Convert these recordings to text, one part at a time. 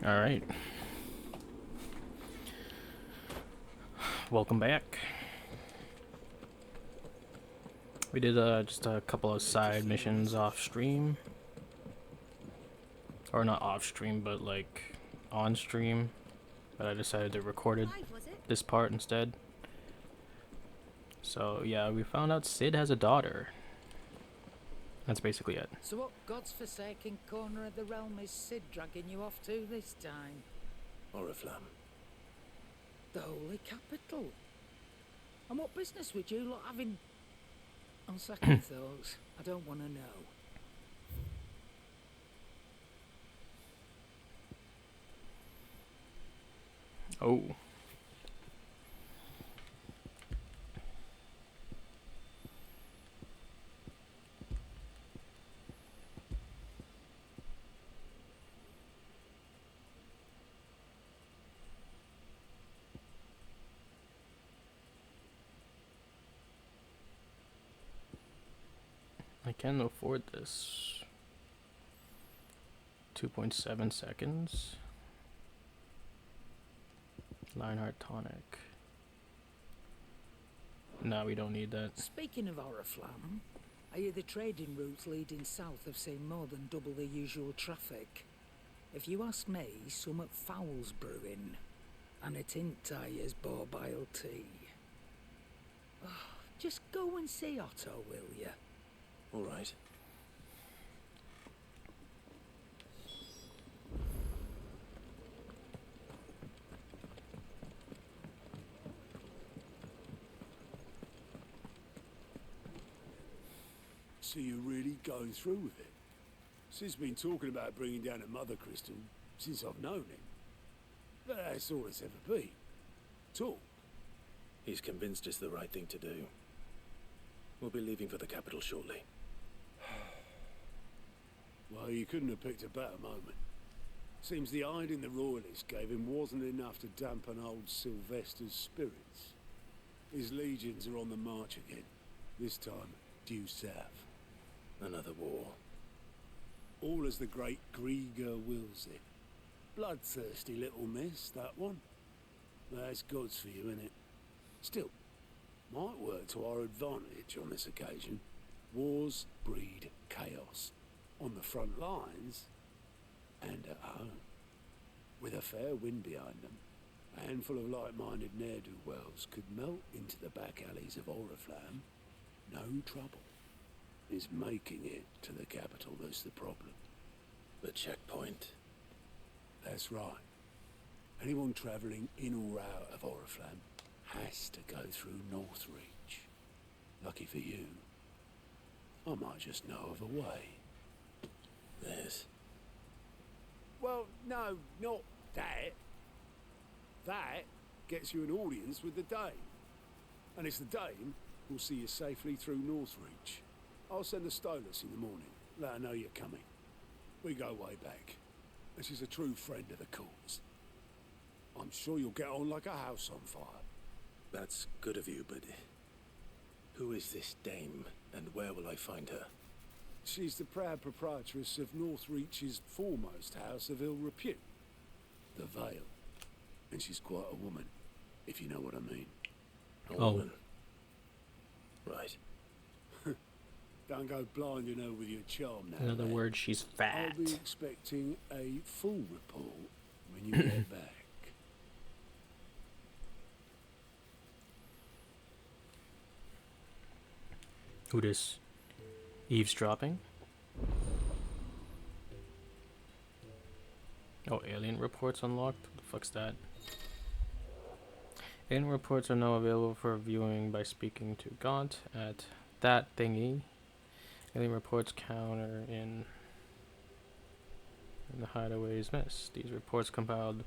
All right. Welcome back. We did just a couple of side missions off stream. Or not off stream, but like on stream. But I decided to record this part instead. So yeah, we found out Cid has a daughter. That's basically it. So what God's forsaken corner of the realm is Cid dragging you off to this time? Oriflamme. The Holy Capital. And what business would you lot having? On second thoughts, I don't want to know. Oh. I can afford this. 2.7 seconds. Lionheart tonic. No, we don't need that. Speaking of Oriflamme, I hear the trading routes leading south have seen more than double the usual traffic. If you ask me, some foul's brewing. And it ain't Tyre's borbile tea. Oh, just go and see Otto, will you? All right. So you're really going through with it? Sid's been talking about bringing down a Mother Crystal since I've known him. But that's all it's ever been. Talk. He's convinced it's the right thing to do. We'll be leaving for the capital shortly. Well, you couldn't have picked a better moment. Seems the hiding the Royalists gave him wasn't enough to dampen old Sylvester's spirits. His legions are on the march again, this time due south. Another war. All as the great Grieger wills it. Bloodthirsty little miss, that one. That's God's for you, innit? Still, might work to our advantage on this occasion. Wars breed chaos. On the front lines, and at home. With a fair wind behind them, a handful of like-minded ne'er-do-wells could melt into the back alleys of Oriflamme. No trouble. Is making it to the capital that's the problem. The checkpoint. That's right. Anyone travelling in or out of Oriflamme has to go through Northreach. Lucky for you, I might just know of a way. There's... Well, no, not that. That gets you an audience with the Dame. And it's the Dame who'll see you safely through Northreach. I'll send a Stolas in the morning, let her know you're coming. We go way back, and she's a true friend of the cause. I'm sure you'll get on like a house on fire. That's good of you, but... Who is this dame, and where will I find her? She's the proud proprietress of Northreach's foremost house of ill repute, the Vale. And she's quite a woman, if you know what I mean. A Oh. woman. Right. Don't go blinding her with your charm now. In other lad. words, she's fat. I'll be expecting a full report when you get back. Who this? Eavesdropping? Oh, alien reports unlocked? What the fuck's that? Alien reports are now available for viewing by speaking to Gaunt at that thingy. Alien reports counter in the hideaways missed. These reports compiled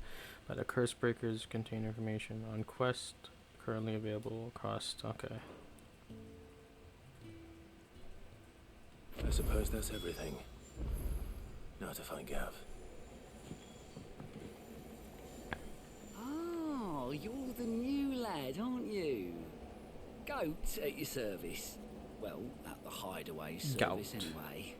by the Curse Breakers contain information on quest currently available across. Okay. I suppose that's everything. Now to find Gav. Oh, you're the new lad, aren't you? Goat at your service. Well, at the hideaway service Goat. anyway.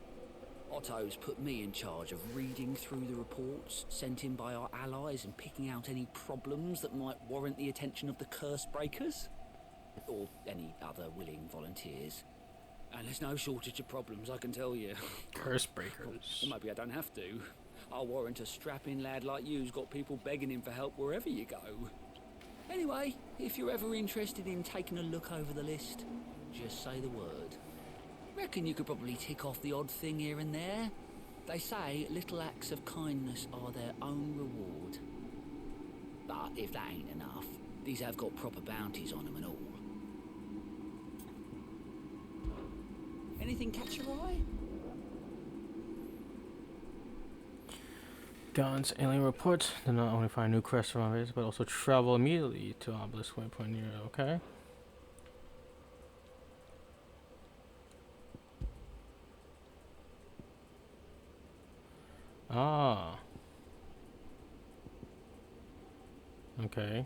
Otto's put me in charge of reading through the reports sent in by our allies and picking out any problems that might warrant the attention of the curse breakers. Or any other willing volunteers. And there's no shortage of problems, I can tell you. Curse breakers. Or maybe I don't have to. I'll warrant a strapping lad like you's got people begging him for help wherever you go. Anyway, if you're ever interested in taking a look over the list, just say the word. Reckon you could probably tick off the odd thing here and there. They say little acts of kindness are their own reward. But if that ain't enough, these have got proper bounties on them and all. Anything catch your eye? Dawn's alien reports to not only find new quests around base, but also travel immediately to Obelisk Waypoint near. Okay. Ah. Okay.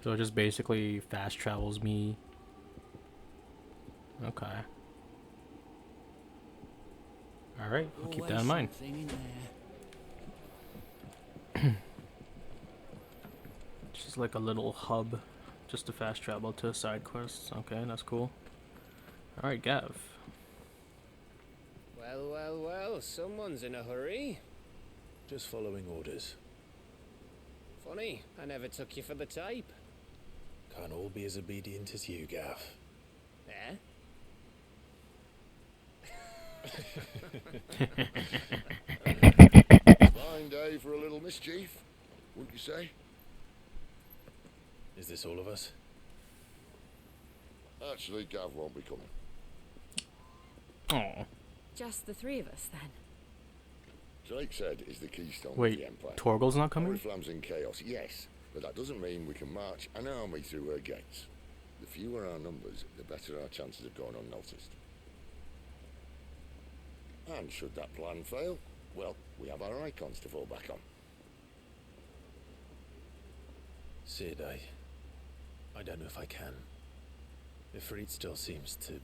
So it just basically fast travels me. Okay. Alright, I'll keep that in mind. Just like a little hub just to fast travel to side quests. Okay, that's cool. Alright, Gav. Well, well, well, someone's in a hurry. Just following orders. Funny, I never took you for the type. Can't all be as obedient as you, Gav. Eh? Fine day for a little mischief, wouldn't you say? Is this all of us? Actually, Gav won't be coming. Oh. Just the three of us, then. Drake said is the keystone of Wait, the Empire. Torgal's not coming? Oriflamme's in chaos, yes, but that doesn't mean we can march an army through her gates. The fewer our numbers, the better our chances of going unnoticed. And should that plan fail, well, we have our icons to fall back on. Sid, I don't know if I can. Ifrit still seems to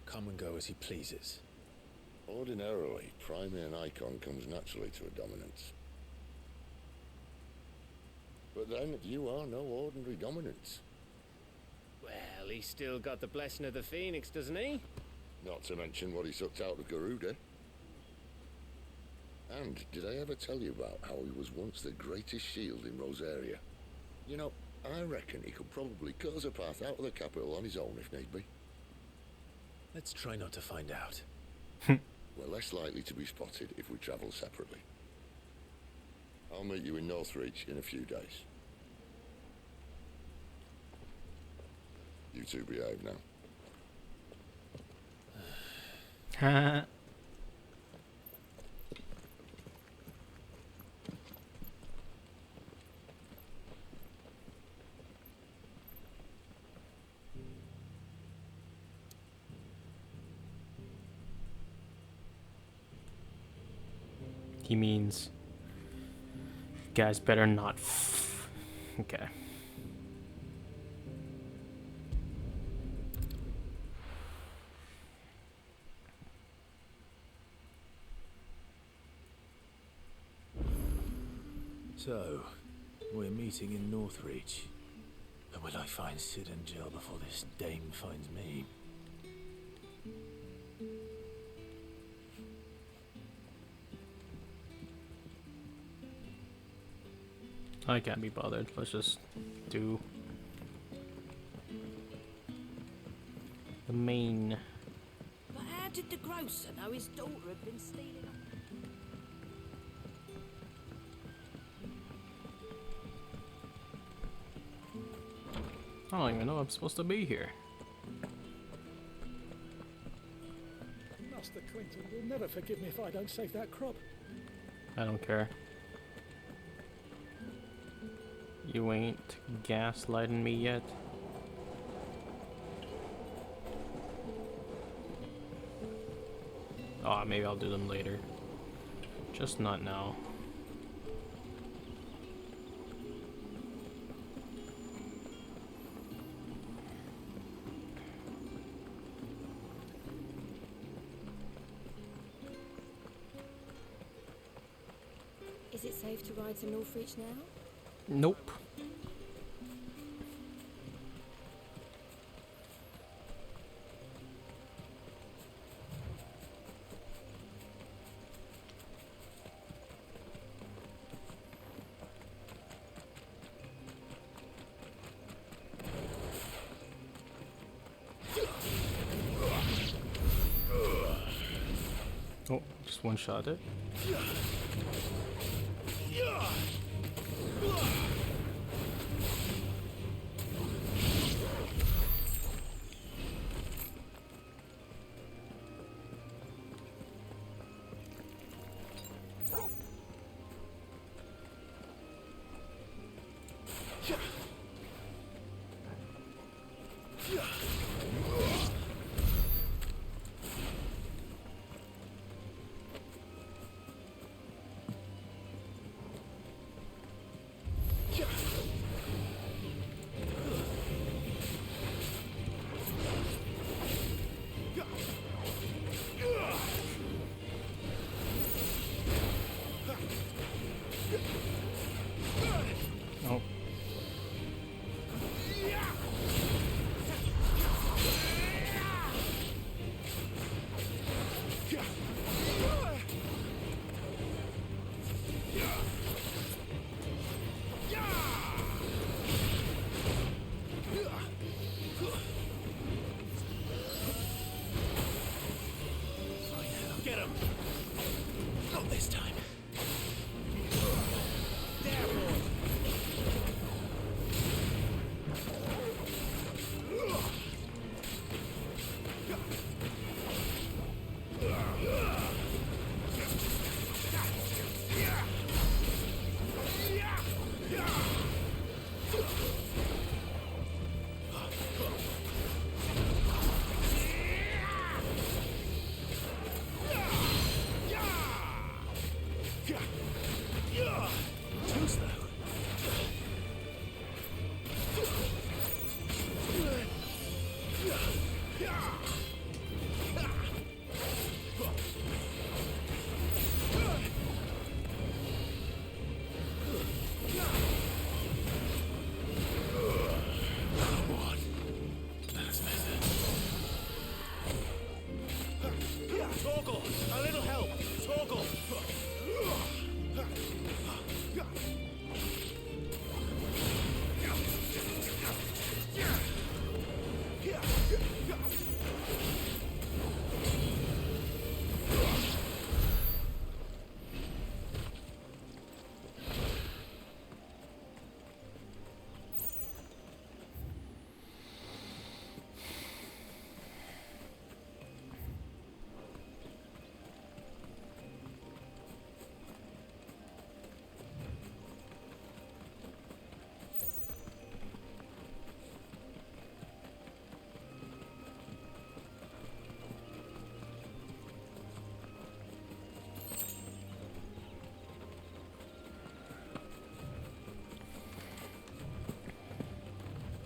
come and go as he pleases. Ordinarily, priming an icon comes naturally to a dominance. But then, you are no ordinary dominance. Well, he's still got the blessing of the Phoenix, doesn't he? Not to mention what he sucked out of Garuda. And did I ever tell you about how he was once the greatest shield in Rosaria? You know, I reckon he could probably cut us a path out of the capital on his own if need be. Let's try not to find out. We're less likely to be spotted if we travel separately. I'll meet you in Northreach in a few days. You two behave now. He means guys better not okay. So, we're meeting in Northreach. And will I find Sid and Jill before this dame finds me? I can't be bothered. Let's just do the main. But how did the grocer know his daughter had been stealing? I don't even know I'm supposed to be here. Master Quentin will never forgive me if I don't save that crop. I don't care. You ain't gaslighting me yet. Oh, maybe I'll do them later. Just not now. Is it safe to ride to Northreach now? Nope. Oh, just one shot it. Oh. Get him! Not this time. There, boy! Too slow. Torgal, a little help. Torgal.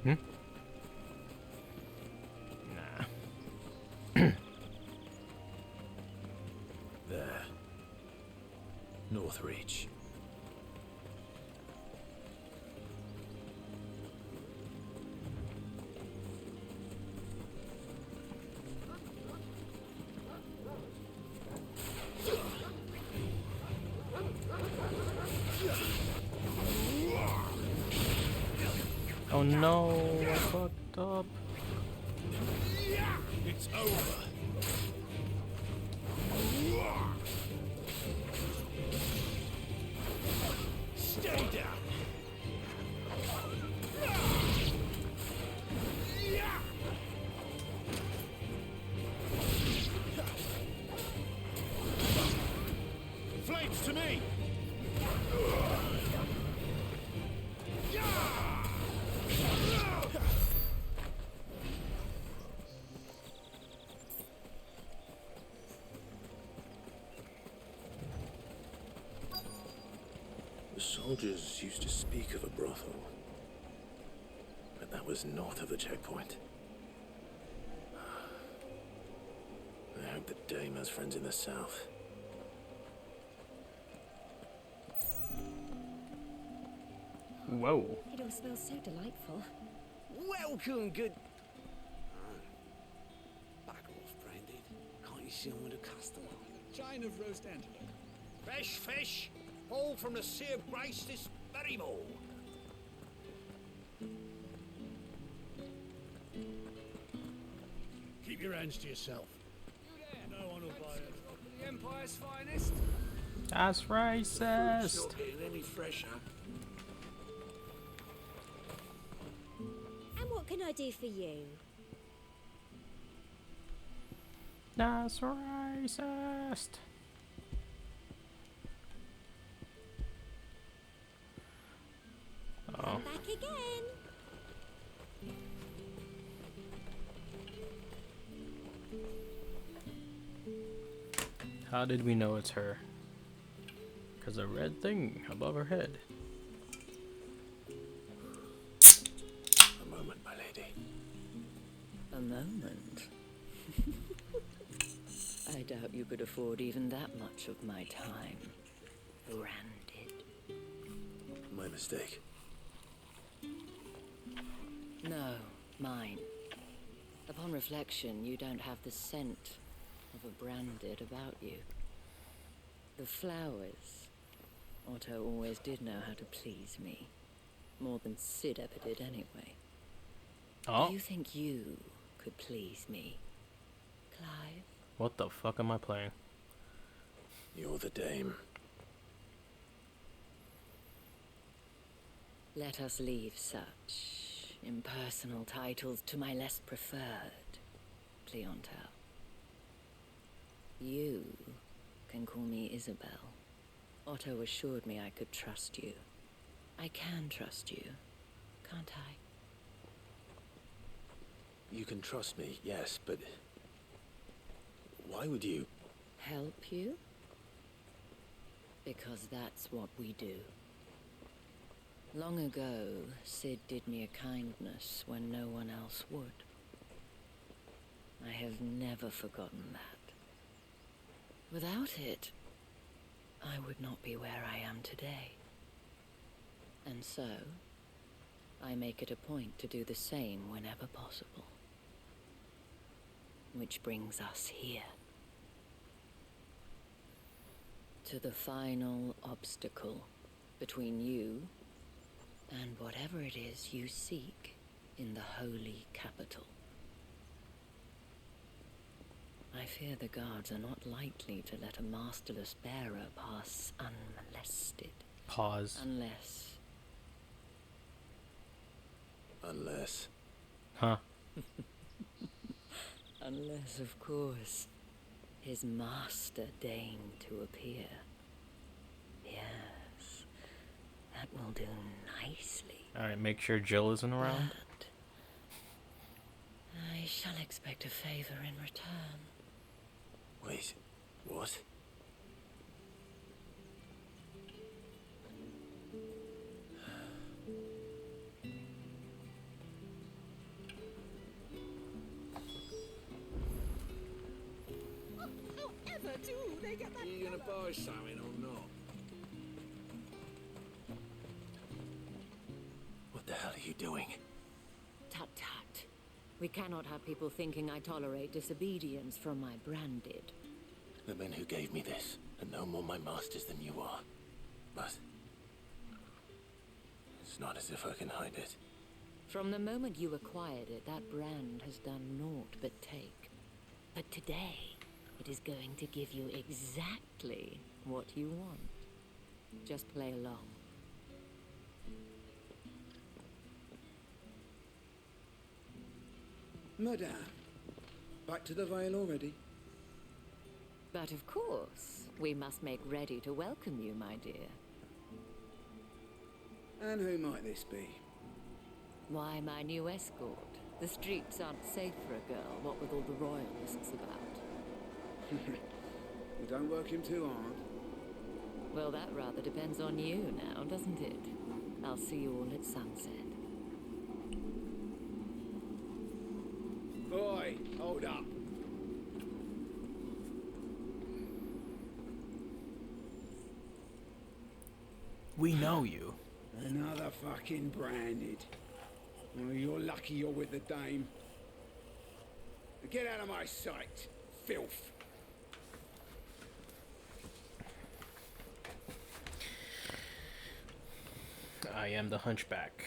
Hmm? Nah. There. Northreach. Oh no, I fucked up. It's over. Stay down. Flames to me. The soldiers used to speak of a brothel, but that was north of the checkpoint. I hope that Dame has friends in the south. Whoa. It all smells so delightful. Welcome, good. Back off, Brandy. Can't you see I'm with a customer? Chine of roast antelope. Fresh fish, all from the Sea of Grace this very morning. Keep your hands to yourself. No one will buy it. The Empire's finest. That's racist. Not getting any fresher. And what can I do for you? That's racist. Oh. Come back again. How did we know it's her? Because a red thing above her head. A moment, my lady. A moment? I doubt you could afford even that much of my time. Branded. My mistake. No, mine. Upon reflection, you don't have the scent of a branded about you. The flowers. Otto always did know how to please me. More than Sid ever did anyway. Oh. Do you think you could please me, Clive? What the fuck am I playing? You're the dame. Let us leave such impersonal titles to my less preferred, Cleontel. You can call me Isabel. Otto assured me I could trust you. I can trust you, can't I? You can trust me, yes, but why would you? Help you? Because that's what we do. Long ago, Sid did me a kindness when no one else would. I have never forgotten that. Without it, I would not be where I am today. And so, I make it a point to do the same whenever possible. Which brings us here. To the final obstacle between you and whatever it is you seek in the holy capital. I fear the guards are not likely to let a masterless bearer pass unmolested. Pause. Unless. Huh. Unless, of course, his master deigned to appear. Yes, that will do nicely. Alright, make sure Jill isn't around. But I shall expect a favor in return. Wait, what? However do they get that? Are you gonna buy something or not? What the hell are you doing? Tut tut. We cannot have people thinking I tolerate disobedience from my branded. The men who gave me this are no more my masters than you are. But it's not as if I can hide it. From the moment you acquired it, that brand has done naught but take. But today, it is going to give you exactly what you want. Just play along. Madame, back to the Vale already? But of course, we must make ready to welcome you, my dear. And who might this be? Why, my new escort. The streets aren't safe for a girl, what with all the royalists about. You don't work him too hard. Well, that rather depends on you now, doesn't it? I'll see you all at sunset. Boy, hold up. We know you. Huh? Another fucking branded. Oh, you're lucky you're with the dame. Get out of my sight, filth. I am the hunchback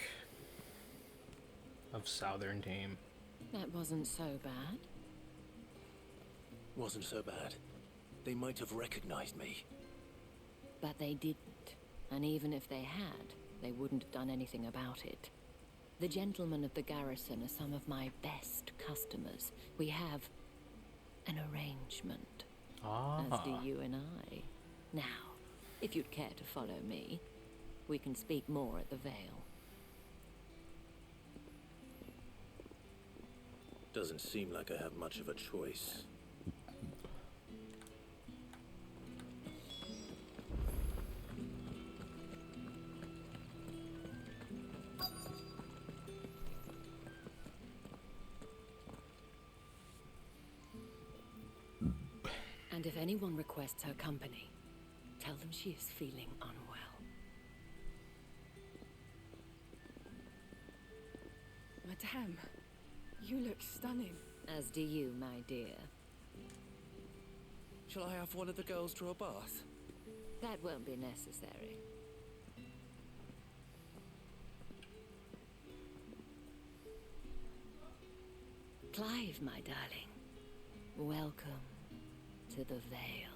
of Southern Tame. That wasn't so bad. Wasn't so bad. They might have recognized me. But they didn't. And even if they had, they wouldn't have done anything about it. The gentlemen of the garrison are some of my best customers. We have an arrangement. As do you and I. Now, if you'd care to follow me, we can speak more at the Vale. Doesn't seem like I have much of a choice. And if anyone requests her company, tell them she is feeling unwell. Madame, you look stunning. As do you, my dear. Shall I have one of the girls draw a bath? That won't be necessary. Clive, my darling. Welcome to the Vale.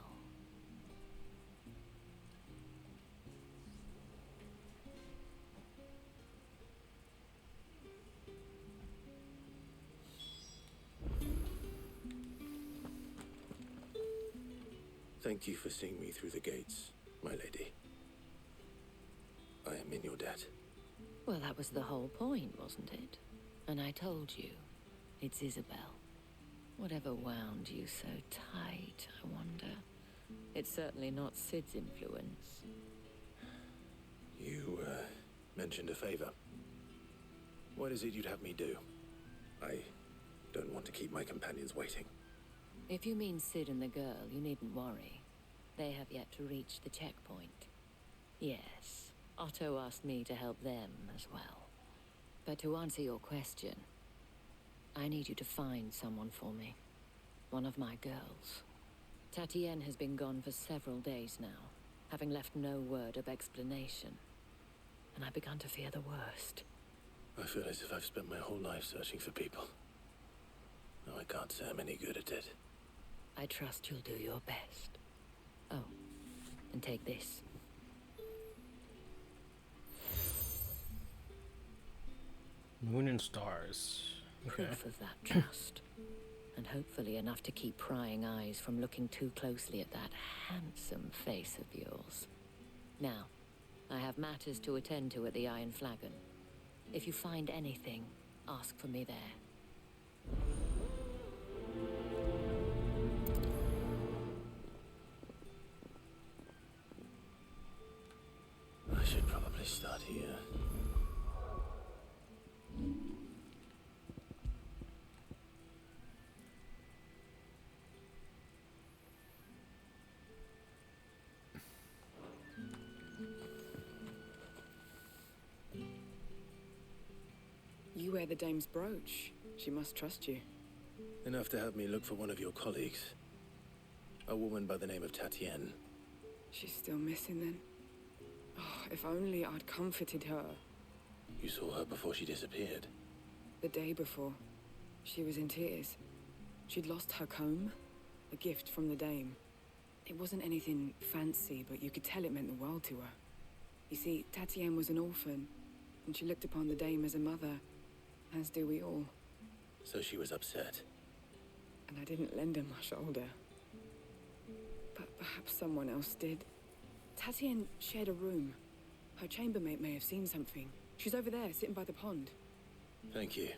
Thank you for seeing me through the gates, my lady. I am in your debt. Well, that was the whole point, wasn't it? And I told you, it's Isabel. Whatever wound you so tight, I wonder. It's certainly not Sid's influence. You, mentioned a favor. What is it you'd have me do? I don't want to keep my companions waiting. If you mean Sid and the girl, you needn't worry. They have yet to reach the checkpoint. Yes, Otto asked me to help them as well. But to answer your question, I need you to find someone for me. One of my girls. Tatienne has been gone for several days now, having left no word of explanation. And I've begun to fear the worst. I feel as if I've spent my whole life searching for people. No, I can't say I'm any good at it. I trust you'll do your best. Oh, and take this. Moon and stars. Okay. Proof of that trust. And hopefully enough to keep prying eyes from looking too closely at that handsome face of yours. Now, I have matters to attend to at the Iron Flagon. If you find anything, ask for me there. I should probably start here. You wear the dame's brooch. She must trust you. Enough to have me look for one of your colleagues. A woman by the name of Tatienne. She's still missing then? Oh, if only I'd comforted her. You saw her before she disappeared. The day before. She was in tears. She'd lost her comb. A gift from the dame. It wasn't anything fancy, but you could tell it meant the world to her. You see, Tatienne was an orphan, and she looked upon the dame as a mother, as do we all. So she was upset. And I didn't lend her my shoulder. But perhaps someone else did. Tatienne shared a room. Her chambermaid may have seen something. She's over there, sitting by the pond. Thank you.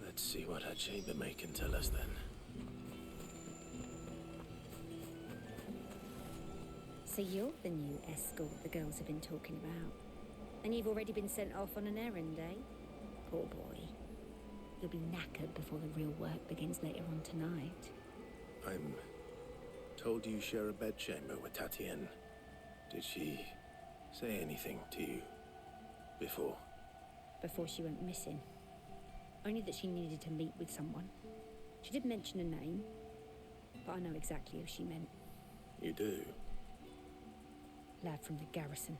Let's see what her chambermaid can tell us then. So you're the new escort the girls have been talking about. And you've already been sent off on an errand, eh? Poor boy. You'll be knackered before the real work begins later on tonight. I'm told you share a bedchamber with Tatienne. Did she say anything to you before? Before she went missing. Only that she needed to meet with someone. She did mention a name, but I know exactly who she meant. You do? Lad from the garrison.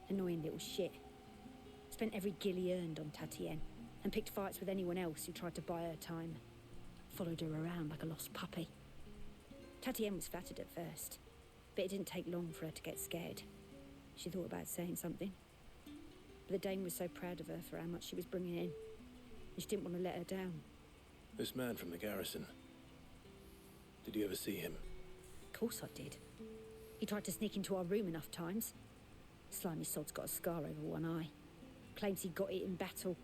Annoying little shit. Spent every guil he earned on Tatienne, and picked fights with anyone else who tried to buy her time. Followed her around like a lost puppy. Tatienne was flattered at first, but it didn't take long for her to get scared. She thought about saying something. But the Dame was so proud of her for how much she was bringing in, and she didn't want to let her down. This man from the garrison. Did you ever see him? Of course I did. He tried to sneak into our room enough times. Slimy sod's got a scar over one eye. Claims he got it in battle.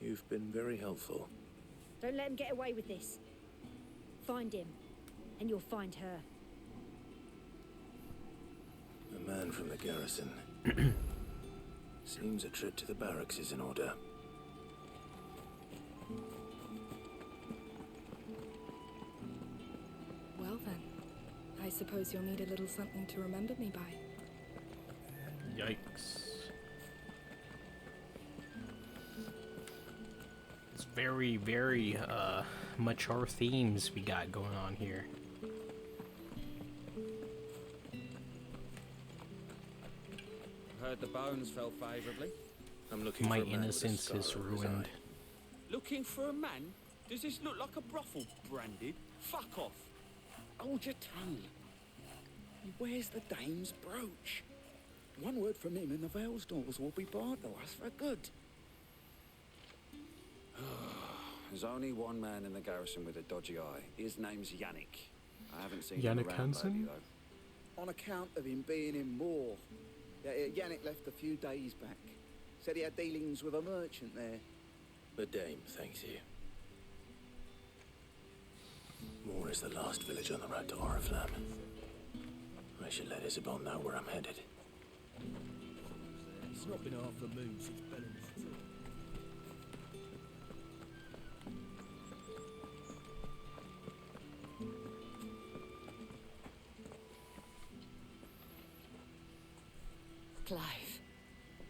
You've been very helpful. Don't let him get away with this. Find him, and you'll find her. The man from the garrison. Seems a trip to the barracks is in order. Well then, I suppose you'll need a little something to remember me by. Yikes. It's very, very mature themes we got going on here. Heard the bones fell favourably. I'm looking My for a man with a innocence scar is over his ruined. eye. Looking for a man? Does this look like a brothel, Branded? Fuck off. Hold your tongue. Where's the Dame's brooch? One word from him and the Vale's doors will be barred to us for good. There's only one man in the garrison with a dodgy eye. His name's Yannick. I haven't seen Yannick him around Hansen? lately, though. On account of him being in Moor. Yannick left a few days back. Said he had dealings with a merchant there. The Dame thanks you. Moor is the last village on the road to Oriflamme. I should let Isabel know where I'm headed. It's not been half a moon since Bellen's trip. Clive,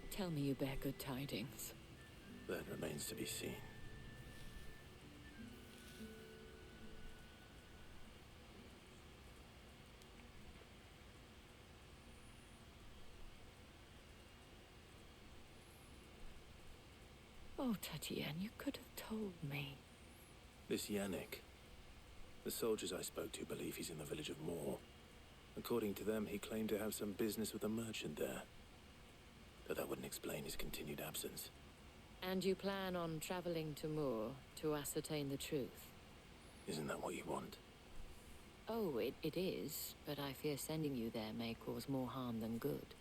tell me you bear good tidings. That remains to be seen. Oh, Tatienne, you could have told me. This Yannick. The soldiers I spoke to believe he's in the village of Moor. According to them, he claimed to have some business with a merchant there. But that wouldn't explain his continued absence. And you plan on traveling to Moor to ascertain the truth? Isn't that what you want? Oh, it is, but I fear sending you there may cause more harm than good.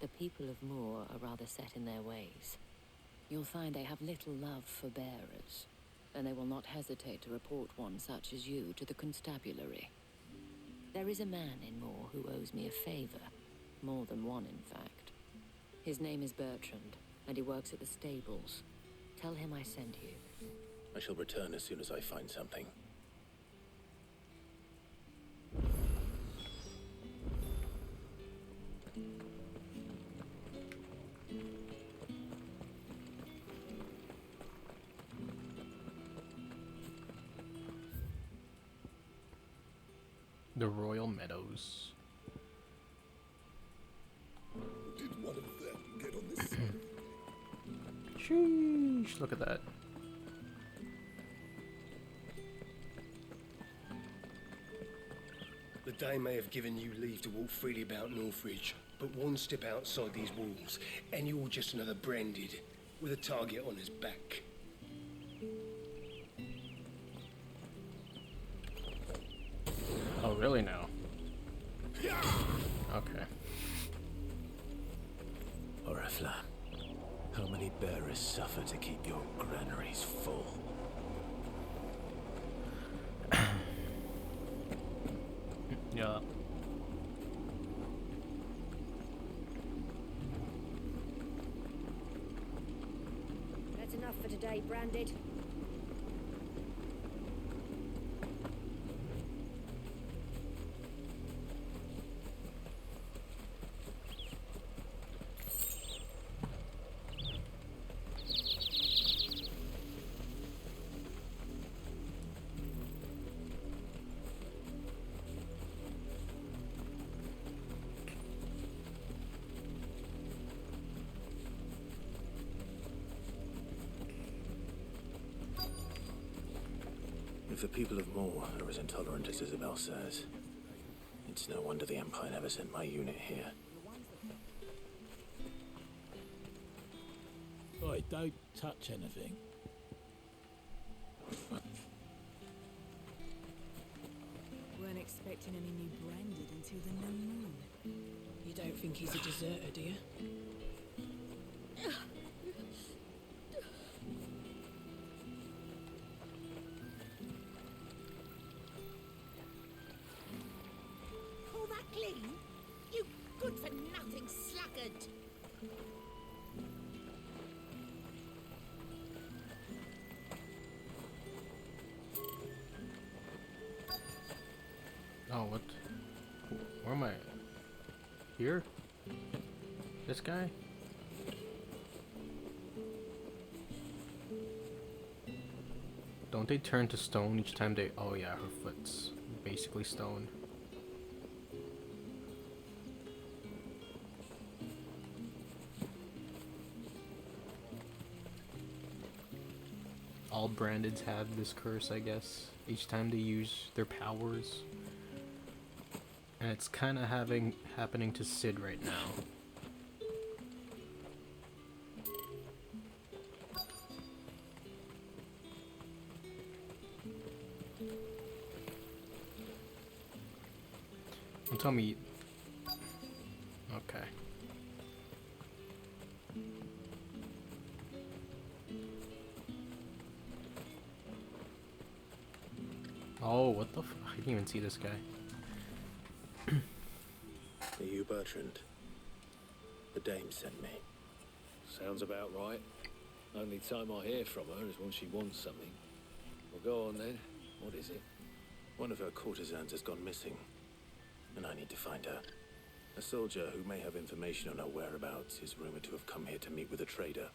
The people of Moor are rather set in their ways. You'll find they have little love for bearers, and they will not hesitate to report one such as you to the constabulary. There is a man in Moor who owes me a favor. More than one, in fact. His name is Bertrand, and he works at the stables. Tell him I sent you. I shall return as soon as I find something. The Royal Meadows. Did one of them get on this side? Sheesh, look at that. The Dame may have given you leave to walk freely about Northridge, but one step outside these walls, and you're just another Branded, with a target on his back. Oh, really now? Okay. Oriflamme, how many bearers suffer to keep your granaries full? Yeah. That's enough for today, Branded. If the people of Moor are as intolerant as Isabel says, it's no wonder the Empire never sent my unit here. Oi, don't touch anything. Weren't expecting any new branded until the new moon. You don't think he's a deserter, do you? Pull that clean? You good-for-nothing sluggard! Oh, what? Where am I? Here? This guy? Don't they turn to stone each time they... Oh yeah, her foot's basically stone. All brandeds have this curse, I guess. Each time they use their powers. And it's kind of happening to Sid right now. Don't tell me. Okay. Oh, what the I didn't even see this guy. Are you Bertrand? The dame sent me. Sounds about right. Only time I hear from her is when she wants something. Well, go on then. What is it? One of her courtesans has gone missing, and I need to find her. A soldier who may have information on her whereabouts is rumored to have come here to meet with a trader.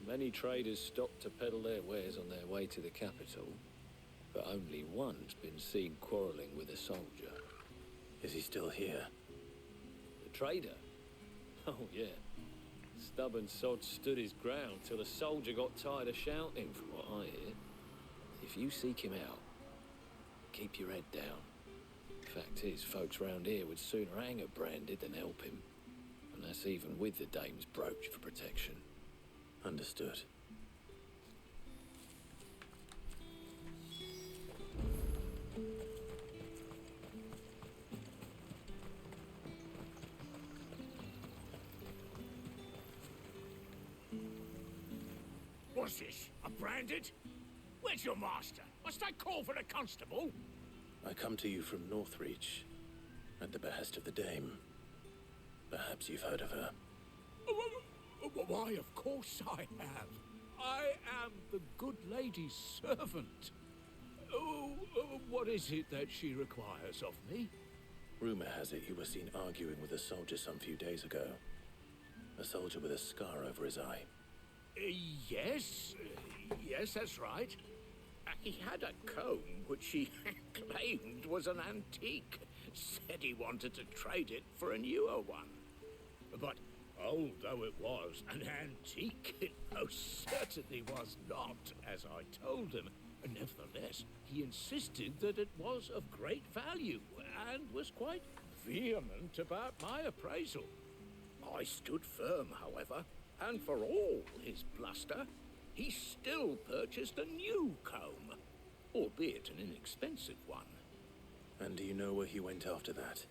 Many traders stop to peddle their wares on their way to the capital, but only one's been seen quarrelling with a soldier. Is he still here? The trader? Oh, yeah. Stubborn sod stood his ground till the soldier got tired of shouting, from what I hear. If you seek him out, keep your head down. Fact is, folks round here would sooner hang a branded than help him. And that's even with the dame's brooch for protection. Understood. What's this? A branded? Where's your master? Must I call for the constable? I come to you from Northreach, at the behest of the dame. Perhaps you've heard of her. Why, of course I have. I am the good lady's servant. What is it that she requires of me? Rumor has it you were seen arguing with a soldier some few days ago. A soldier with a scar over his eye. Yes, that's right. He had a comb which he claimed was an antique. Said he wanted to trade it for a newer one. But old though it was, an antique it most certainly was not, as I told him. Nevertheless, he insisted that it was of great value, and was quite vehement about my appraisal. I stood firm, however, and for all his bluster, he still purchased a new comb, albeit an inexpensive one. And do you know where he went after that?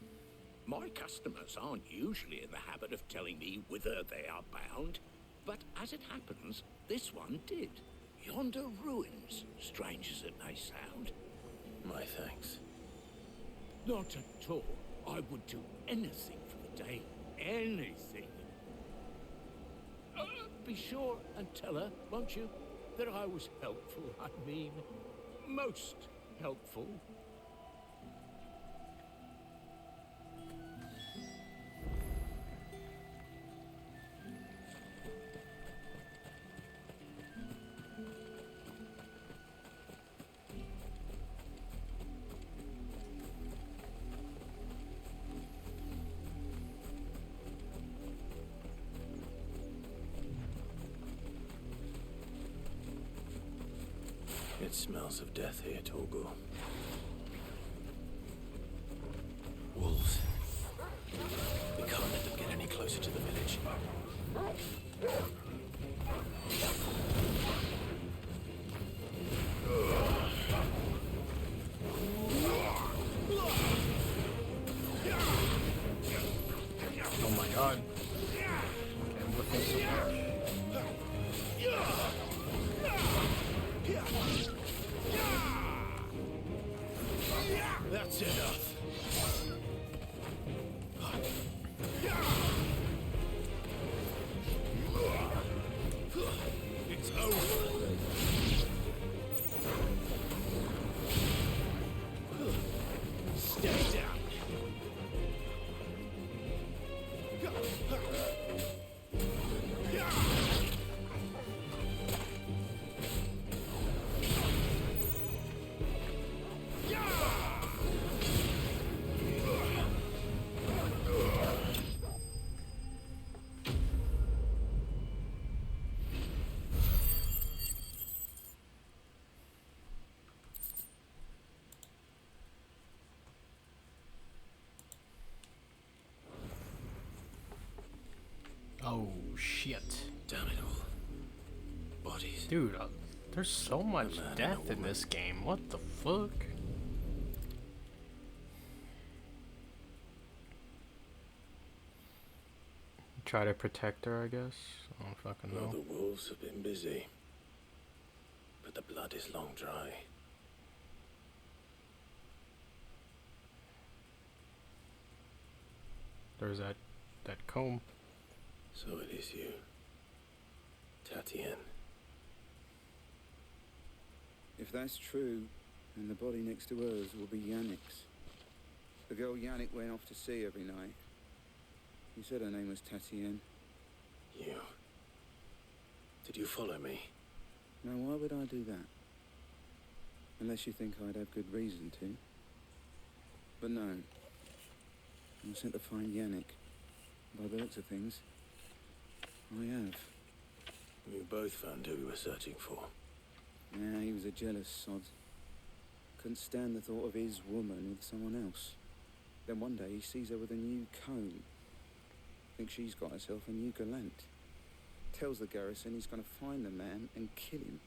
My customers aren't usually in the habit of telling me whither they are bound, but as it happens, this one did. Yonder ruins, strange as it may sound. My thanks. Not at all. I would do anything for the day. Anything. Be sure and tell her, won't you, that I was helpful. I mean, most helpful. It smells of death here, Torgor. Wolves. We can't let them get any closer to the village. Oh my god. I'm looking so much. That's enough. It's over. Stay down. Oh shit. Damn it all. Bodies. Dude, there's so much death in this game. What the fuck? Try to protect her, I guess. I don't fucking Well, know. the wolves have been busy. But the blood is long dry. There's that comb. So it is you, Tatien. If that's true, then the body next to hers will be Yannick's. The girl Yannick went off to sea every night. You said her name was Tatien. You. Did you follow me? Now, why would I do that? Unless you think I'd have good reason to. But no. I was sent to find Yannick. By the looks of things, I have. We both found who we were searching for. Yeah, he was a jealous sod. Couldn't stand the thought of his woman with someone else. Then one day he sees her with a new comb. Thinks she's got herself a new gallant. Tells the garrison he's going to find the man and kill him.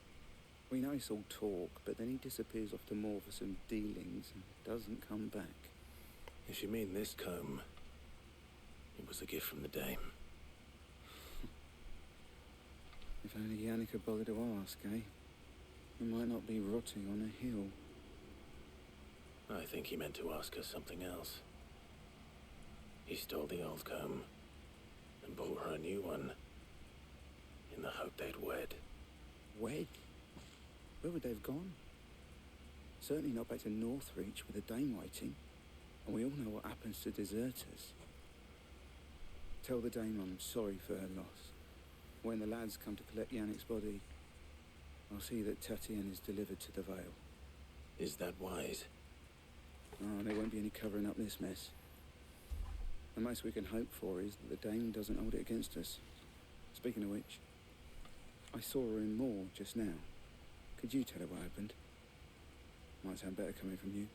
We know it's all talk, but then he disappears off to Moor for some dealings and doesn't come back. If you mean this comb, it was a gift from the Dame. If only Yannick had bothered to ask, eh? He might not be rotting on a hill. I think he meant to ask us something else. He stole the old comb and bought her a new one in the hope they'd wed. Wed? Where would they have gone? Certainly not back to Northreach with a Dame waiting. And we all know what happens to deserters. Tell the Dame I'm sorry for her loss. When the lads come to collect Yannick's body, I'll see that Tatien is delivered to the Vale. Is that wise? Oh, there won't be any covering up this mess. The most we can hope for is that the Dame doesn't hold it against us. Speaking of which, I saw her in Moor just now. Could you tell her what happened? Might sound better coming from you.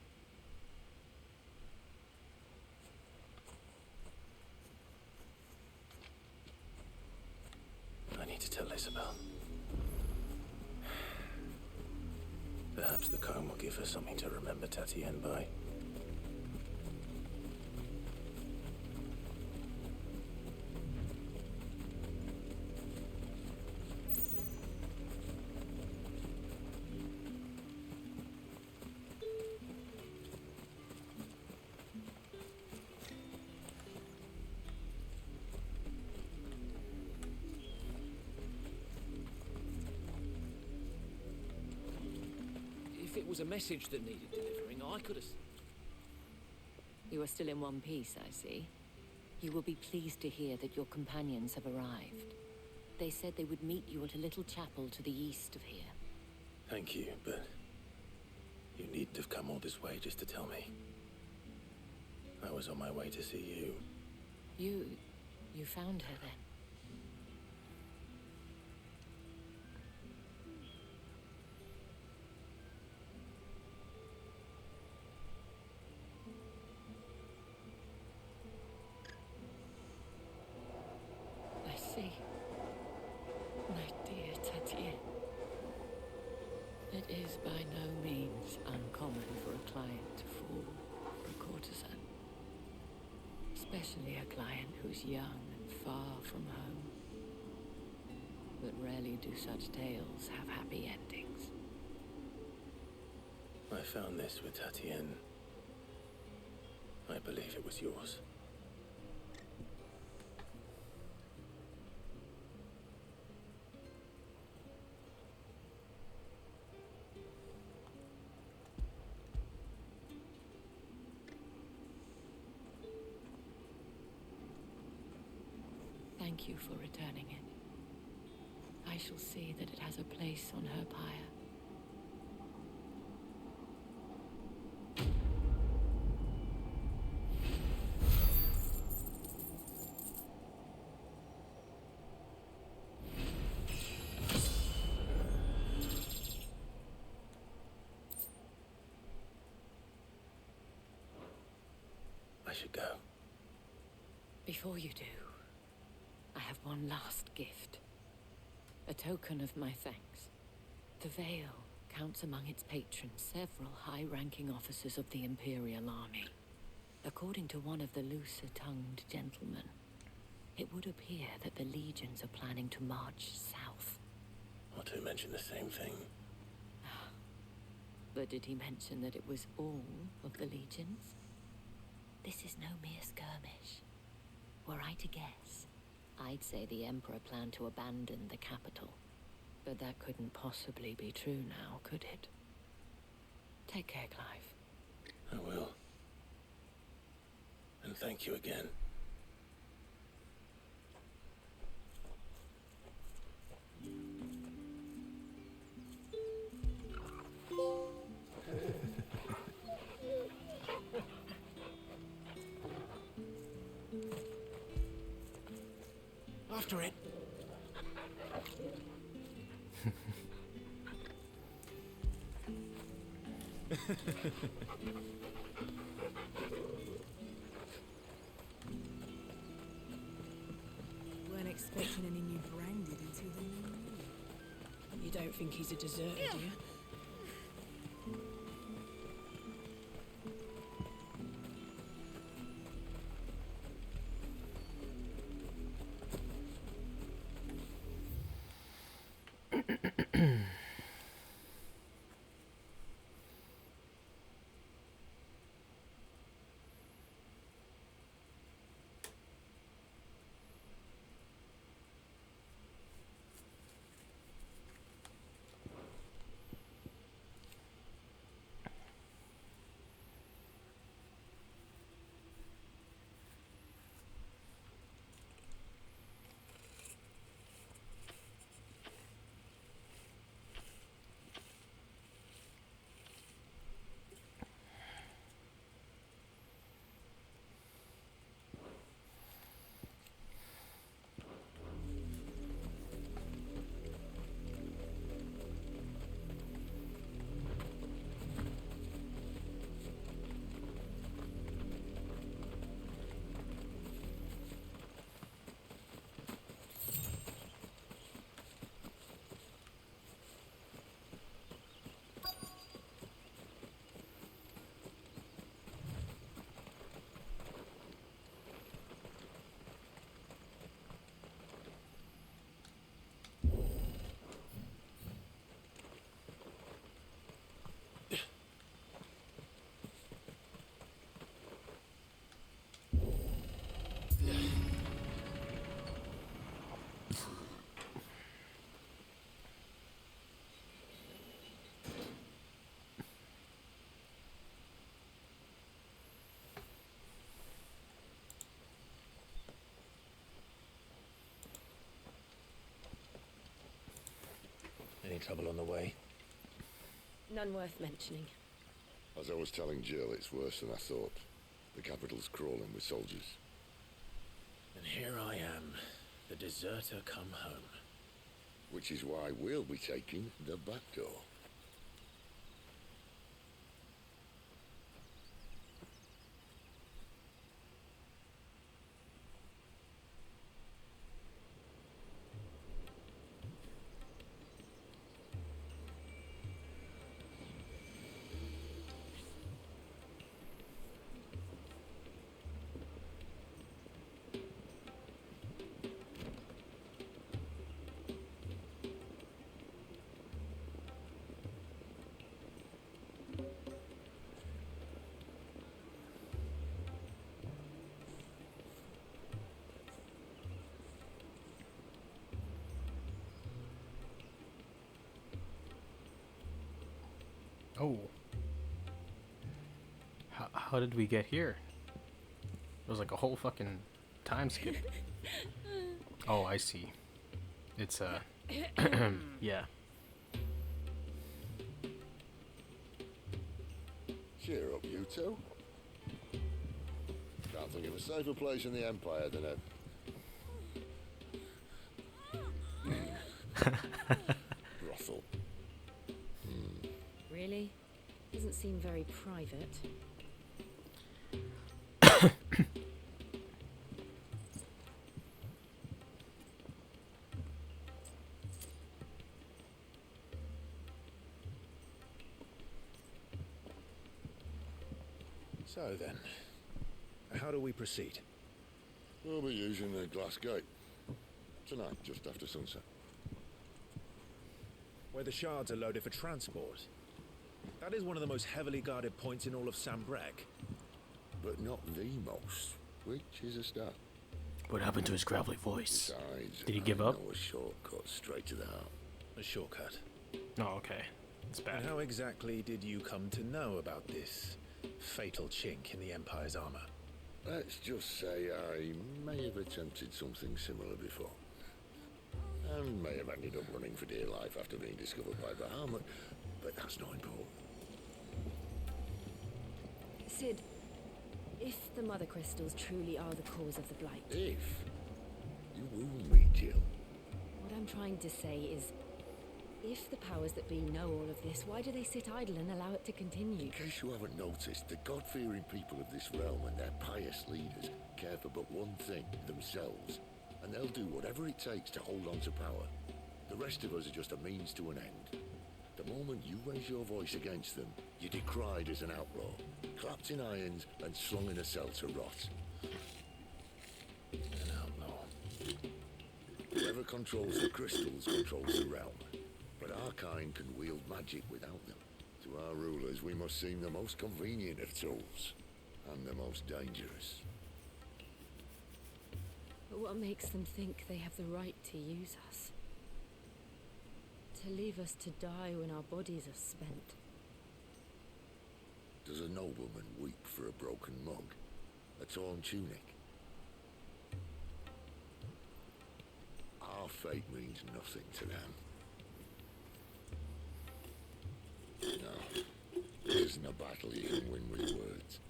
I need to tell Isabel. Perhaps the comb will give her something to remember Tatien by. If it was a message that needed delivering, I could have... You are still in one piece, I see. You will be pleased to hear that your companions have arrived. They said they would meet you at a little chapel to the east of here. Thank you, but you needn't have come all this way just to tell me. I was on my way to see you. You found her then? is by no means uncommon for a client to fall for a courtesan. Especially a client who's young and far from home. But rarely do such tales have happy endings. I found this with Tatienne. I believe it was yours. Thank you for returning it. I shall see that it has a place on her pyre. I should go. Before you do, I have one last gift. A token of my thanks. The Vale counts among its patrons several high-ranking officers of the Imperial Army. According to one of the looser-tongued gentlemen, it would appear that the legions are planning to march south. Or to mention the same thing. But did he mention that it was all of the legions? This is no mere skirmish. Were I to guess, I'd say the Emperor planned to abandon the capital. But that couldn't possibly be true now, could it? Take care, Clive. I will. And thank you again. After it. Weren't expecting any new branded until the new moon. You don't think he's a deserter, do you? Any trouble on the way? None worth mentioning. As I was telling Jill, it's worse than I thought. The capital's crawling with soldiers. And here I am, the deserter come home. Which is why we'll be taking the back door. Oh. How did we get here? It was like a whole fucking time skip. Oh, I see. It's yeah. Cheer up, you two. Can't think of a safer place in the Empire than a brothel. Really? Doesn't seem very private. So then, how do we proceed? We'll be using the glass gate. Tonight, just after sunset. Where the shards are loaded for transport. That is one of the most heavily guarded points in all of Sambrec. But not the most, which is a start. What happened to his gravelly voice? Besides, Did he give up? a shortcut straight to the heart. A shortcut. Oh, okay. It's bad. And how exactly did you come to know about this fatal chink in the Empire's armor? Let's just say I may have attempted something similar before. And may have ended up running for dear life after being discovered by Bahamut, but that's not important. Sid, if the Mother Crystals truly are the cause of the Blight... If? You wound me, Jill. What I'm trying to say is, if the powers that be know all of this, why do they sit idle and allow it to continue? In case you haven't noticed, the God-fearing people of this realm and their pious leaders care for but one thing, themselves. And they'll do whatever it takes to hold on to power. The rest of us are just a means to an end. The moment you raise your voice against them, you're decried as an outlaw, clapped in irons and slung in a cell to rot. An outlaw. Whoever controls the crystals controls the realm. But our kind can wield magic without them. To our rulers, we must seem the most convenient of tools, and the most dangerous. But what makes them think they have the right to use us? To leave us to die when our bodies are spent? Does a nobleman weep for a broken mug? A torn tunic? Our fate means nothing to them. No, this isn't a battle you can win with words.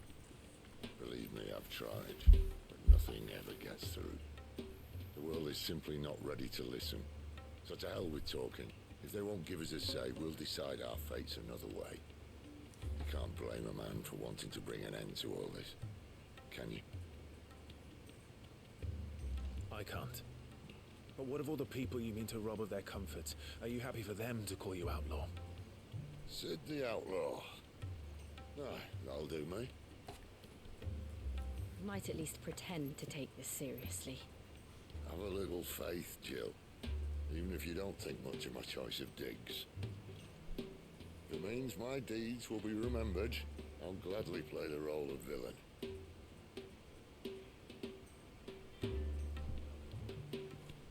Believe me, I've tried, but nothing ever gets through. The world is simply not ready to listen. So to hell with talking. If they won't give us a say, we'll decide our fates another way. You can't blame a man for wanting to bring an end to all this, can you? I can't. But what of all the people you mean to rob of their comforts? Are you happy for them to call you outlaw? Sid the Outlaw. Aye, that'll do me. We might at least pretend to take this seriously. Have a little faith, Jill. Even if you don't think much of my choice of digs. If it means my deeds will be remembered, I'll gladly play the role of villain.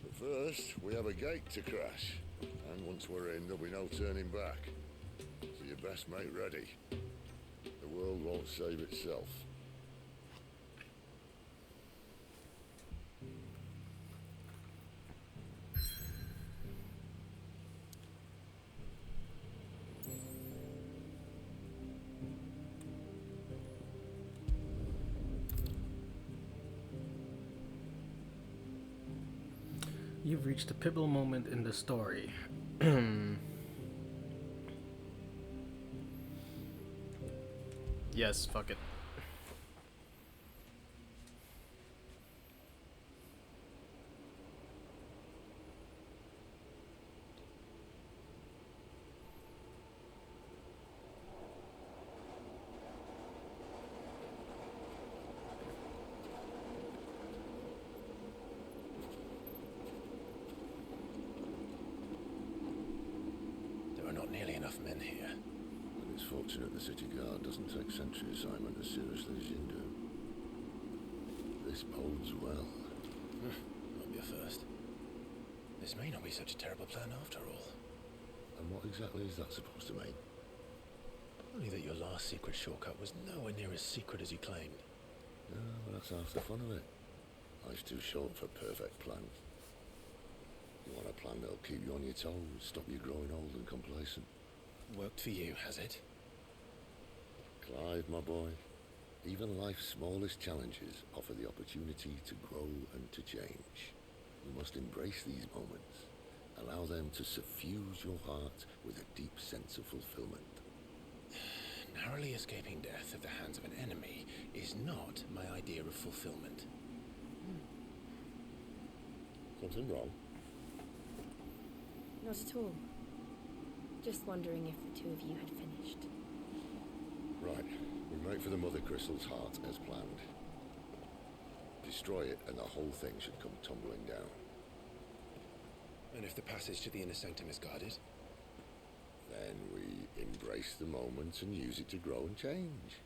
But first, we have a gate to crash. And once we're in, there'll be no turning back. So you best make ready. The world won't save itself. You've reached a pivotal moment in the story. Yes, fuck it. There are not nearly enough men here. And it's fortunate the city guard doesn't take sentry assignment as seriously as you do. This bodes well. Might be a first. This may not be such a terrible plan after all. And what exactly is that supposed to mean? Only that your last secret shortcut was nowhere near as secret as you claimed. Yeah, well, that's half the fun of it. Life's too short for perfect plans. You want a plan that'll keep you on your toes, stop you growing old and complacent. Worked for you, has it? Clive, my boy, even life's smallest challenges offer the opportunity to grow and to change. You must embrace these moments. Allow them to suffuse your heart with a deep sense of fulfillment. Narrowly escaping death at the hands of an enemy is not my idea of fulfillment. Something wrong? Not at all. Just wondering if the two of you had finished. Right. We make for the Mother Crystal's heart as planned. Destroy it and the whole thing should come tumbling down. And if the passage to the inner sanctum is guarded? Then we embrace the moment and use it to grow and change.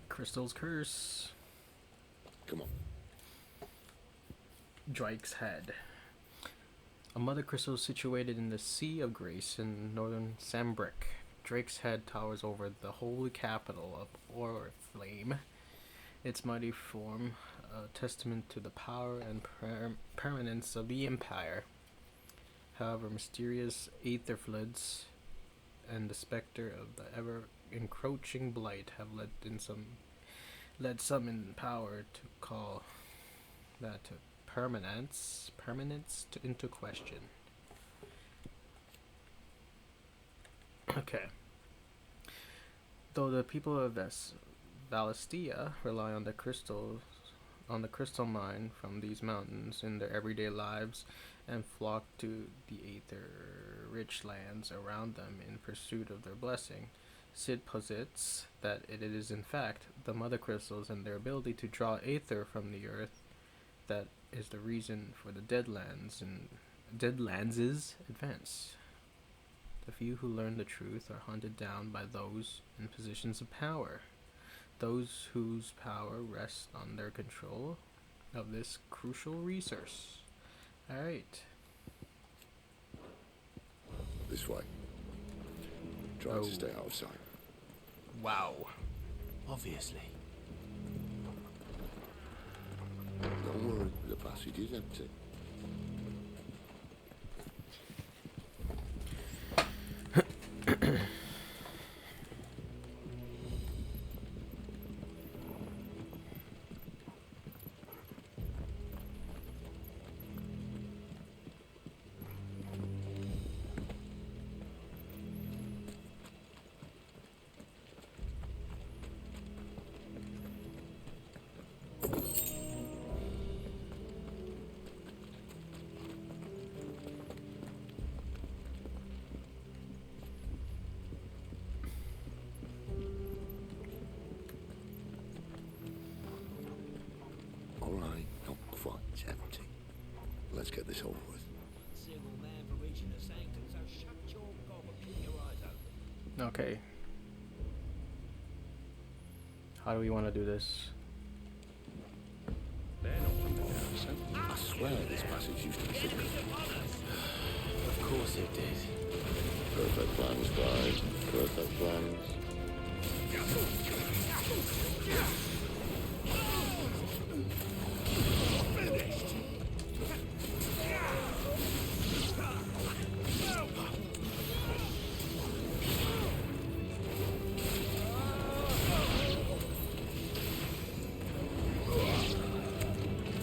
Crystal's Curse. Come on. Drake's Head. A mother crystal situated in the Sea of Grace in northern Sambrick. Drake's Head towers over the holy capital of Oriflame. Its mighty form, a testament to the power and permanence of the Empire. However, mysterious aether floods and the specter of the ever-encroaching blight have led some in power to call that permanence into question. Okay. Though the people of Valistia rely on the crystal mine from these mountains in their everyday lives and flock to the aether-rich lands around them in pursuit of their blessing, Sid posits that it is in fact the mother crystals and their ability to draw aether from the earth that is the reason for the Deadlands' advance. The few who learn the truth are hunted down by those in positions of power, those whose power rests on their control of this crucial resource. Alright. This way. Try to stay out of sight. Wow. Obviously. Don't worry, the passage is empty. Alright, not quite empty. Let's get this over with. Civil man for reaching the sanctum, so shut your gob and keep your eyes open. Okay. How do we want to do this? I swear this passage used to be secret. Of course it did. Perfect plans, Clive. Perfect plans.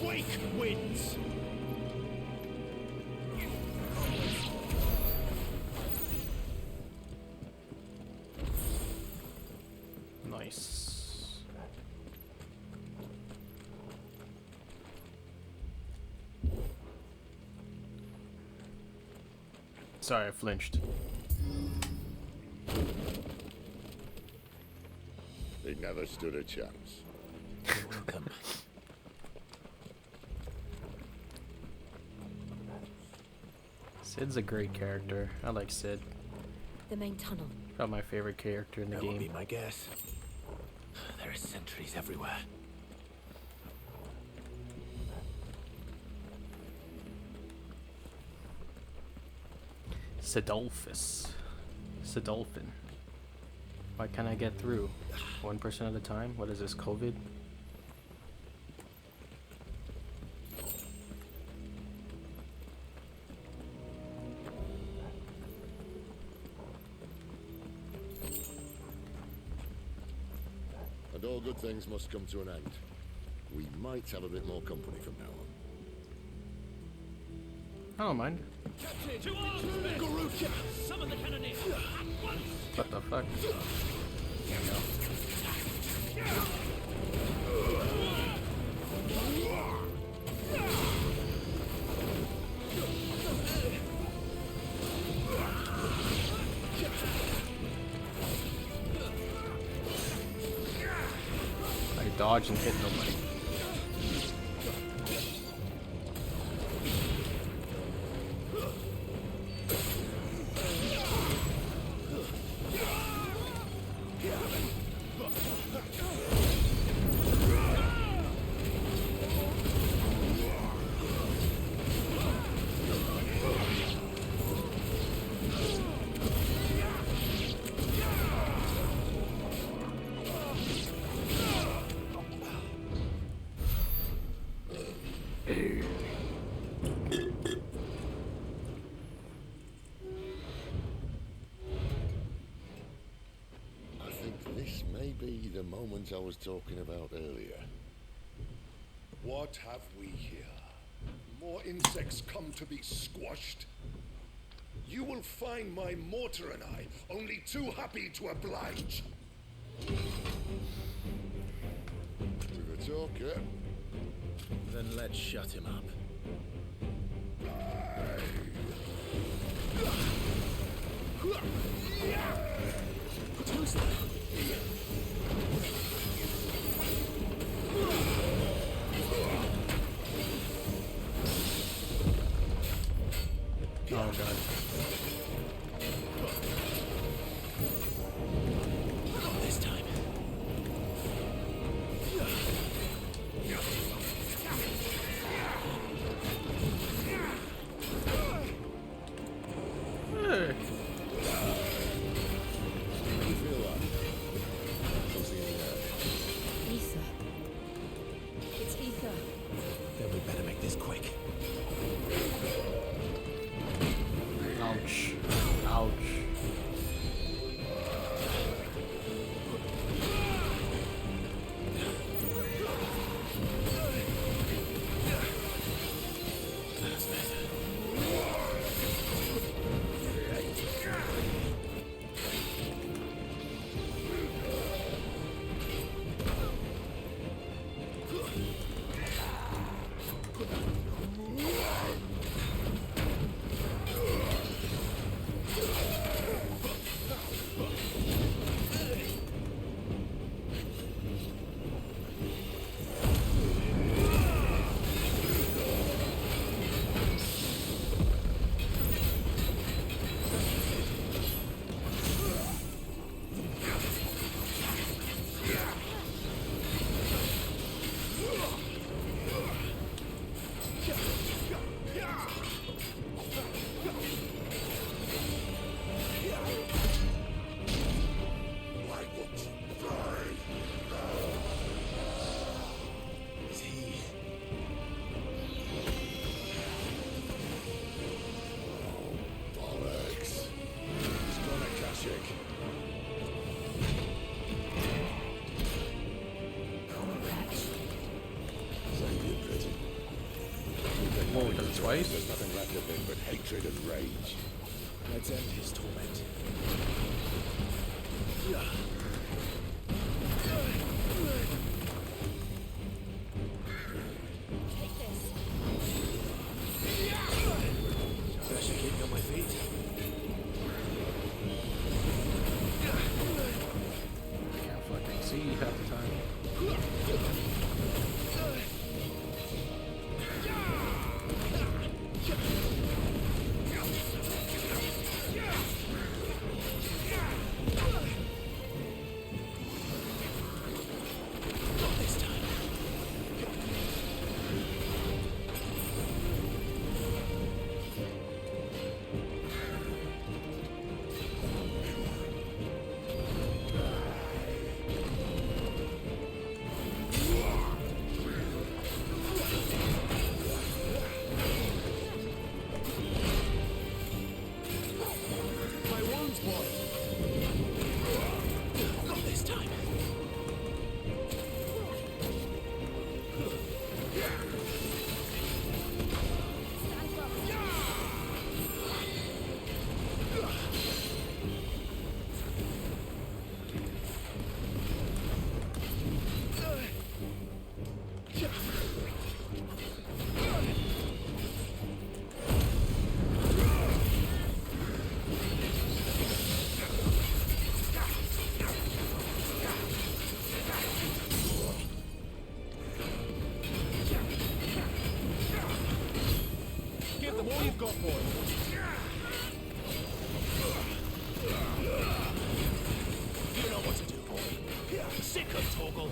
Wake wins. Nice. Sorry, I flinched. They never stood a chance. You're welcome. Sid's a great character. I like Sid. The main tunnel. Probably my favorite character in the That would be game. my guess. There are sentries everywhere. Sidolphus. Sidolphin. Why can't I get through? One person at a time? What is this, COVID? And all good things must come to an end. We might have a bit more company from now on. I don't mind. To arms, Garuka! Summon the cannoneer! At once! What the fuck? I dodge and hit nobody. I think this may be the moment I was talking about earlier. What have we here? More insects come to be squashed? You will find my mortar and I only too happy to oblige. To the talker. Then let's shut him up. Who's that? Oh god. Not this time. Hey. You feel that? Something in there. Ether. It's ether. Then we better make this quick. Ouch. Ouch. Bollocks. He's gone Akashic. Save you, Pretty. Whoa, done it twice? There's nothing left of him but hatred and rage. Let's end his torment. Best keep me on my feet. I can't fucking see half the time. what you've got, boy. You know what to do, boy. Sick of Torgal.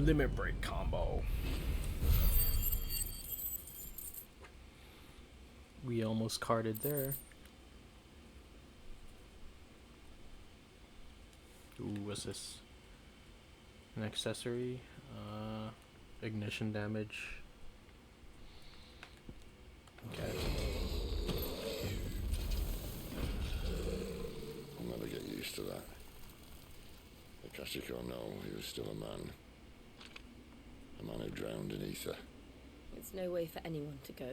Limit break combo. We almost carded there. Ooh, what's this? An accessory? Ignition damage. Okay. I'll never get used to that. Akashiko, no, he was still a man. A man who drowned in ether. It's no way for anyone to go.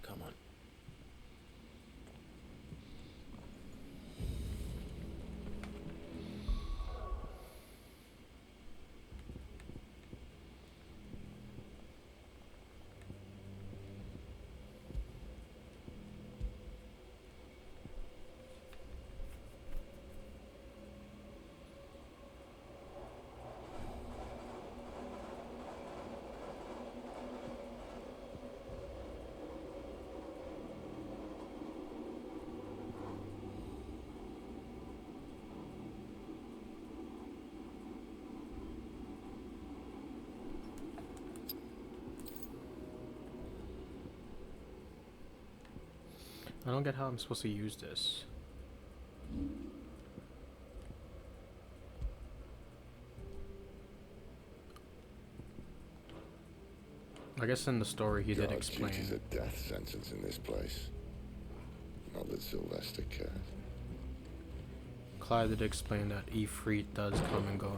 Come on. I don't get how I'm supposed to use this. I guess in the story he did God's explain. duty's a death sentence in this place. Not that Sylvester cared. Clive did explain that Ifrit does come and go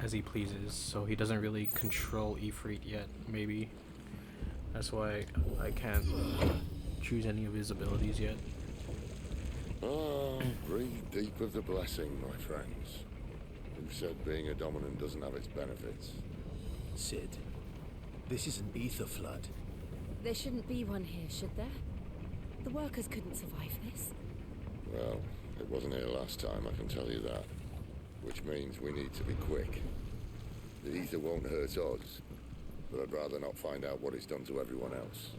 as he pleases, so he doesn't really control Ifrit yet, maybe. That's why I can't choose any of his abilities yet. Ah, breathe deep of the blessing, my friends. Who said being a dominant doesn't have its benefits? Sid, this is an ether flood. There shouldn't be one here, should there? The workers couldn't survive this. Well, it wasn't here last time, I can tell you that. Which means we need to be quick. The ether won't hurt us, but I'd rather not find out what it's done to everyone else.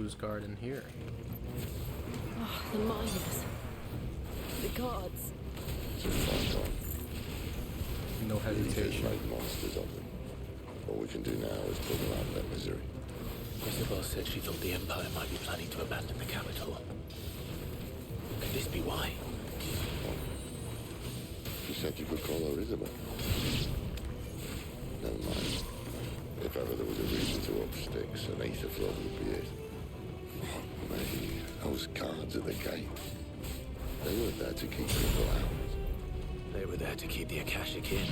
lose guard in here. Oh, the miners. The guards. No hesitation. Make monsters of them. All we can do now is pull them out of their misery. Isabel said she thought the Empire might be planning to abandon the capital. Could this be why? She said you could call her Isabel. Never mind. If ever there was a reason to up sticks, an Aetherflood would be it. Maybe those guards at the gate. They weren't there to keep people out. They were there to keep the Akashic in.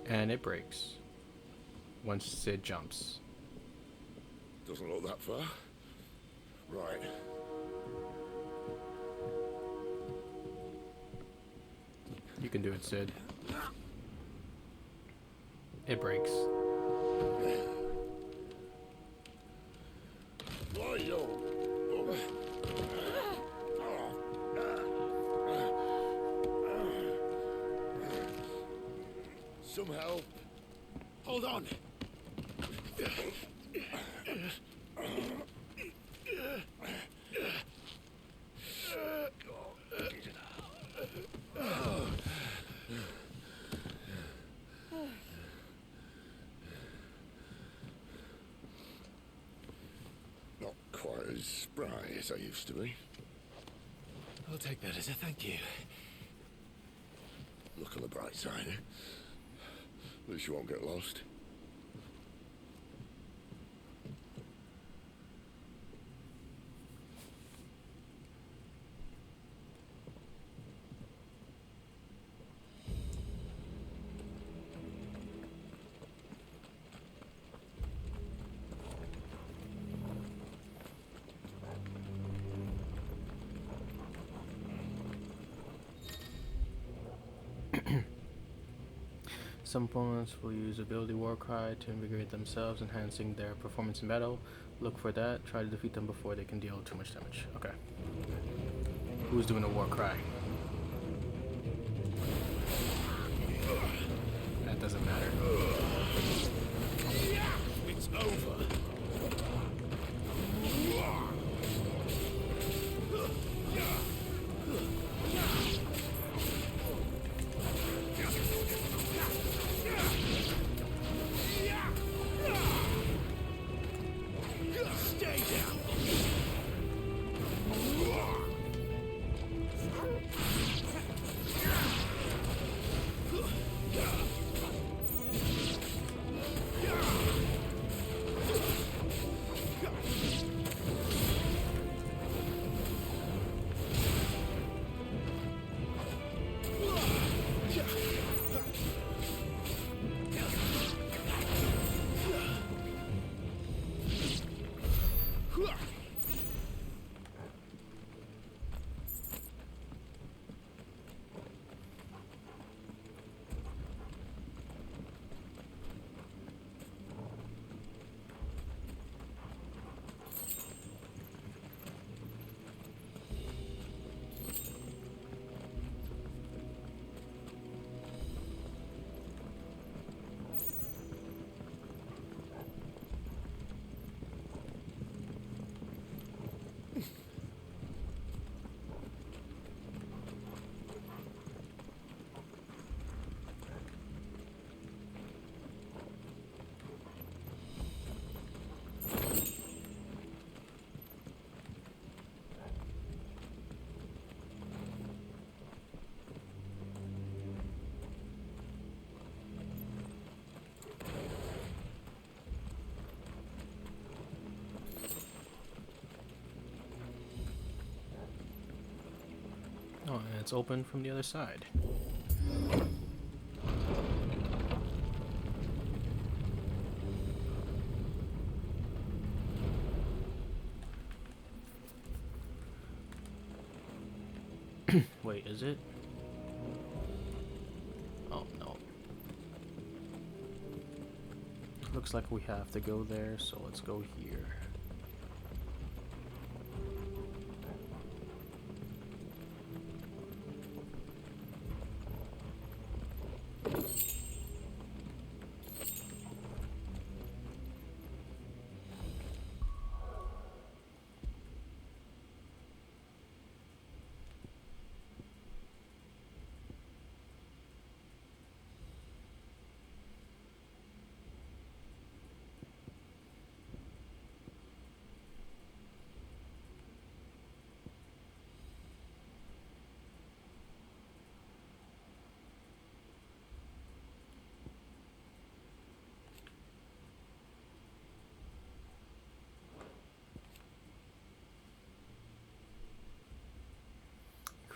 And it breaks. Once Sid jumps. Doesn't look that far. Right. You can do it, Sid. It breaks. Some help. Hold on. Not quite as spry as I used to be. I'll take that as a thank you. Look on the bright side, eh? At least you won't get lost. Some opponents will use ability Warcry to invigorate themselves, enhancing their performance in battle. Look for that. Try to defeat them before they can deal too much damage. Okay. Who's doing a Warcry? That doesn't matter. It's over. Let's open from the other side. Wait, is it? Oh no. Looks like we have to go there, so let's go here.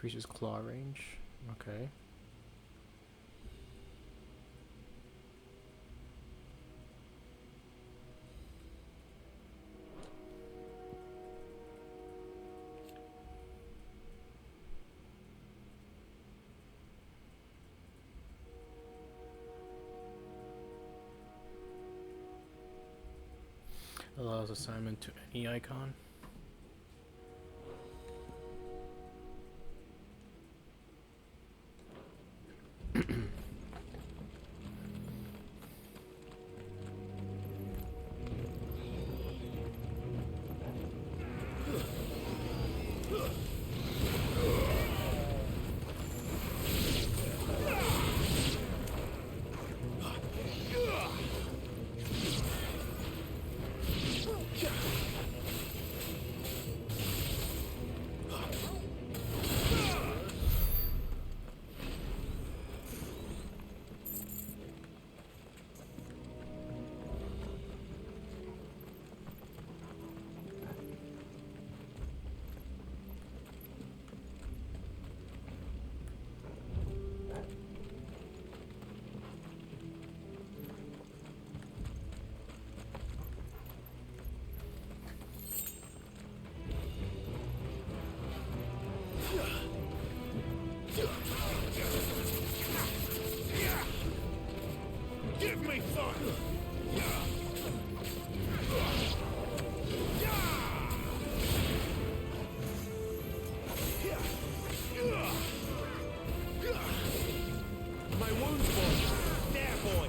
Increases claw range. Okay. Allows assignment to any icon. Give me fun! My wounds, boy. There, boy.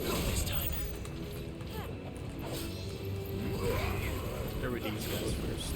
Not this time. Everything these guys first.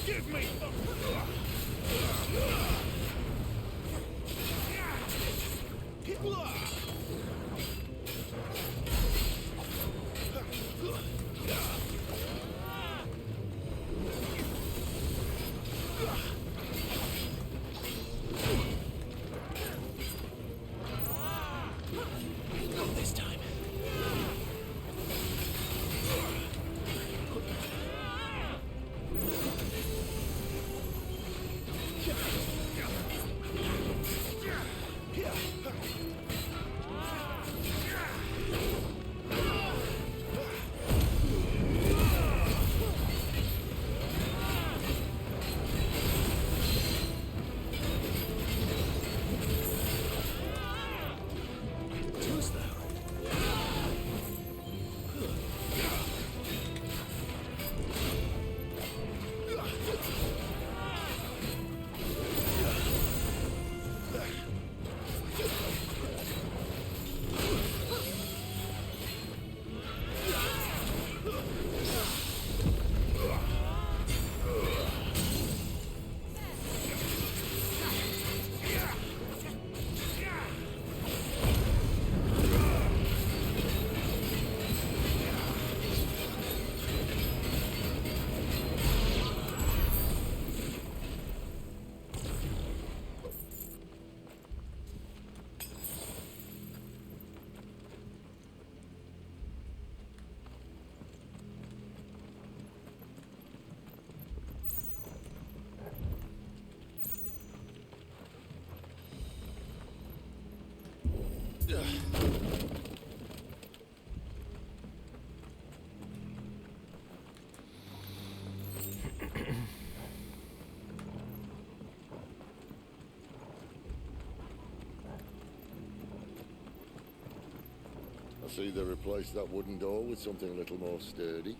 Give me Not this time. I see they replaced that wooden door with something a little more sturdy.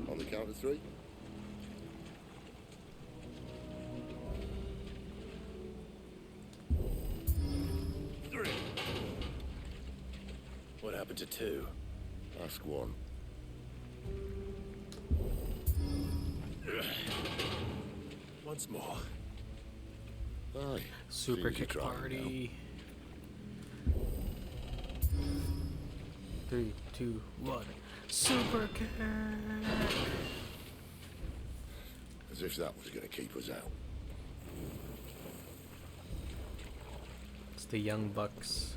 On the count of three. What happened to two? Ask one. Once more. Aye. Super Seems kick you're trying party. 3, 2, 1. Super kick. As if that was going to keep us out. It's the Young Bucks.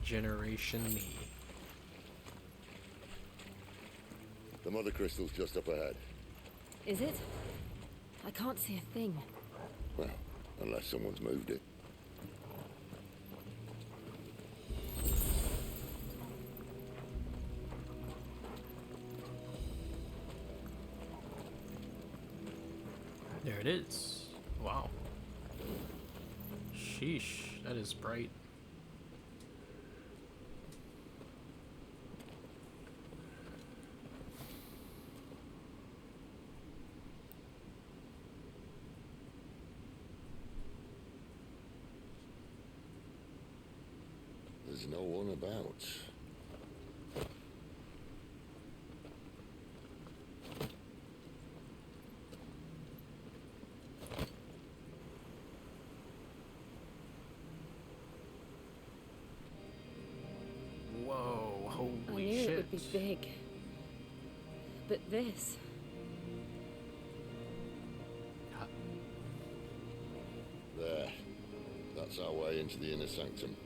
Generation Me. The mother crystal's just up ahead. Is it? I can't see a thing. Well, unless someone's moved it. There it is. Wow. Sheesh, that is bright. There's no one about. Whoa, I holy knew shit. it would be big. But this... There. That's our way into the inner sanctum.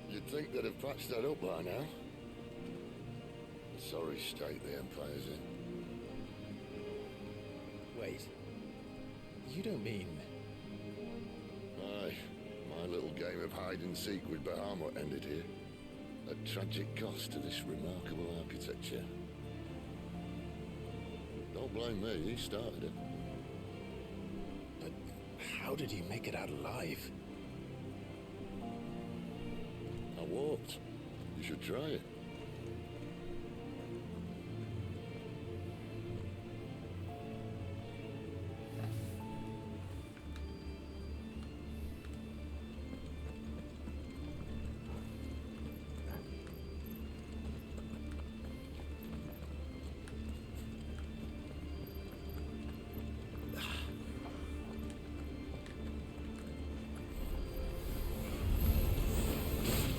You'd think they'd have patched that up by now. Sorry state the Empire's in. Wait. You don't mean... Aye. My little game of hide-and-seek with Bahamut ended here. At tragic cost to this remarkable architecture. Don't blame me, he started it. But how did he make it out alive? I walked. You should try it.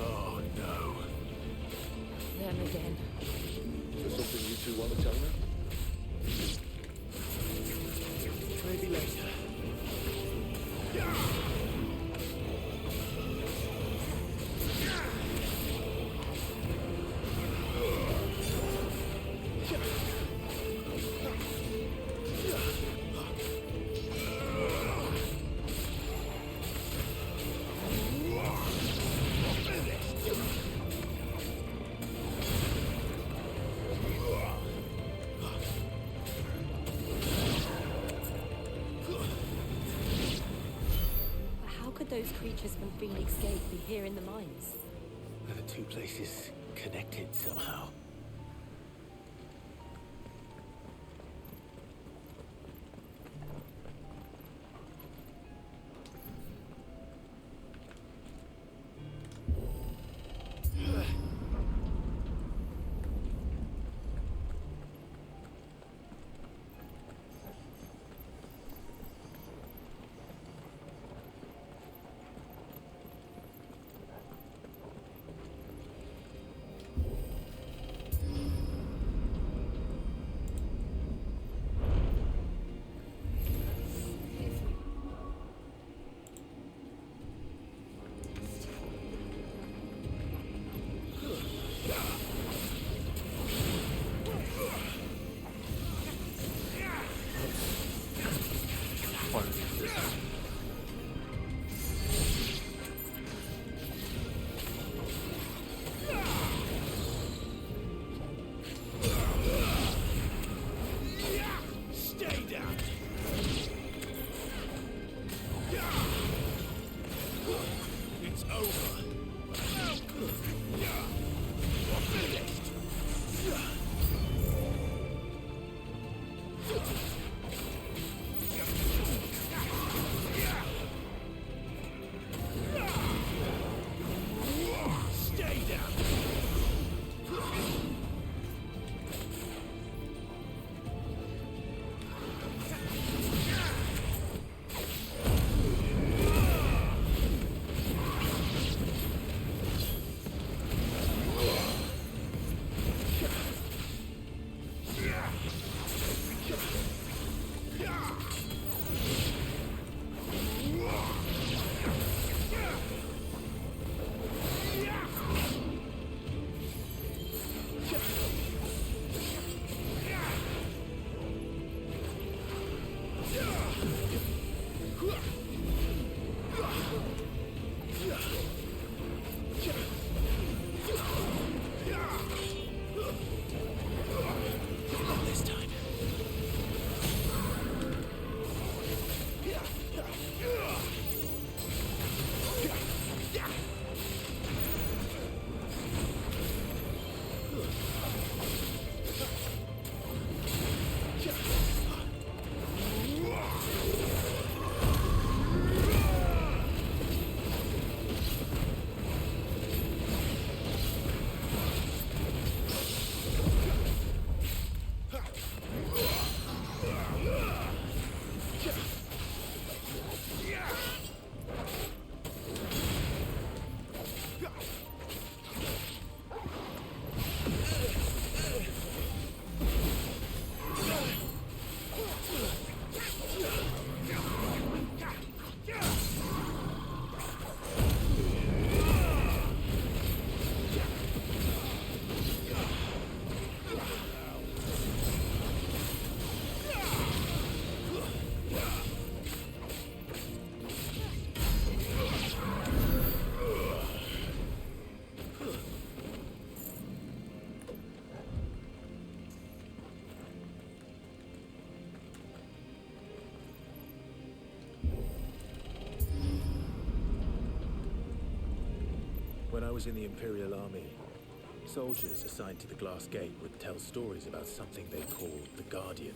Oh no. Them again. Is there something you two want to tell me? Maybe later. But how could those creatures from Phoenix Gate be here in the mines? Are the two places connected somehow? was in the Imperial Army, soldiers assigned to the Glass Gate would tell stories about something they called the Guardian.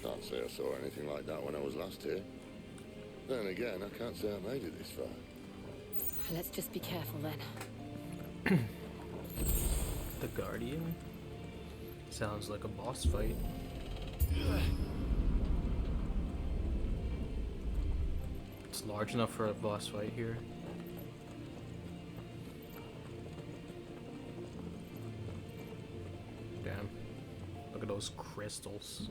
Can't say I saw anything like that when I was last here. Then again, I can't say I made it this far. Let's just be careful then. The Guardian? Sounds like a boss fight. It's large enough for a boss fight here. Damn. Look at those crystals.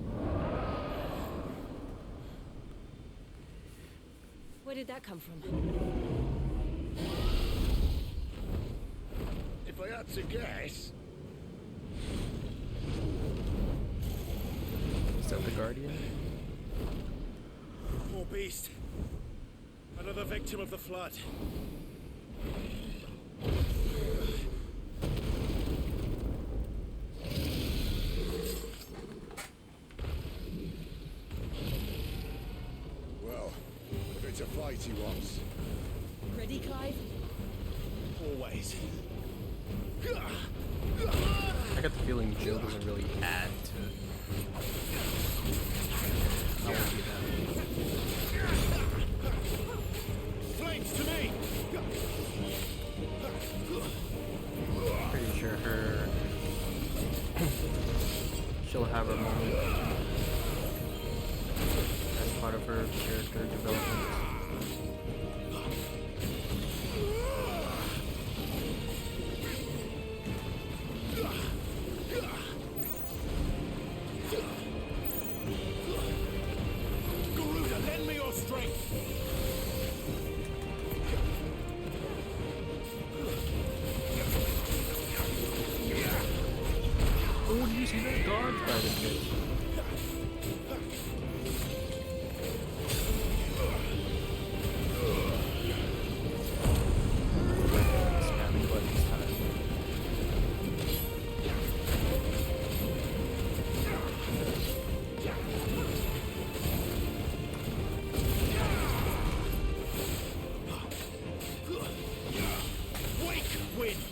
Where did that come from? If I had to guess, Is that the Guardian? Poor beast. Another victim of the flood. well, if it's a fight he wants. Ready, Clive? Always. I got the feeling Jill doesn't really add to how we do that. Flames to me! Pretty sure she'll have her moment as part of her character development. Garuda, lend me your strength! Oh, did you see that dodge? I didn't get. Spamming button this time. Wake, wind!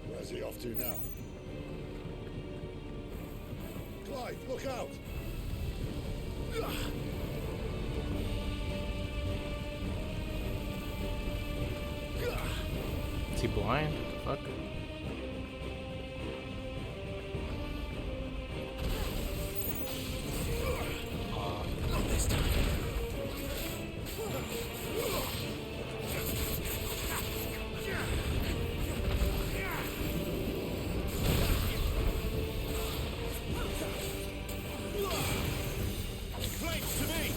Where's he off to now? Clive, look out! Is he blind? Fuck. Not this time. Flames to me!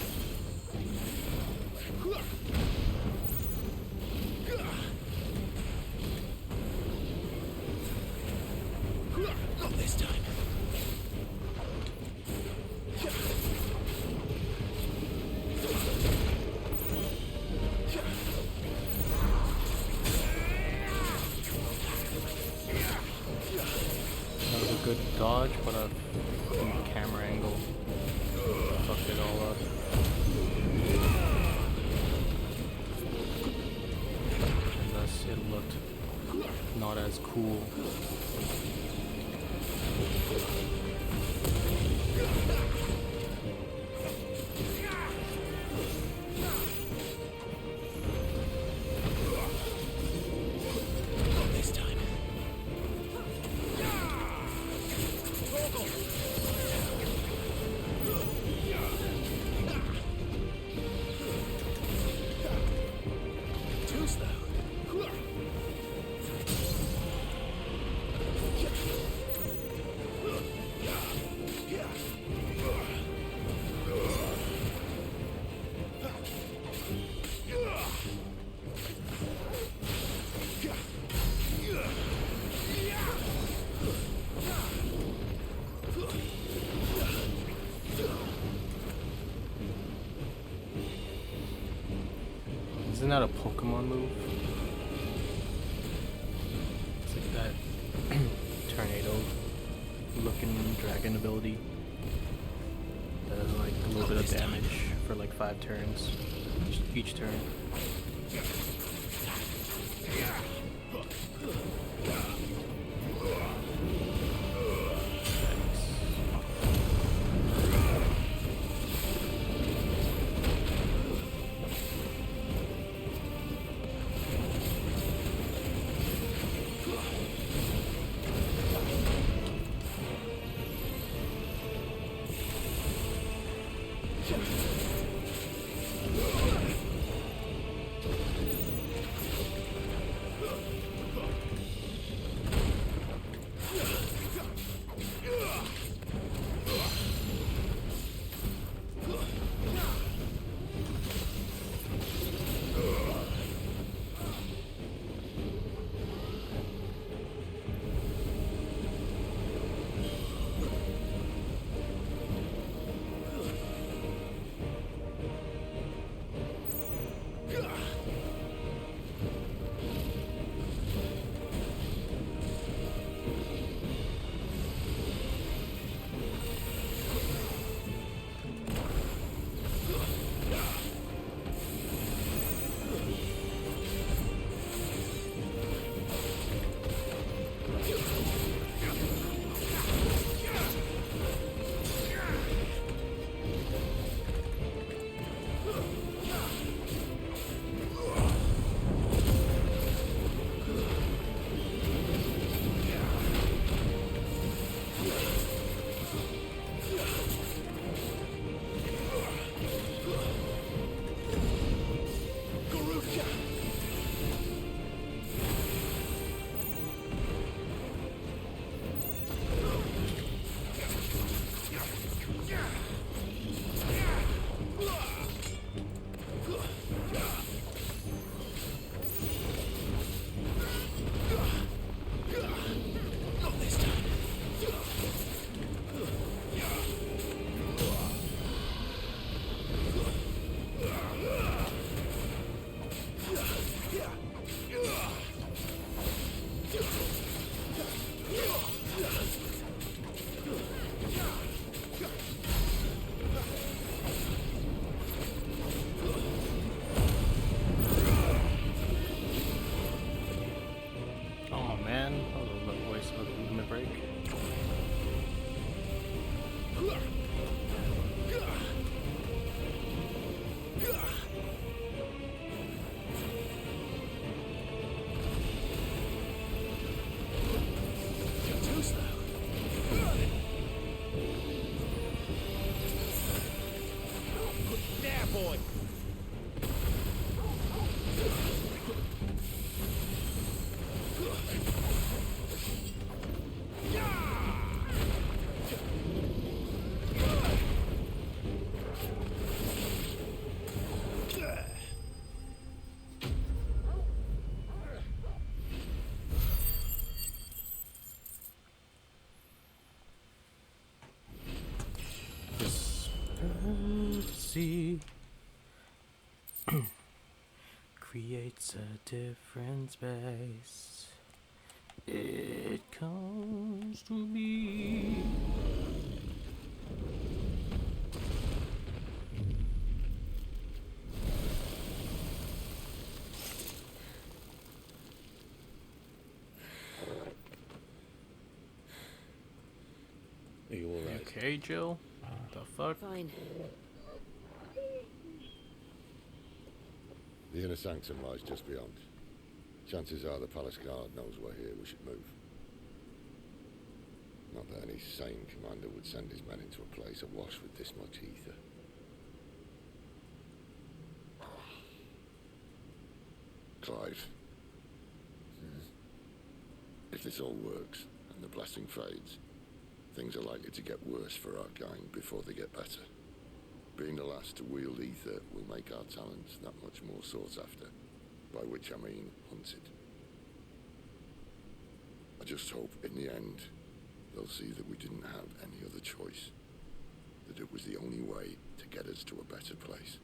Not this time. That was a good dodge, but a camera angle fucked it all up. And thus it looked not as cool. Not this time. Too slow. Isn't that a Pokemon move? It's like that tornado looking dragon ability. Does like a little bit of damage for like 5 turns. Each turn. See creates a different space. It comes to me. Are you alright? Okay, Jill? The fuck? Fine. The inner sanctum lies just beyond. Chances are the palace guard knows we're here. We should move. Not that any sane commander would send his men into a place awash with this much ether. Clive. If this all works, and the blessing fades, things are likely to get worse for our kind before they get better. Being the last to wield ether will make our talents that much more sought after, by which I mean hunted. I just hope in the end they'll see that we didn't have any other choice, that it was the only way to get us to a better place.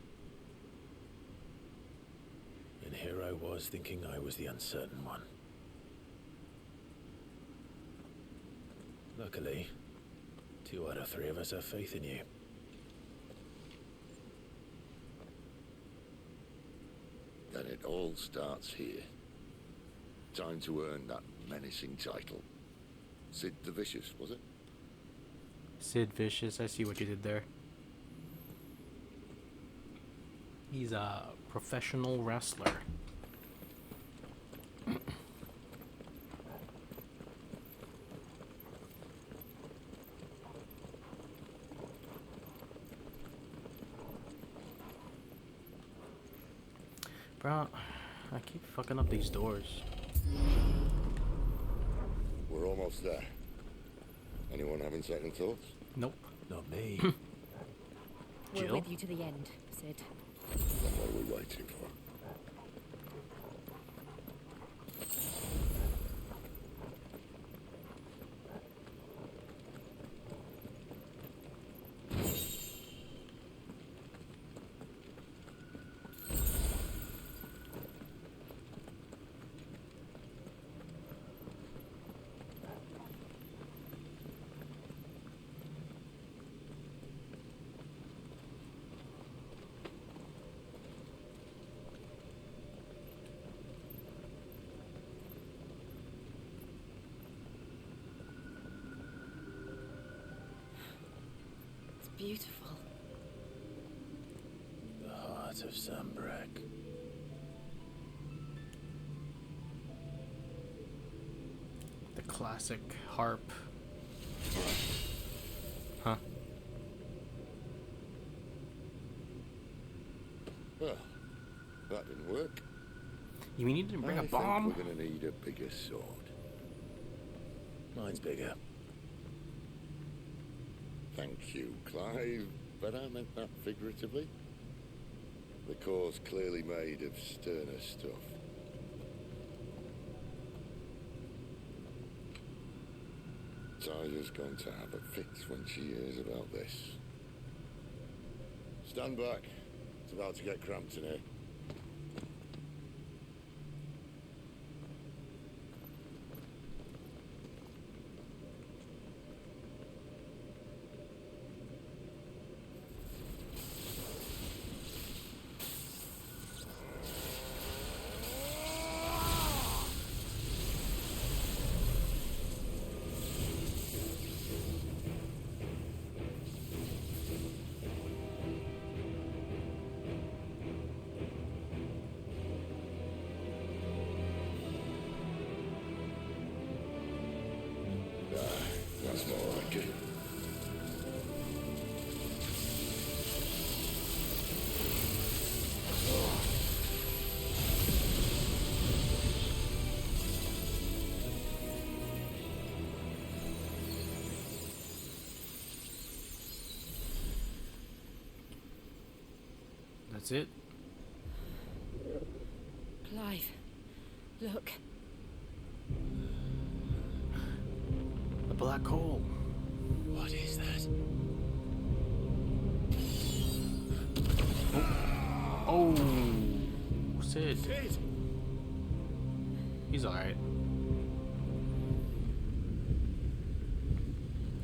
And here I was thinking I was the uncertain one. Luckily, 2 out of 3 of us have faith in you. Then it all starts here. Time to earn that menacing title. Sid the Vicious, was it? Sid Vicious, I see what you did there. He's a professional wrestler. Bro, I keep fucking up these doors. We're almost there. Anyone having second thoughts? Nope. Not me. We're Jill? with you to the end, Sid. Then what are we waiting for? It's beautiful. The heart of Sambrek. The classic harp. Huh? Well, that didn't work. You mean you didn't bring a I think bomb? we're gonna need a bigger sword. Mine's bigger. Thank you, Clive, but I meant that figuratively. The core's clearly made of sterner stuff. Tyler's going to have a fit when she hears about this. Stand back. It's about to get cramped in here. That's more like it. That's it? Clive, look. The black hole. What is that? Oh, Sid. Sid! He's alright.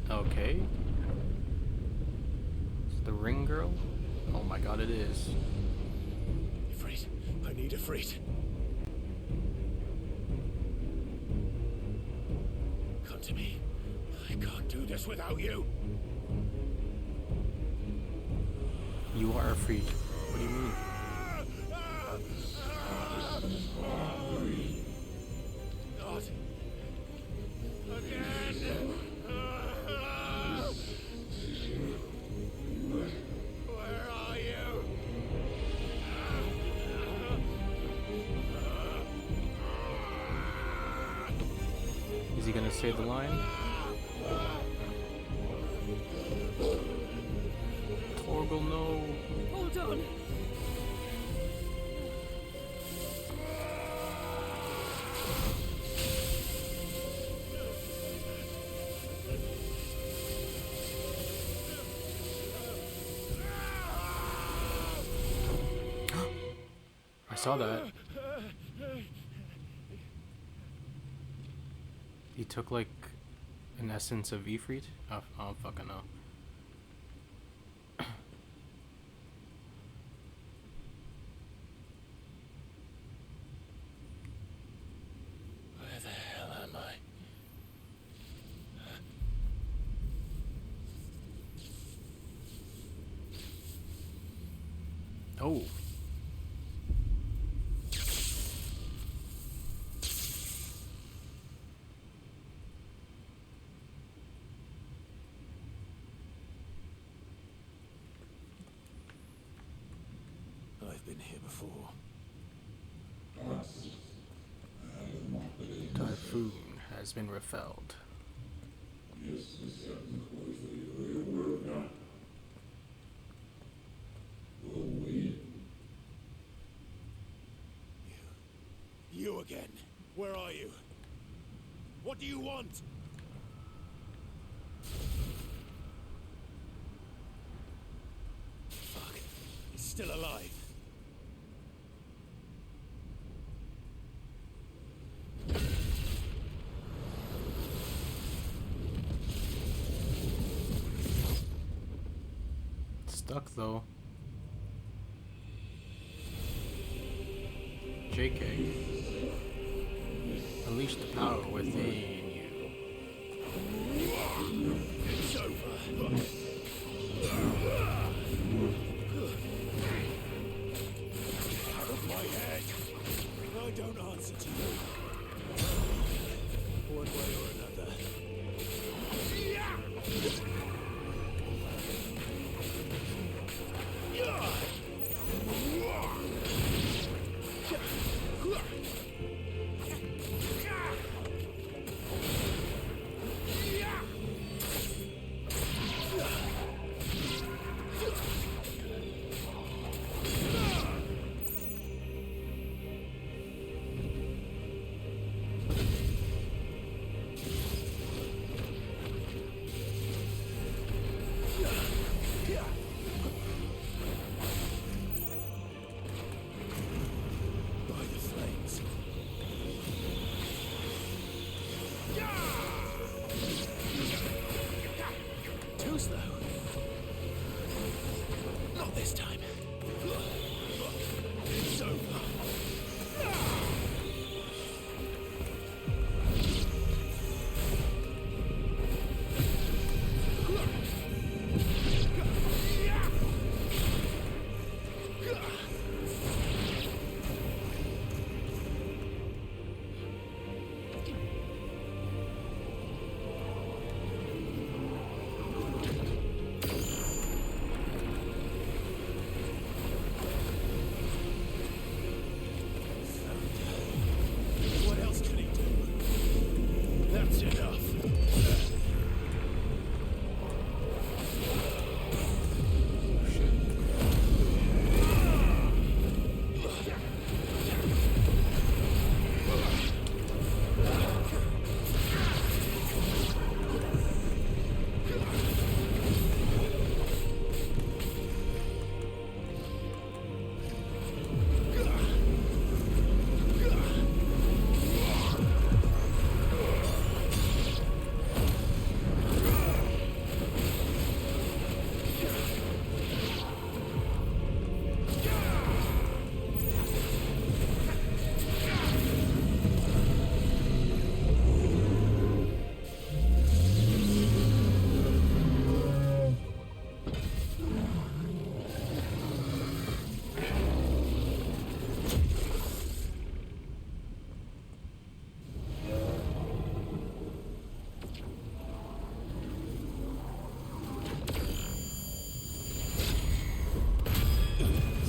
Okay. Is it the ring girl? Oh my god, it is. Ifrit, I need Ifrit. Come to me. I can't do this without you. You are a freak. What do you mean? Not again. Where are you? Is he gonna say the line? Torgal, no. Hold on. I saw that. He took like an essence of Ifrit? I don't fucking know. Where the hell am I? Oh. I've been here before. Typhoon has been repelled. You again. Where are you? What do you want? Fuck. He's still alive. Stuck though. JK. Unleash the power within you. It's over. Out of my head. I don't answer to you. One way or another. Too slow. Not this time. It's over. What else can he do? That's enough.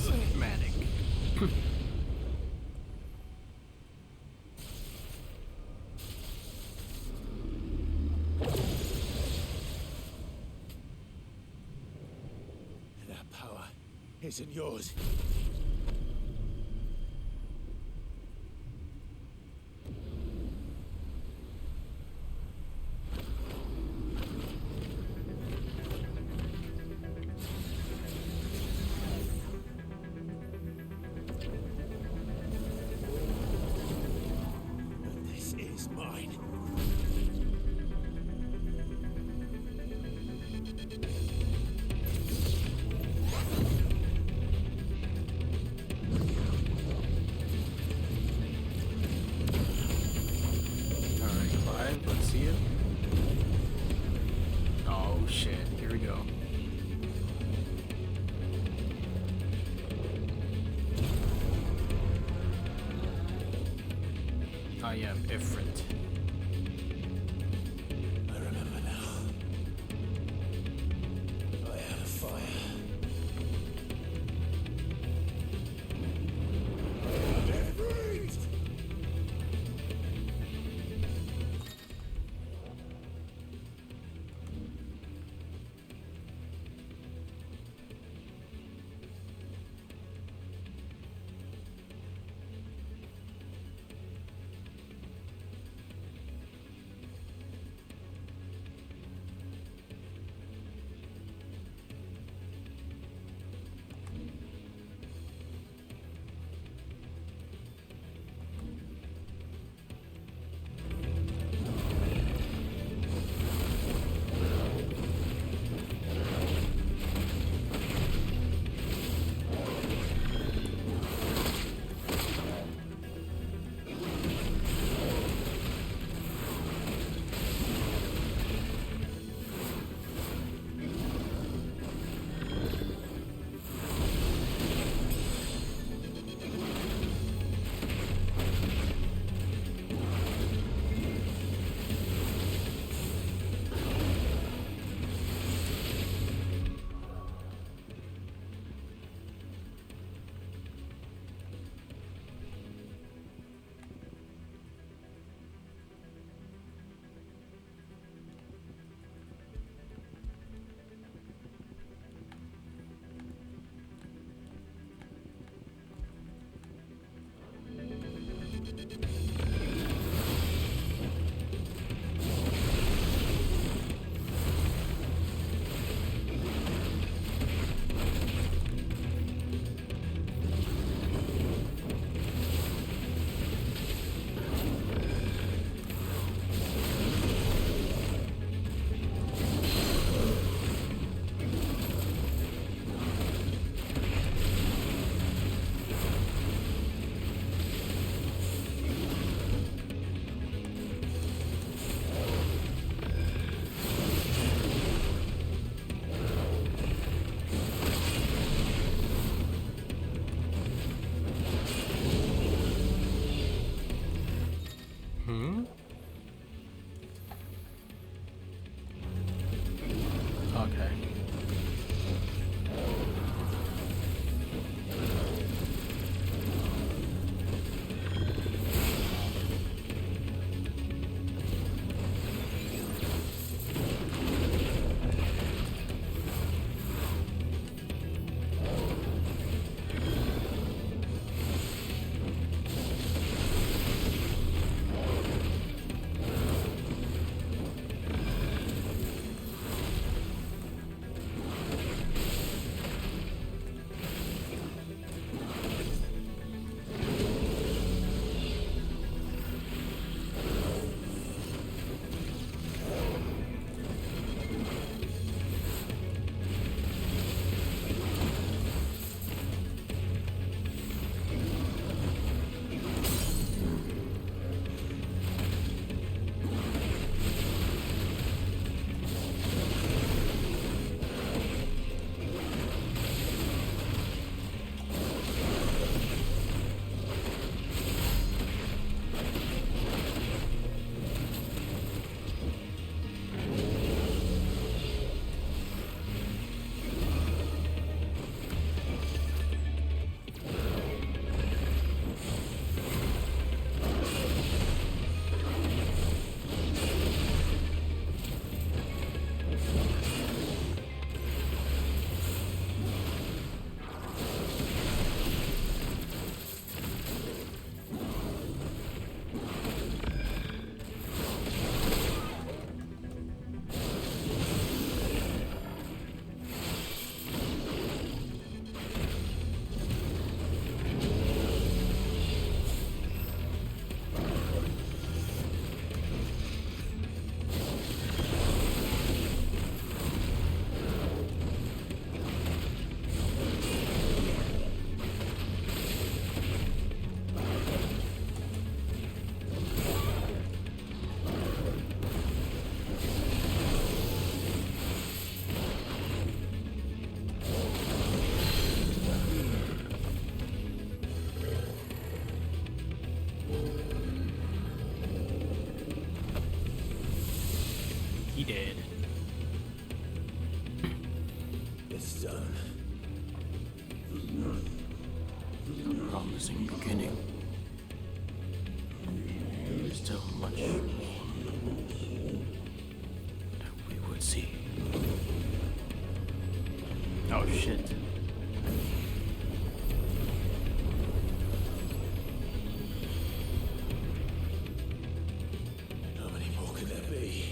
Cinematic. That power isn't yours. This is mine. Alright, Clive, let's see it. Oh shit, here we go. I am Ifrit. I remember now. I had a fire. Okay. This zone. A promising beginning. There's still much more that we would see. Oh shit. How many more could there be?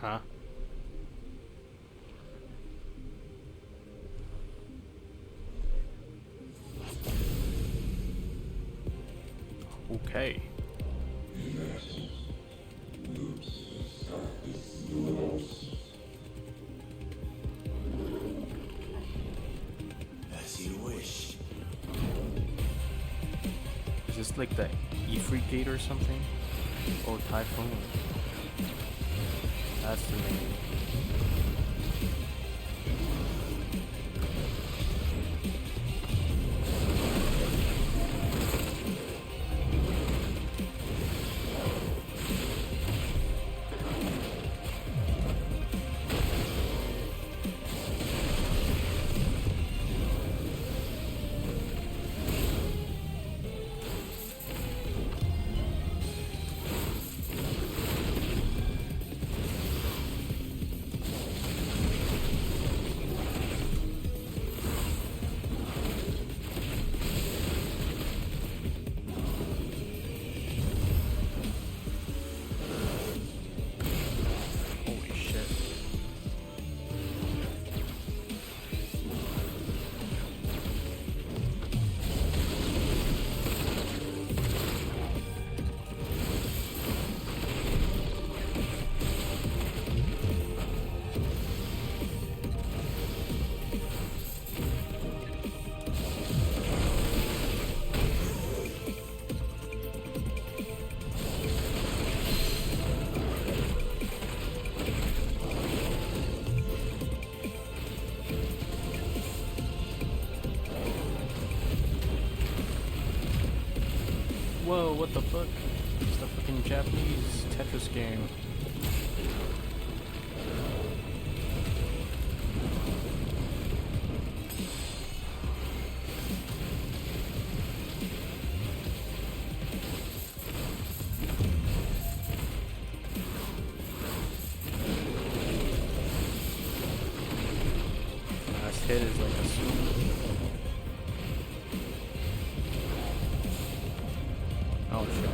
Huh? Okay. As you wish. Is this like the Ifrit Gate or something? Or Typhoon? That's the name. Holy shit. Whoa, what the fuck? It's the fucking Japanese Tetris game. Last hit is like a oh shit.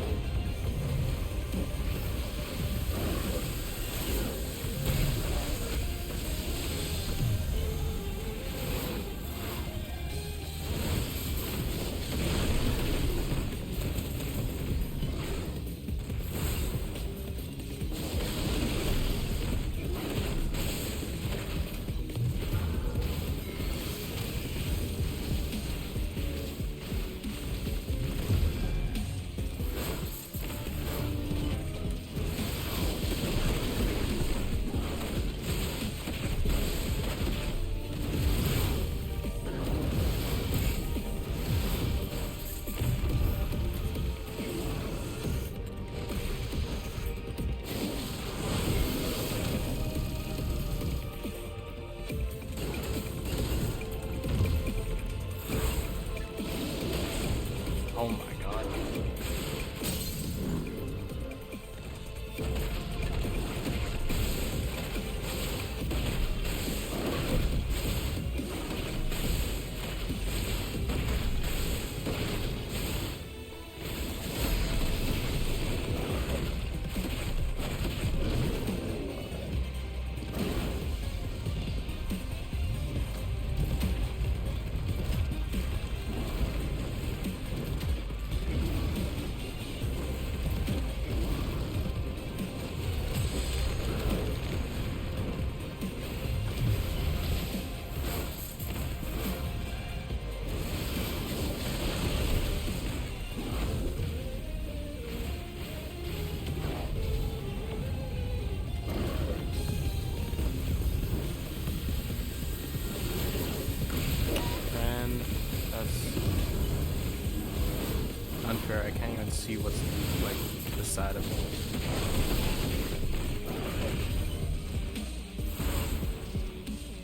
swear I can't even see what's like the side of it.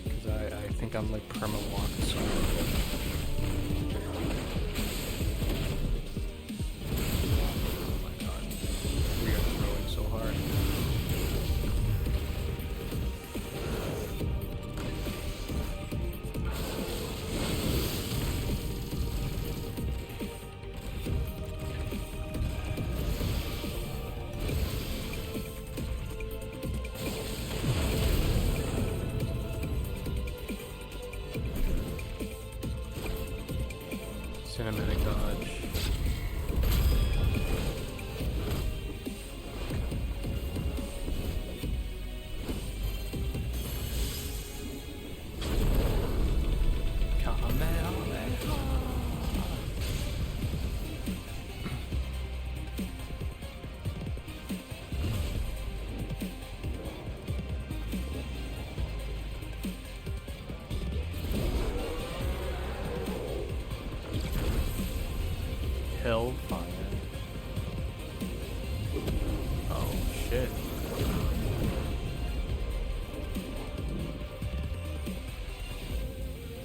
Cause I think I'm like perma walking somewhere. Oh my god. We are throwing so hard. Cinematic dodge. Hellfire. Oh shit.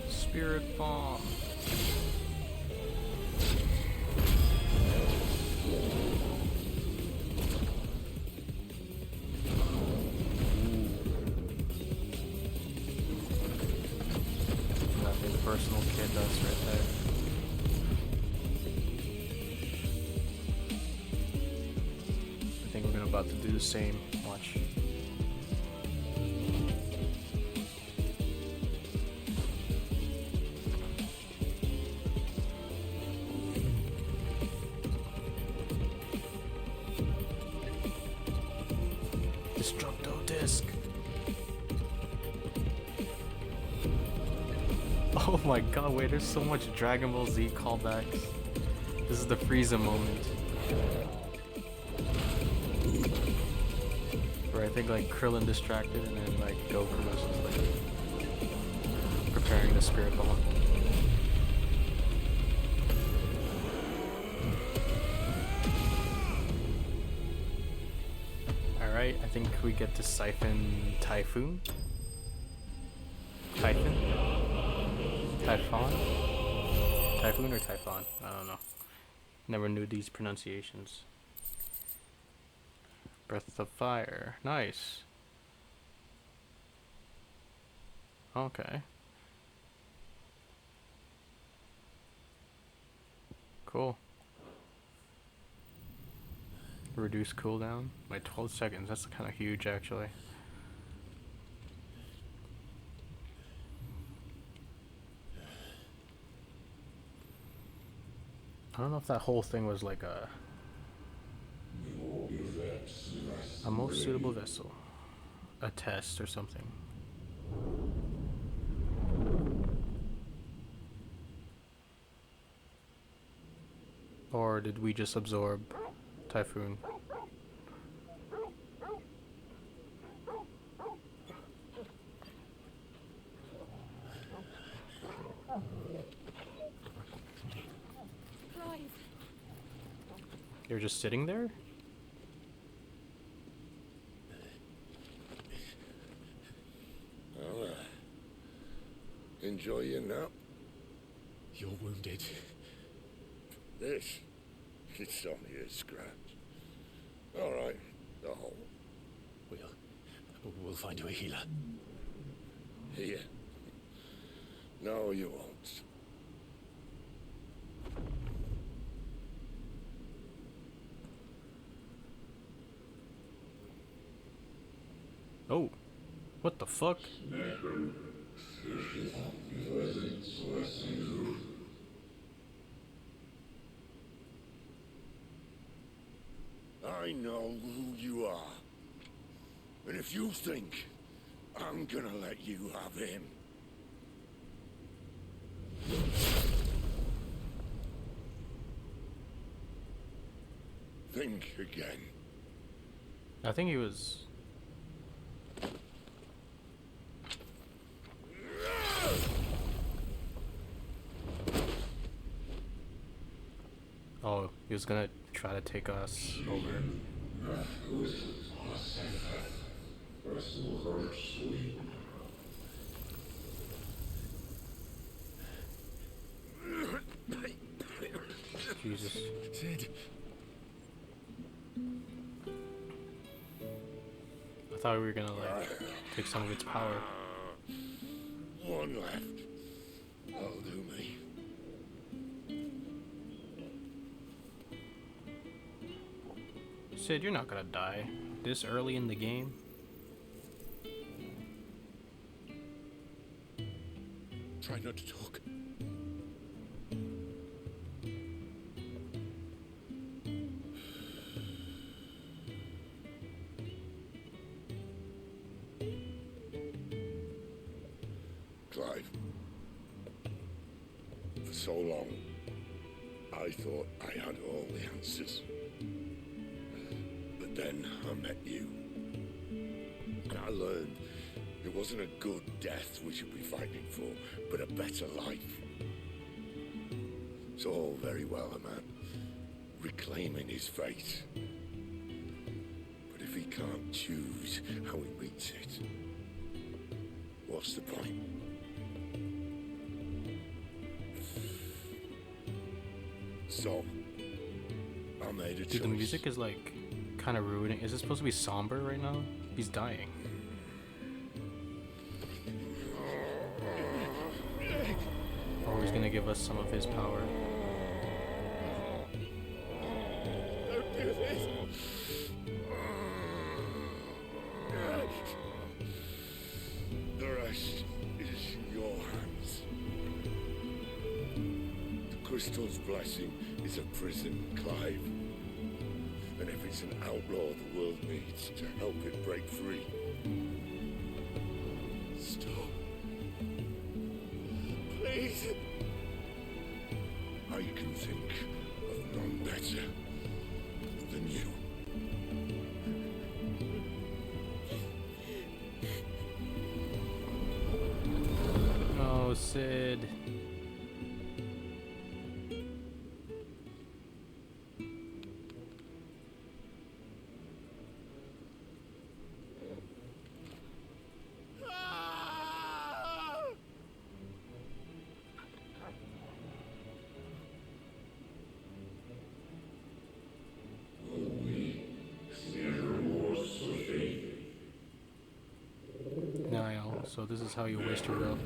Spirit bomb. Nothing personal kid does right there. I think we're about to do the same. Watch. Destructo disc. Oh my god, wait, there's so much Dragon Ball Z callbacks. This is the Frieza moment. Where I think like Krillin distracted and then like Goku was just like preparing the spirit bomb. Alright, I think we get to siphon Typhoon? Typhon? Typhon? Typhoon or Typhon? I don't know. Never knew these pronunciations. Breath of Fire. Nice. Okay. Cool. Reduce cooldown by 12 seconds. That's kind of huge, actually. I don't know if that whole thing was like a most suitable vessel, a test or something. Or did we just absorb Typhoon? You're just sitting there? Well, enjoy your nap. You're wounded. This, it's only a scratch. All right, the hole. We'll find you a healer. Here. No, you won't. Oh, what the fuck? I know who you are. And if you think I'm gonna let you have him. Think again. I think he was... Oh, he was gonna try to take us over. Jesus. Sid. I thought we were gonna like take some of its power. One left. That'll do me. Sid, you're not gonna die this early in the game. Try not to talk. Clive. For so long, I thought I had all the answers. But then I met you. And I learned it wasn't a good death we should be fighting for, but a better life. It's all very well a man reclaiming his fate. But if he can't choose how he meets it, what's the point? So, I made a choice. Dude, the music is like kind of ruining. Is it supposed to be somber right now? He's dying. Or he's gonna give us some of his power. Don't do this. The rest is in your hands. The crystal's blessing is a prison, Clive. And if it's an outlaw the world needs to help it break free. Stop. Please. I can think of none better than you. Oh, Sid. Niall, so this is how you waste your will.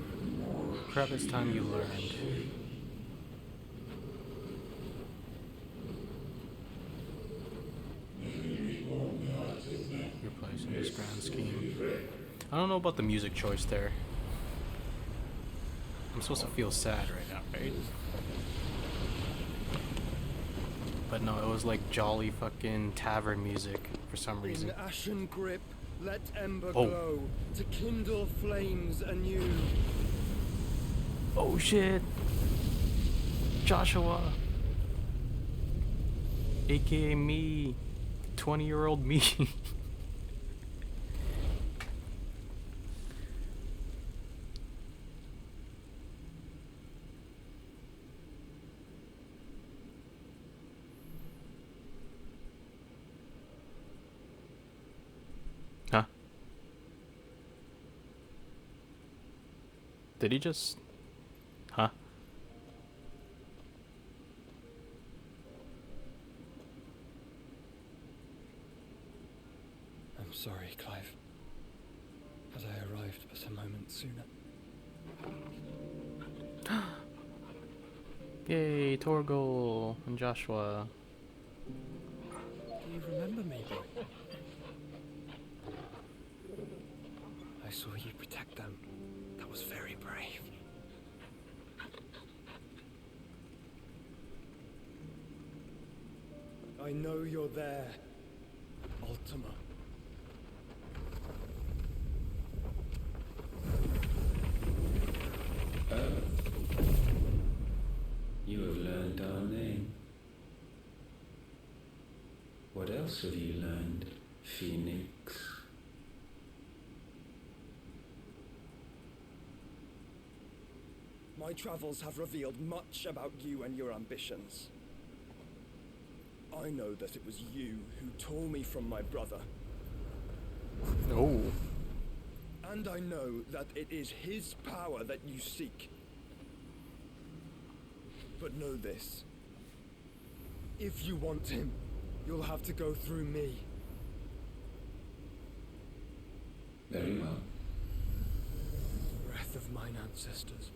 Crap, it's time you learned. Your place in this grand scheme. I don't know about the music choice there. I'm supposed to feel sad right now, right? But no, it was like jolly fucking tavern music for some reason. In ashen grip, let ember Oh. glow to kindle flames anew. Oh shit! Joshua! AKA me. 20-year-old me. Huh? Did he just... Huh? I'm sorry, Clive. Had I arrived but a moment sooner. Yay, Torgal and Joshua. Do you remember me, boy? I saw you protect them. That was very brave. I know you're there, Ultima. You have learned our name. What else have you learned, Phoenix? My travels have revealed much about you and your ambitions. I know that it was you who tore me from my brother. Oh. And I know that it is his power that you seek. But know this. If you want him, you'll have to go through me. Very well. Breath of mine ancestors,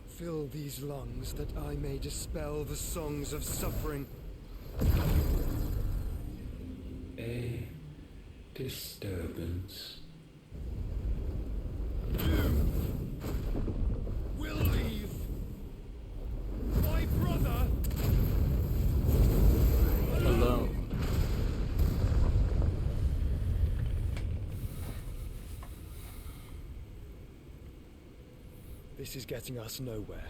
fill these lungs that I may dispel the songs of suffering. A disturbance. Will leave my brother alone. This is getting us nowhere.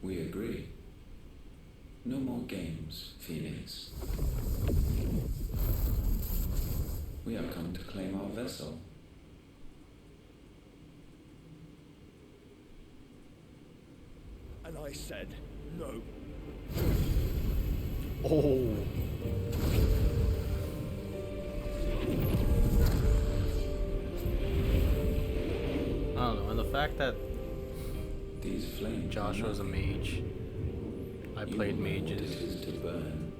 We agree. No more games, Phoenix. We have come to claim our vessel. And I said no. Oh. I don't know, and the fact that these flames Joshua's a mage. I played mages. To burn.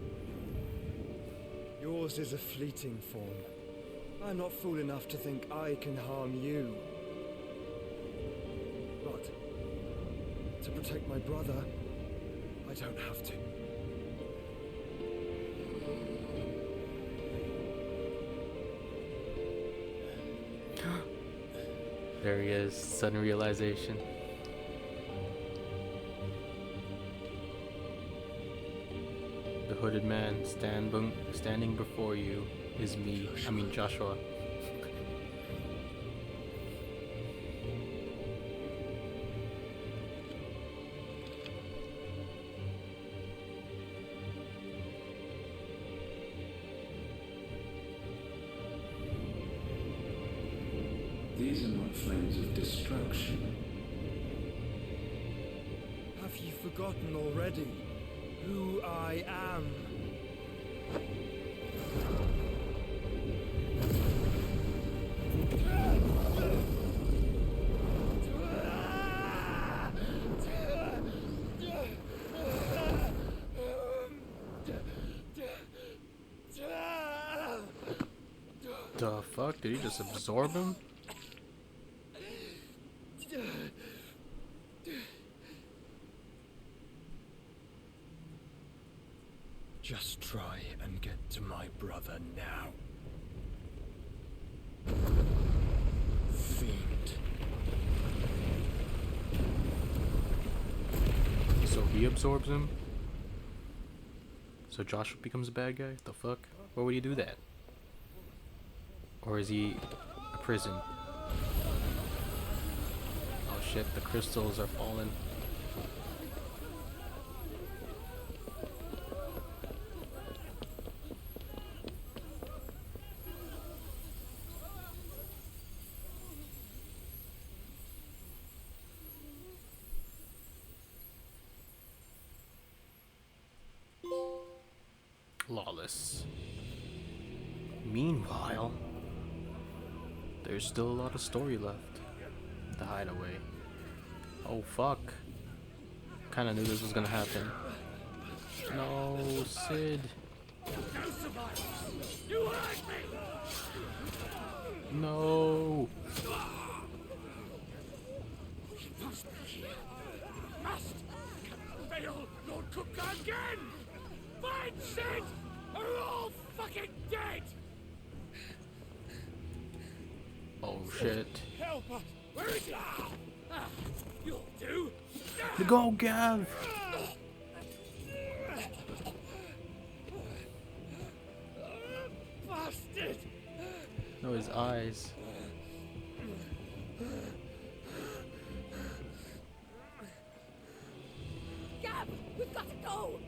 Yours is a fleeting form. I'm not fool enough to think I can harm you. But to protect my brother, I don't have to. There he is, sudden realization. The hooded man standing before you is me. I mean Joshua. These are not flames of destruction. Have you forgotten already who I am? The fuck? Did he just absorb him? Just try and get to my brother now. Fiend. So he absorbs him? So Joshua becomes a bad guy? The fuck? Why would he do that? Or is he a prison? Oh shit, the crystals are falling. Lawless. Meanwhile, there's still a lot of story left. The hideaway. Oh fuck. Kinda knew this was gonna happen. No, Sid. No survivors! You hurt me! No. He must be here. Must! Fail Lord Kupka again! Find Sid! Or we're all fucking dead! Oh shit. Help us! Where is he? You'll do! Go, Gav! Bastard! No, his eyes. Gab! We've got to go!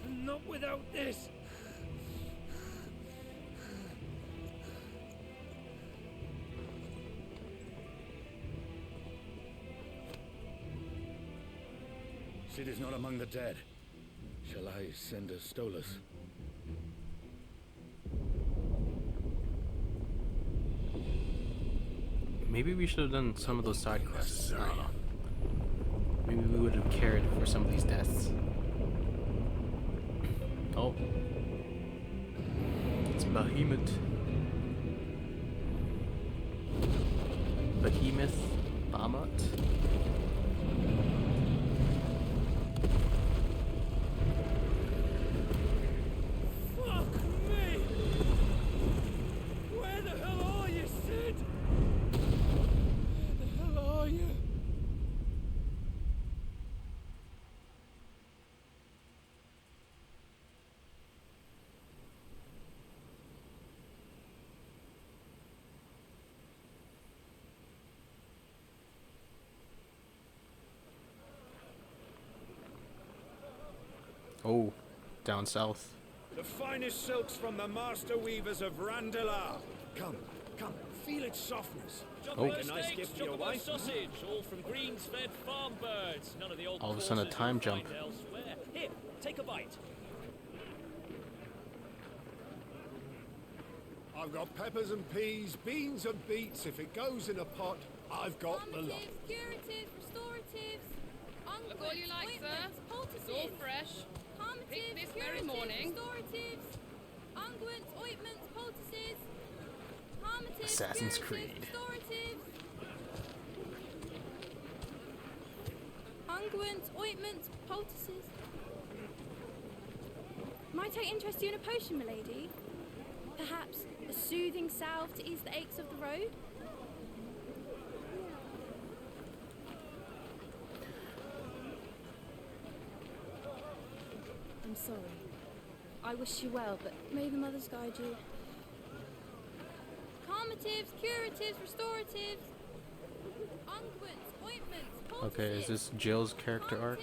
Not without this! Sid is not among the dead. Shall I send a Stolas? Maybe we should have done some of those side quests. I don't know. Maybe we would have cared for some of these deaths. Oh. It's Behemoth. Behemoth Bahamut. Fuck me! Where the hell are you, Sid? Where the hell are you? Oh, down south. The finest silks from the master weavers of Randalar. Come, feel its softness. Oh. Make a nice gift for your wife. Sausage, all from greens-fed farm birds. None of the old All of a sudden, a courses time you'll jump. find elsewhere. Here, take a bite. I've got peppers and peas, beans and beets. If it goes in a pot, I've got the lot. Curatives, restoratives, Look all you like, sir. It's all fresh. Picked this very morning. Restoratives, unguents, ointments, poultices, harmatives, Assassin's curatives, Creed. restoratives, unguents, ointments, poultices. Might I interest you in a potion, milady? Perhaps a soothing salve to ease the aches of the road? I'm sorry. I wish you well, but may the mothers guide you. Calmatives, curatives, restoratives, unguents, ointments, poultices. Okay, is this Jill's character arc?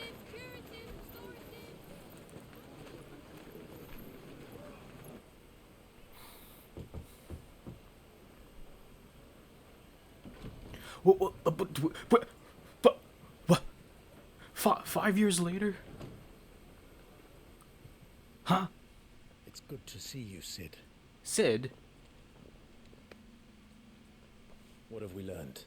What? 5 years later? Huh? It's good to see you, Sid. Sid? What have we learned?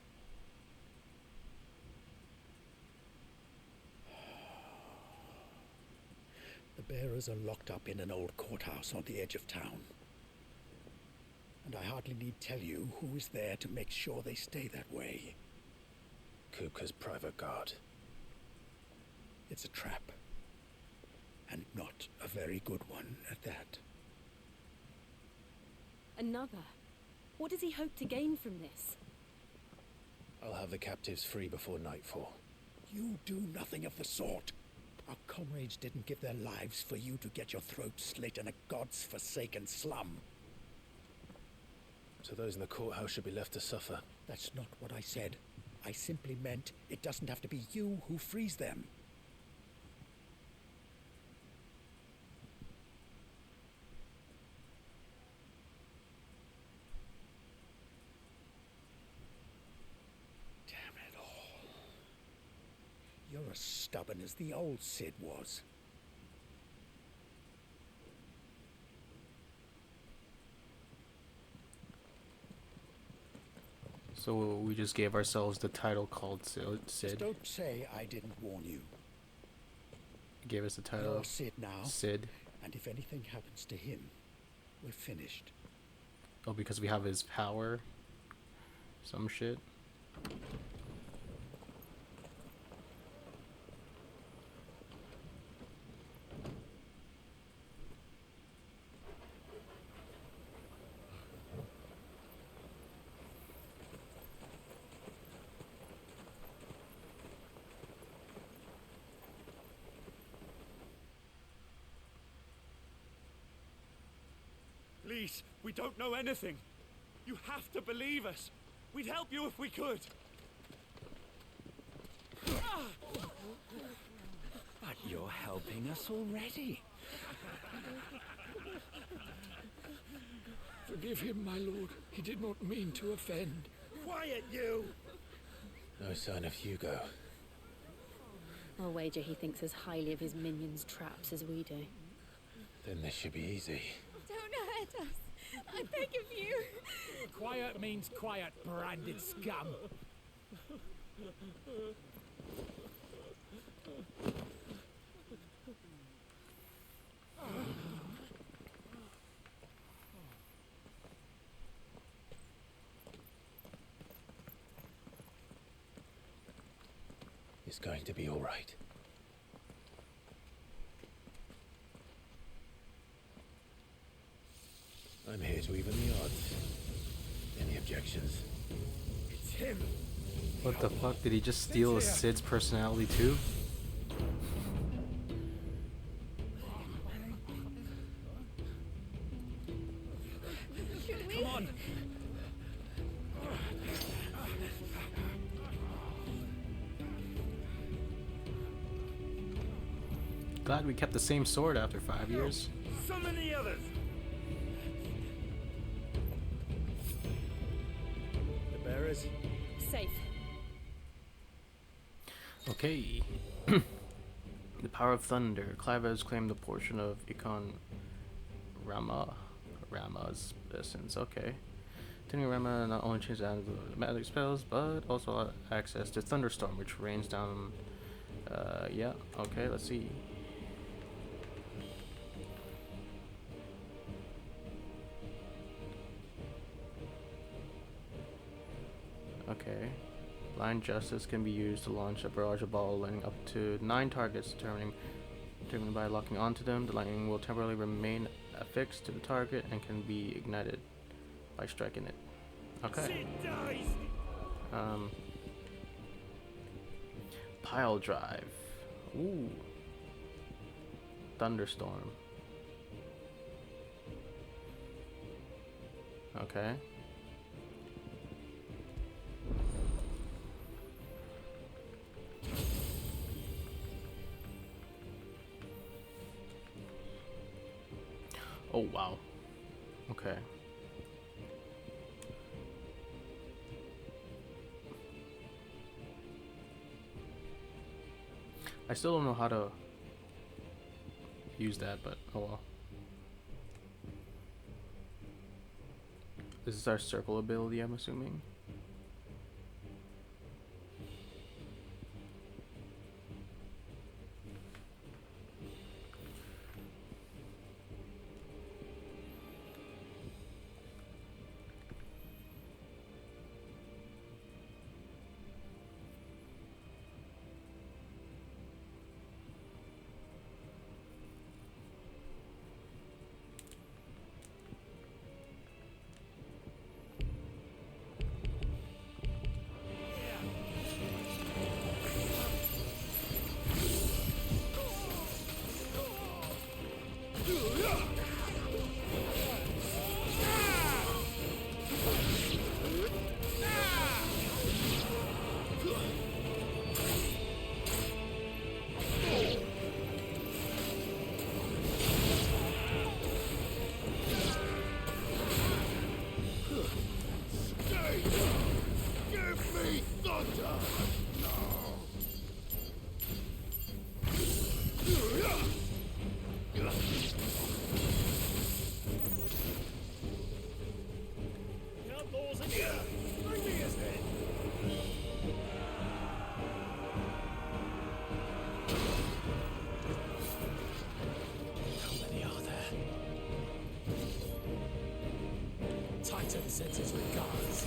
The bearers are locked up in an old courthouse on the edge of town. And I hardly need tell you who is there to make sure they stay that way. Kupka's private guard. It's a trap. And not a very good one at that. Another? What does he hope to gain from this? I'll have the captives free before nightfall. You do nothing of the sort. Our comrades didn't give their lives for you to get your throat slit in a god's forsaken slum. So those in the courthouse should be left to suffer. That's not what I said. I simply meant it doesn't have to be you who frees them. Damn it all. You're as stubborn as the old Sid was. So we just gave ourselves the title called Just Sid. don't say I didn't warn you. Gave us the title. You're Sid now. Sid. And if anything happens to him, we're finished. Oh, because we have his power. Some shit. Please, we don't know anything. You have to believe us. We'd help you if we could. But you're helping us already. Forgive him, my lord. He did not mean to offend. Quiet, you! No sign of Hugo. I'll wager he thinks as highly of his minions' traps as we do. Then this should be easy. Don't hurt us. I beg of you. Quiet means quiet, branded scum. It's going to be all right. I'm here to even the odds. Any objections? It's him. What the fuck? Did he just steal Sid's personality too? Come on. Glad we kept the same sword after 5 years. Summon the others. The bearers? Safe. Okay. The power of thunder. Clive has claimed a portion of Ikon Rama's essence. Okay. Tiny Rama not only changes out of magic spells, but also access to thunderstorm, which rains down. Yeah. Okay. Let's see. Okay. Blind Justice can be used to launch a barrage of ball landing up to 9 targets, determined by locking onto them. The lightning will temporarily remain affixed to the target and can be ignited by striking it. Okay. Pile drive. Ooh. Thunderstorm. Okay. Oh wow. Okay. I still don't know how to use that, but oh well. This is our circle ability, I'm assuming. Titan sends his regards.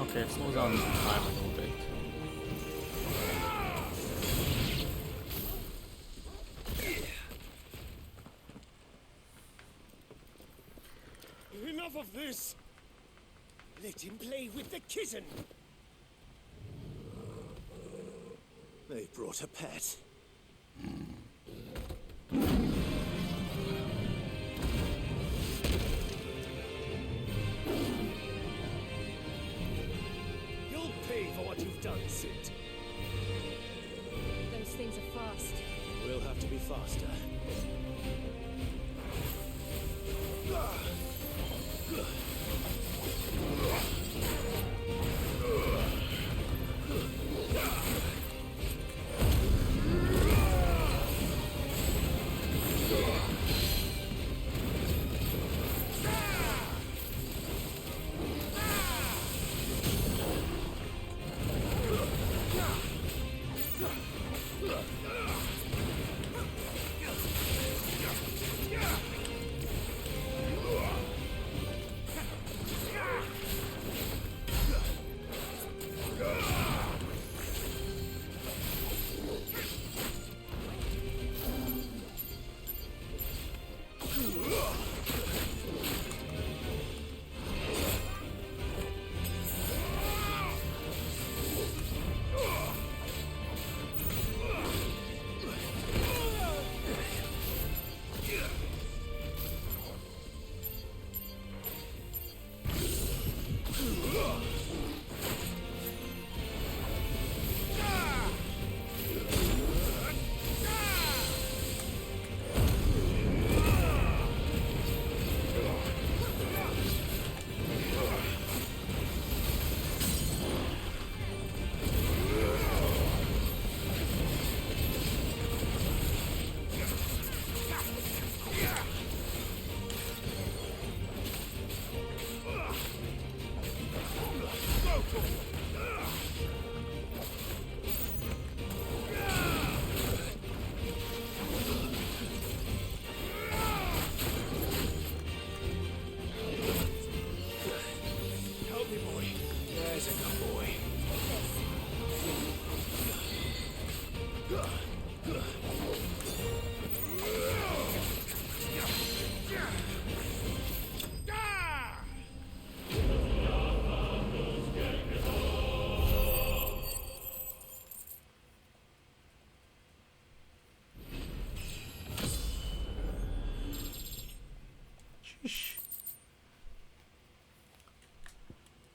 Okay, it slows down time a little bit. enough of this! Let him play with the kitten! They brought a pet. You'll pay for what you've done, Sid. Those things are fast. We'll have to be faster. Help me, boy. There's a good boy.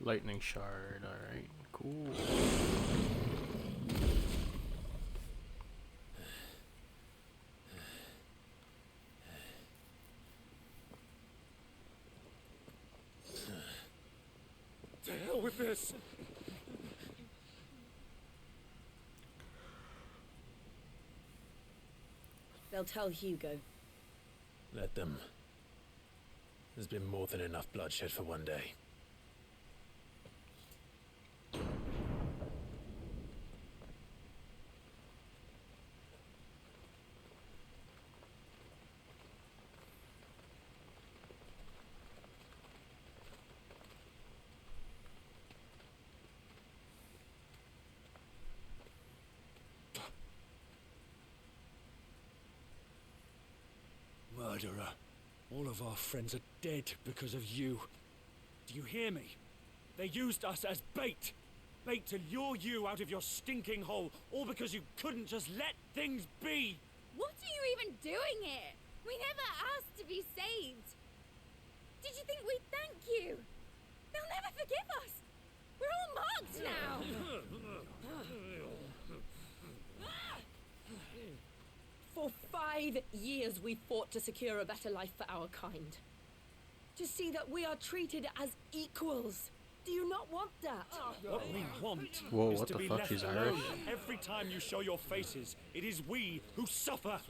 Lightning shard, alright, cool. To hell with this! They'll tell Hugo. Let them. There's been more than enough bloodshed for one day. Murderer. All of our friends are dead because of you. Do you hear me? They used us as bait. Bait to lure you out of your stinking hole, all because you couldn't just let things be. What are you even doing here? We never asked to be saved. Did you think we'd thank you? They'll never forgive us. We're all marked now. For 5 years we fought to secure a better life for our kind. To see that we are treated as equals. Do you not want that? What we want Whoa, is what to the be fuck? left She's alone. Irish? Every time you show your faces, it is we who suffer.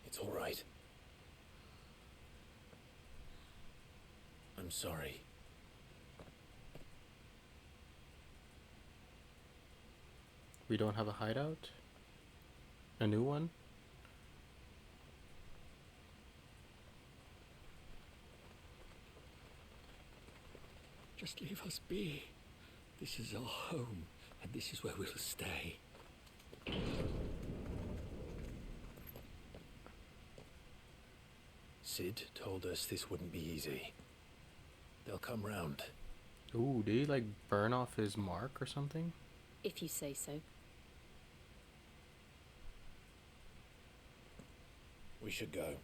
It's all right. I'm sorry. We don't have a hideout? A new one? Just leave us be. This is our home, and this is where we'll stay. Sid told us this wouldn't be easy. They'll come round. Ooh, did he like burn off his mark or something? If you say so. We should go.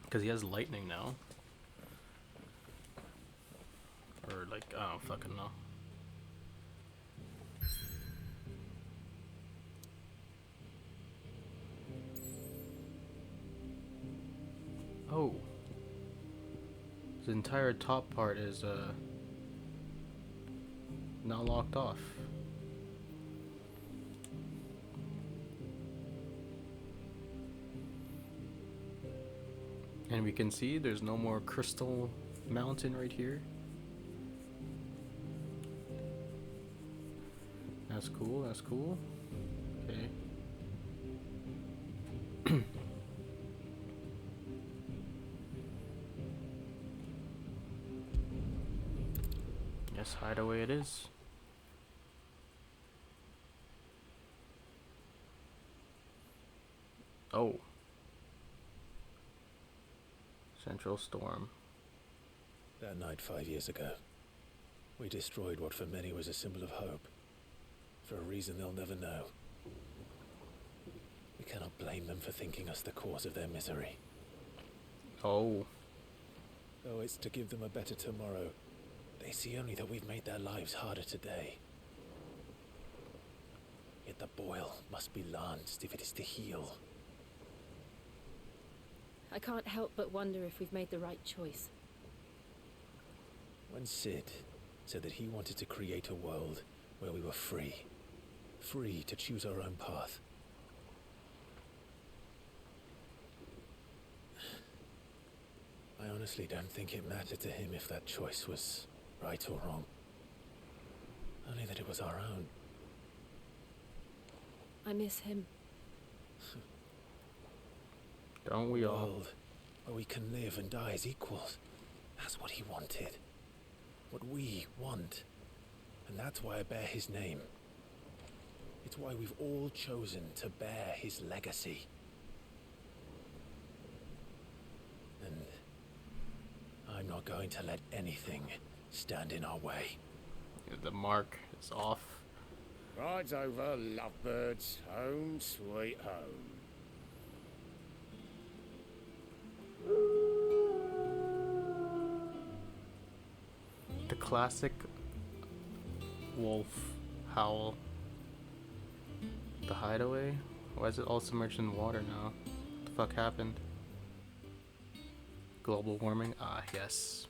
Because he has lightning now. Or like, I don't fucking know. Oh. The entire top part is not locked off. And we can see there's no more crystal mountain right here. That's cool, that's cool. Okay. Yes, hideaway it is. Oh. Central Storm. That night 5 years ago, we destroyed what for many was a symbol of hope. For a reason they'll never know. We cannot blame them for thinking us the cause of their misery. Oh. Though it's to give them a better tomorrow, they see only that we've made their lives harder today. Yet the boil must be lanced if it is to heal. I can't help but wonder if we've made the right choice. When Sid said that he wanted to create a world where we were free to choose our own path, I honestly don't think it mattered to him if that choice was right or wrong. Only that it was our own. I miss him. Don't we all? World where we can live and die as equals. That's what he wanted. What we want. And that's why I bear his name. It's why we've all chosen to bear his legacy. And I'm not going to let anything stand in our way. The mark is off. Rides over, lovebirds, home sweet home. The classic wolf howl. The hideaway? Why is it all submerged in water now? What the fuck happened? Global warming? Ah, yes.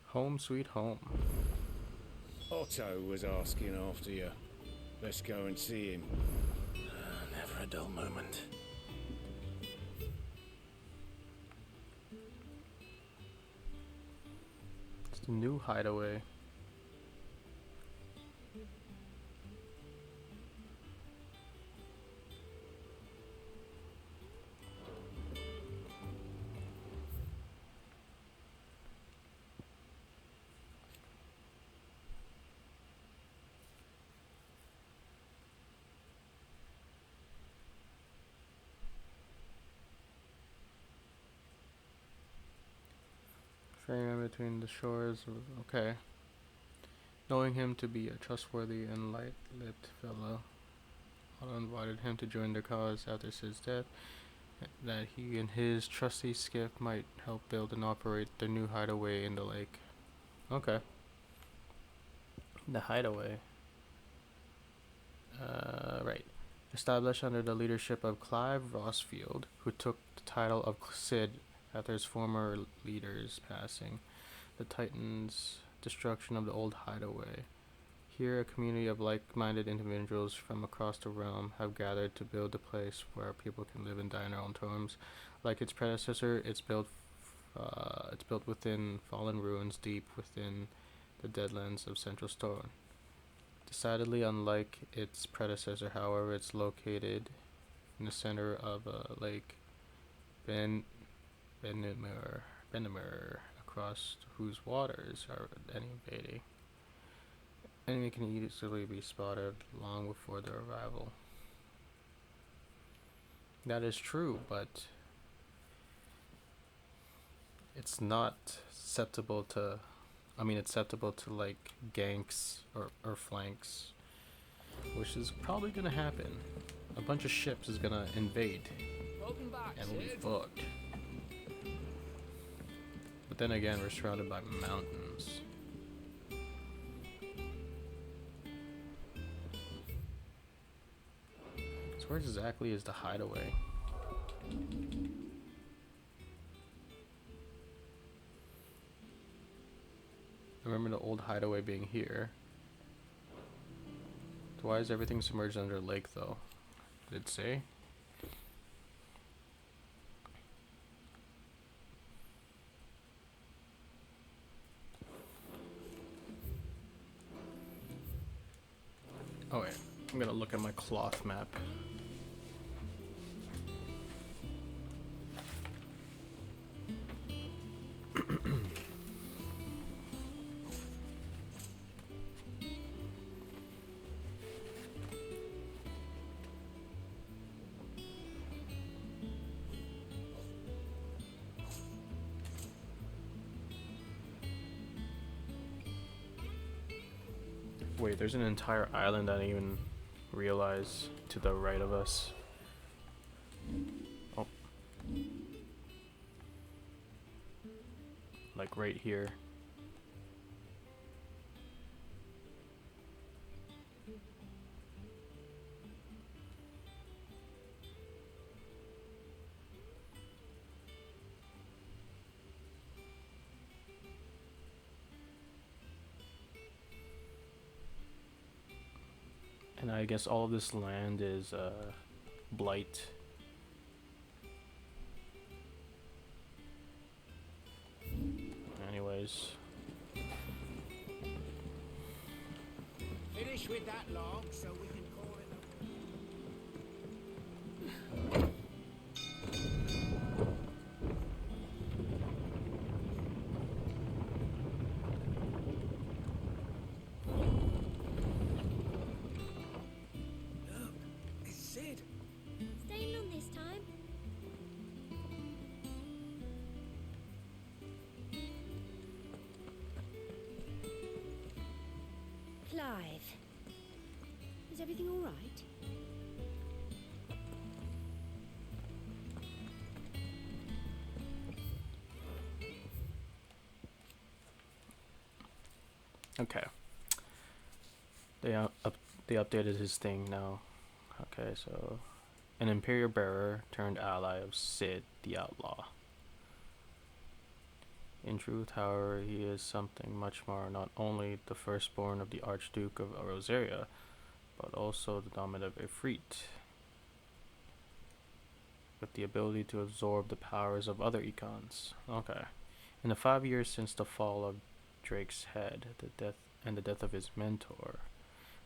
Home sweet home. Otto was asking after you. Let's go and see him. Never a dull moment. It's the new hideaway. Ferryman between the shores. Okay. Knowing him to be a trustworthy and light-lit fellow, Otto invited him to join their cause after Sid's death, that he and his trusty skiff might help build and operate the new hideaway in the lake. Okay. The hideaway. Right. Established under the leadership of Clive Rossfield, who took the title of Sid after his former leader's passing. The Titans' destruction of the old hideaway. Here, a community of like-minded individuals from across the realm have gathered to build a place where people can live and die on their own terms. Like its predecessor, it's built within fallen ruins deep within the deadlands of Central Storm. Decidedly unlike its predecessor, however, it's located in the center of a lake Ben Benimir, across whose waters are any invading. Enemy can easily be spotted long before their arrival. That is true, but it's not susceptible to, it's susceptible to like ganks or flanks, which is probably gonna happen. A bunch of ships is gonna invade, and we'll be fucked. But then again, we're surrounded by mountains. So where exactly is the hideaway? I remember the old hideaway being here. So why is everything submerged under a lake though? Did it say? Oh wait, I'm gonna look at my cloth map. Wait, there's an entire island I didn't even realize to the right of us. Oh. Like right here. And I guess all of this land is blight. Anyways. Finish with that log so we can call it Sid! Staying long this time? Clive. Is everything all right? Okay. They updated his thing now. Okay, so an Imperial bearer turned ally of Sid the Outlaw. In truth, however, he is something much more, not only the firstborn of the Archduke of Rosaria, but also the dominant Ifrit, with the ability to absorb the powers of other Econs. Okay. In the 5 years since the fall of Drake's head, the death of his mentor,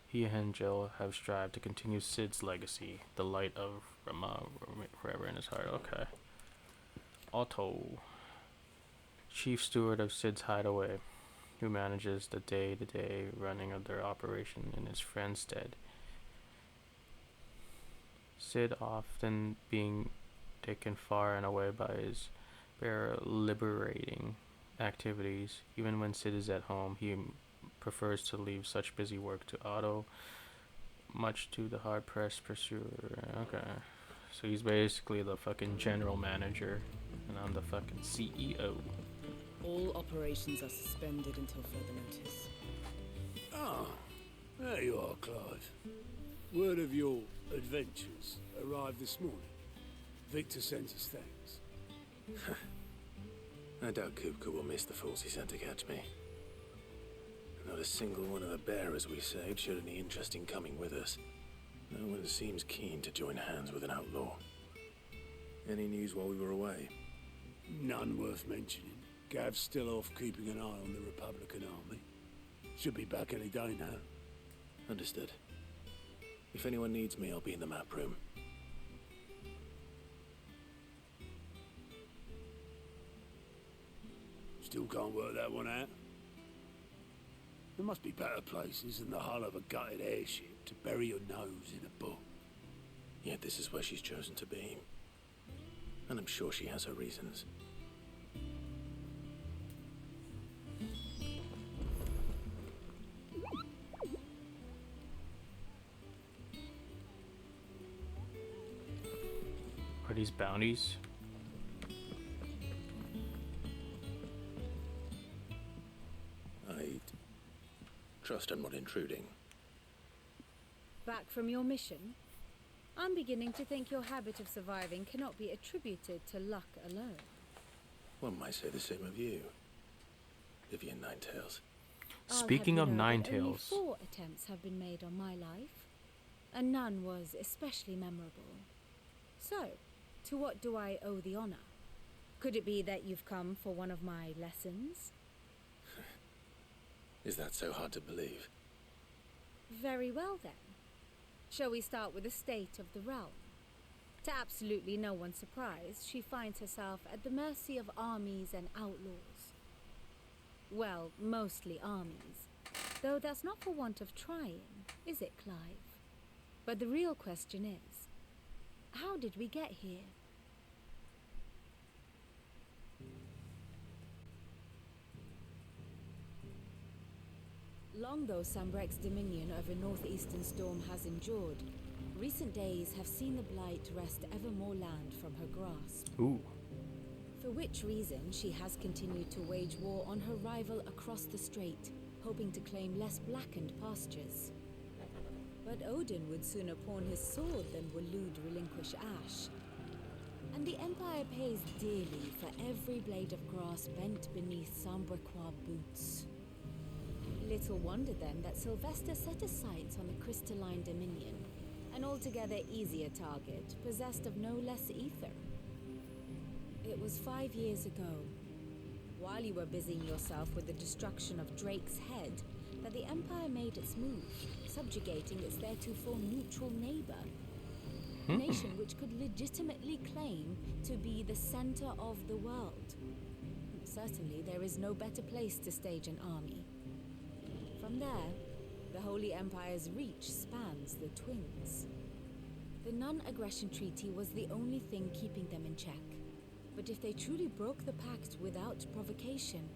he and Jill have strived to continue Sid's legacy, the light of Rama forever in his heart. Okay. Otto, chief steward of Sid's hideaway, who manages the day-to-day running of their operation in his friend's stead. Sid often being taken far and away by his bearer liberating activities. Even when Sid is at home, he prefers to leave such busy work to Otto, much to the hard-pressed pursuer. Okay. So he's basically the fucking general manager, and I'm the fucking CEO. All operations are suspended until further notice. Ah, there you are, Clive. Word of your adventures arrived this morning. Victor sends us thanks. I doubt Kupka will miss the fools he sent to catch me. Not a single one of the bearers we saved showed any interest in coming with us. No one seems keen to join hands with an outlaw. Any news while we were away? None worth mentioning. Gav's still off keeping an eye on the Republican army. Should be back any day now. Understood. If anyone needs me, I'll be in the map room. can't work that one out. There must be better places than the hull of a gutted airship to bury your nose in a book. Yet this is where she's chosen to be. And I'm sure she has her reasons. Are these bounties? I trust I'm not intruding. Back from your mission? I'm beginning to think your habit of surviving cannot be attributed to luck alone. One might say the same of you, Vivian Ninetails. Speaking of Ninetails, only 4 attempts have been made on my life, and none was especially memorable. So, to what do I owe the honor? Could it be that you've come for one of my lessons? Is that so hard to believe? Very well then. Shall we start with the state of the realm? To absolutely no one's surprise, she finds herself at the mercy of armies and outlaws. Well, mostly armies. Though that's not for want of trying, is it, Clive? But the real question is, how did we get here? Long though Sambrek's dominion over northeastern Storm has endured, recent days have seen the Blight wrest ever more land from her grasp. Ooh. For which reason she has continued to wage war on her rival across the strait, hoping to claim less blackened pastures. But Odin would sooner pawn his sword than Waloed relinquish Ash. And the Empire pays dearly for every blade of grass bent beneath Sambrequois boots. Little wonder then that Sylvester set his sights on the Crystalline Dominion, an altogether easier target, possessed of no less ether. It was 5 years ago, while you were busying yourself with the destruction of Drake's Head, that the Empire made its move, subjugating its theretofore neutral neighbor. A nation which could legitimately claim to be the center of the world. Certainly there is no better place to stage an army. From there, the Holy Empire's reach spans the Twins. The non-aggression treaty was the only thing keeping them in check. But if they truly broke the pact without provocation,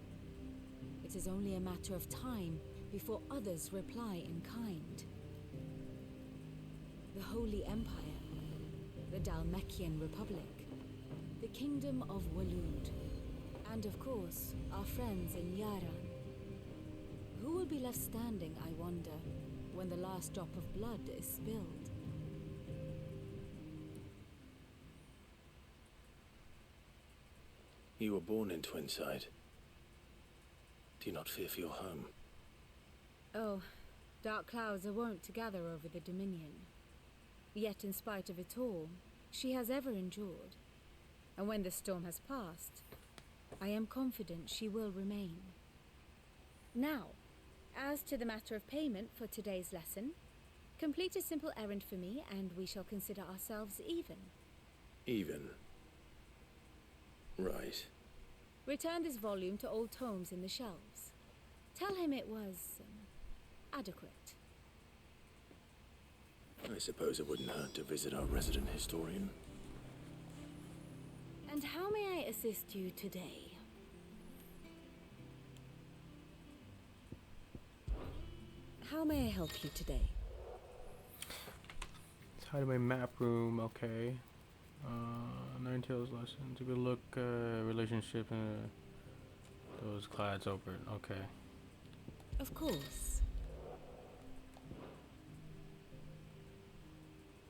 it is only a matter of time before others reply in kind. The Holy Empire, the Dhalmekian Republic, the Kingdom of Waloed, and of course, our friends in Yaran. Who will be left standing, I wonder, when the last drop of blood is spilled? You were born in Twinside. Do you not fear for your home? Oh, dark clouds are wont to gather over the Dominion. Yet in spite of it all, she has ever endured. And when the storm has passed, I am confident she will remain. Now, as to the matter of payment for today's lesson, complete a simple errand for me and we shall consider ourselves even. Even? Right. Return this volume to old tomes in the shelves. Tell him it was adequate. I suppose it wouldn't hurt to visit our resident historian. And how may I assist you today? How may I help you today? Tied my map room, okay. Ninetails lesson. Take a look, relationship, those clads over it, okay. Of course.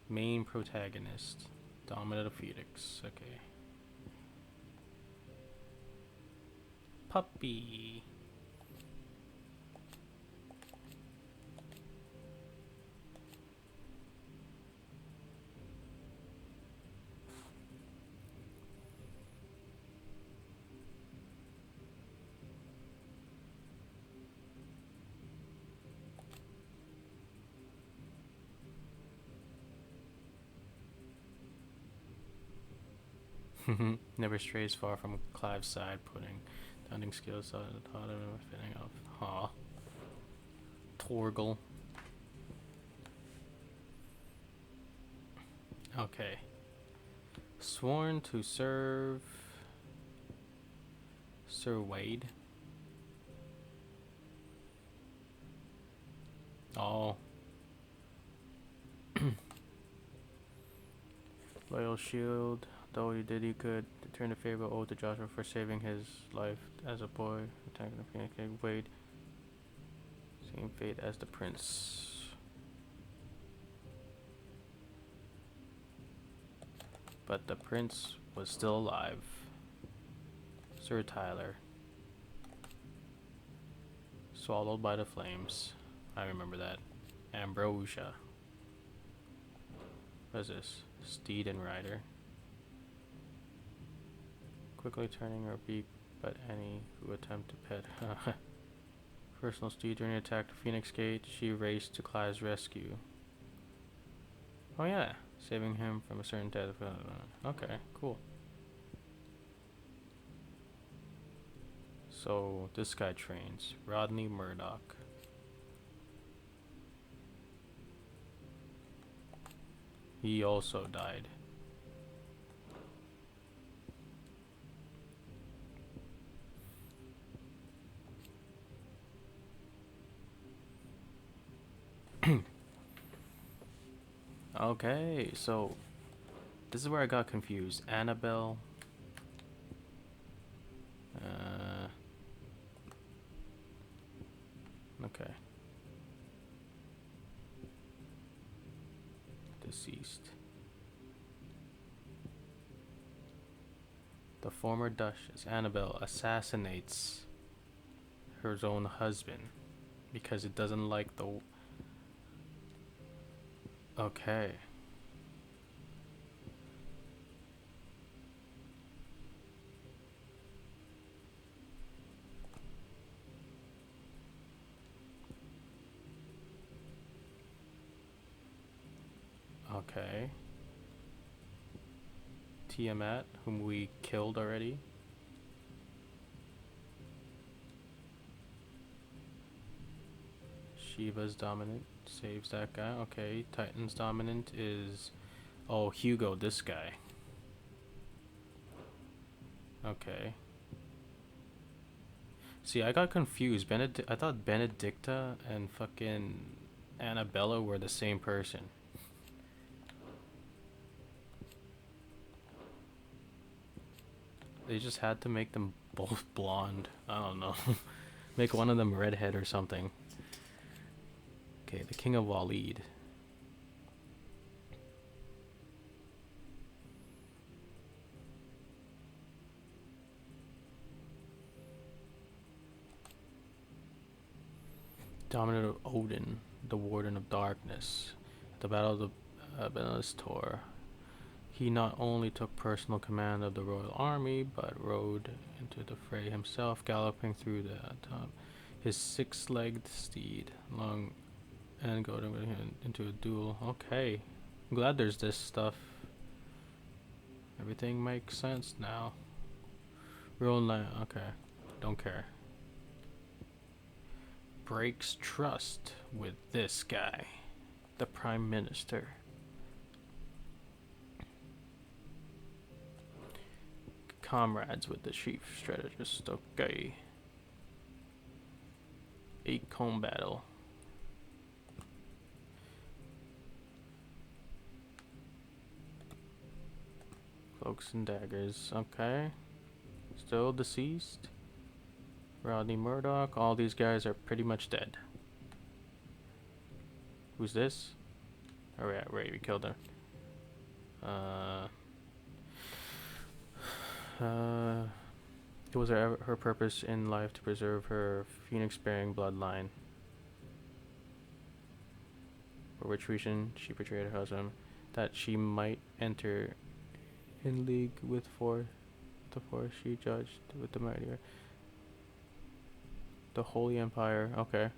Main protagonist, Dominant of Phoenix, okay. Puppy. Never strays far from Clive's side, putting Hunting skills, thought of fitting off. Huh. Torgal. Okay. Sworn to serve Sir Wade. Oh. Loyal shield. Though he did, he could return the favor owed to Joshua for saving his life as a boy, attacking the Phoenix King. Wade. Same fate as the prince. But the prince was still alive. Sir Tyler. Swallowed by the flames. I remember that. Ambrosia. What is this? Steed and rider. Quickly turning her beak, but any who attempt to pet. Personal steed during the attack to Phoenix Gate. She raced to Clive's rescue. Oh yeah, saving him from a certain death. Okay, cool. So this guy trains. Rodney Murdoch. He also died. Okay, so this is where I got confused. Annabelle. Okay. Deceased. The former Duchess, Annabelle, assassinates her own husband because it doesn't like the... Okay. Okay. Tiamat, whom we killed already. Shiva's dominant. Saves that guy. Okay. Titan's dominant is... Oh, Hugo, this guy. Okay. See, I got confused. I thought Benedicta and fucking Annabella were the same person. They just had to make them both blonde. I don't know. Make one of them redhead or something. Okay, the King of Waleed. Dominant of Odin, the Warden of Darkness. At the Battle of the Belistor. He not only took personal command of the royal army, but rode into the fray himself, galloping through the top. His six-legged steed, long and going into a duel. Okay, I'm glad there's this stuff. Everything makes sense now. Real land, okay, don't care. Breaks trust with this guy, the Prime Minister. Comrades with the chief strategist. Okay. A comb battle. Cloaks and daggers. Okay. Still deceased. Rodney Murdoch. All these guys are pretty much dead. Who's this? Oh yeah, right, we killed her. It was her purpose in life to preserve her phoenix-bearing bloodline. For which reason she betrayed her husband, that she might enter in league with the force she judged with the mightier. The Holy Empire, okay.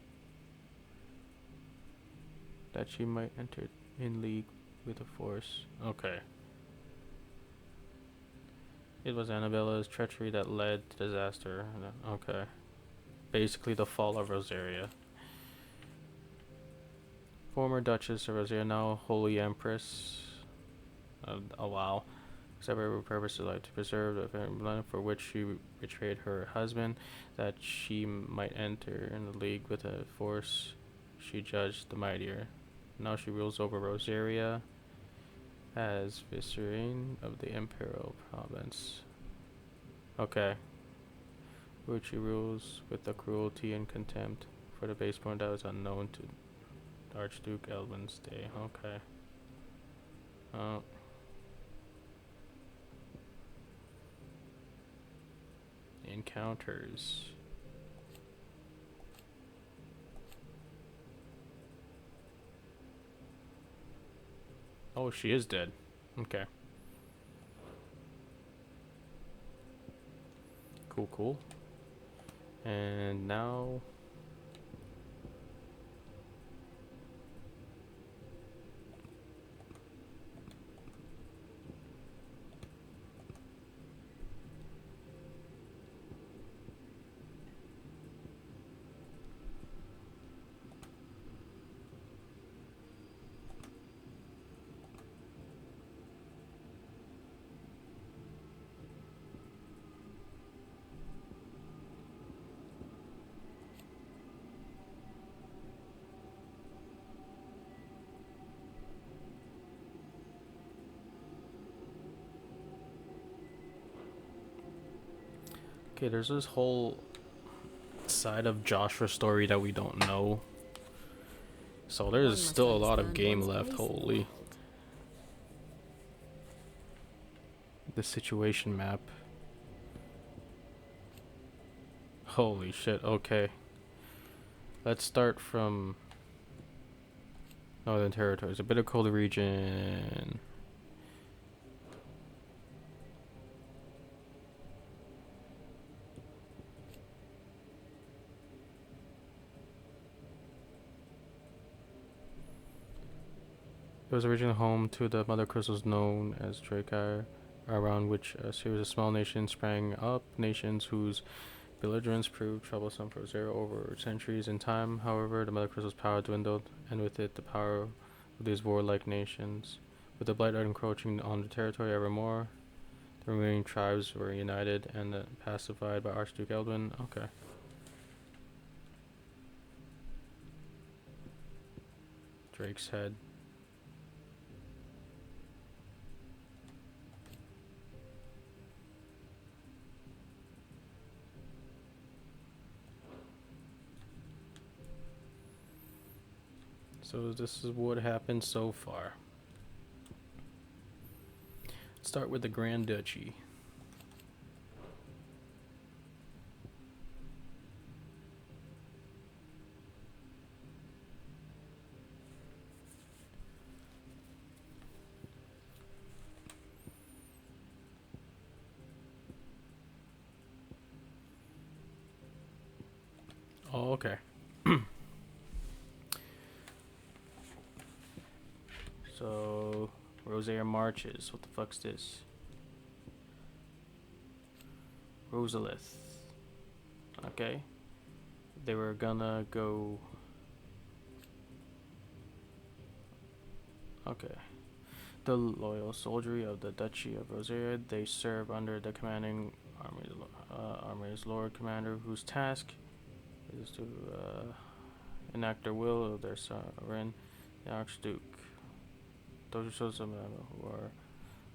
That she might enter in league with the force, okay. It was Annabella's treachery that led to disaster. Okay. Basically the fall of Rosaria. Former Duchess of Rosaria, now Holy Empress. Oh wow. Several purposes like to preserve the blend for which she betrayed her husband, that she might enter in the league with a force she judged the mightier. Now she rules over Rosaria as vicereine of the imperial province. Okay. Which she rules with the cruelty and contempt for the baseborn that was unknown to Archduke Elwin's day. Okay. Encounters. Oh, she is dead. Okay. Cool, cool. And now... Okay, there's this whole side of Joshua's story that we don't know. So there's still a lot of game left, holy. The situation map. Holy shit, okay. Let's start from Northern Territories, a bit of Cold region. It was originally home to the mother crystals known as Drakkar, around which a series of small nations sprang up, nations whose belligerence proved troublesome for Rosaria over centuries. In time, however, the mother crystal's power dwindled, and with it the power of these warlike nations. With the Blight encroaching on the territory ever more, the remaining tribes were united and pacified by Archduke Eldwin. Okay. Drake's Head. So this is what happened so far. Let's start with the Grand Duchy. Oh, okay. So, Rosaria marches. What the fuck's this? Rosalith. Okay. They were gonna go... Okay. The loyal soldiery of the Duchy of Rosaria, they serve under the commanding army's Lord Commander, whose task is to enact their will of their sovereign, the Archduke. Those are some who are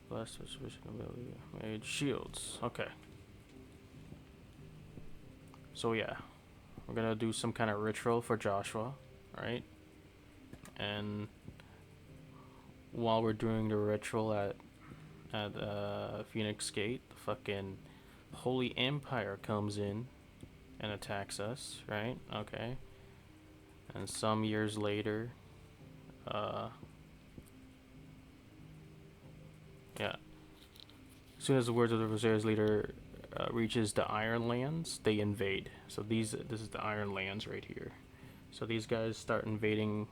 blessed with sufficient ability made shields. Okay. So yeah, we're gonna do some kind of ritual for Joshua, right? And while we're doing the ritual at Phoenix Gate, the fucking Holy Empire comes in and attacks us, right? Okay. And some years later, yeah. As soon as the words of the Rosaria's leader reaches the Iron Lands, they invade. So this is the Iron Lands right here. So these guys start invading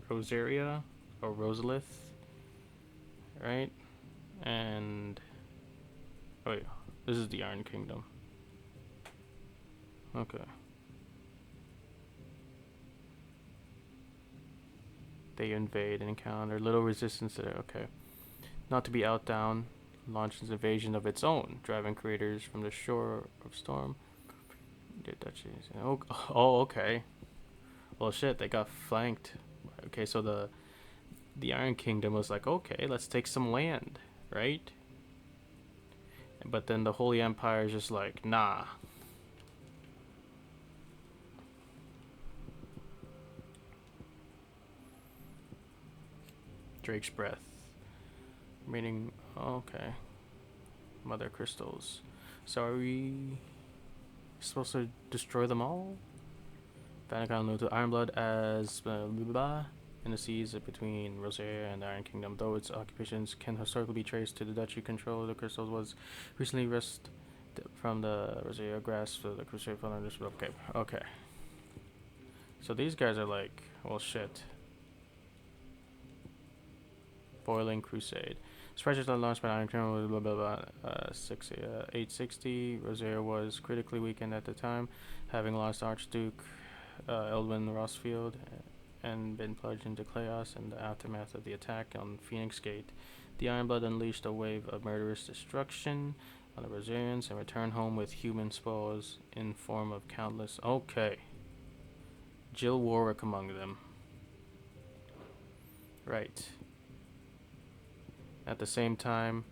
Rosaria or Rosalith, right? And Oh wait, this is the Iron Kingdom. Okay. They invade and encounter little resistance there. Okay. Not to be outdone, launched an invasion of its own, driving creators from the shore of Storm. Oh, okay. Well, shit, they got flanked. Okay, so the Iron Kingdom was like, okay, let's take some land, right? But then the Holy Empire is just like, nah. Drake's breath. Meaning, okay. Mother crystals. So are we supposed to destroy them all? Vanagon moved to Ironblood as in the seas between Rosaria and the Iron Kingdom. Though its occupations can historically be traced to the Duchy control of the crystals, was recently wrested from the Rosaria grasp of the Crusade following this. Okay. So these guys are like, well, shit. Boiling Crusade. This project was launched by Iron Kingdom with 860. Rosaria was critically weakened at the time, having lost Archduke Eldwin Rossfield and been plunged into chaos in the aftermath of the attack on Phoenix Gate. The Ironblood unleashed a wave of murderous destruction on the Rosarians and returned home with human spoils in form of countless... Okay. Jill Warwick among them. Right. At the same time,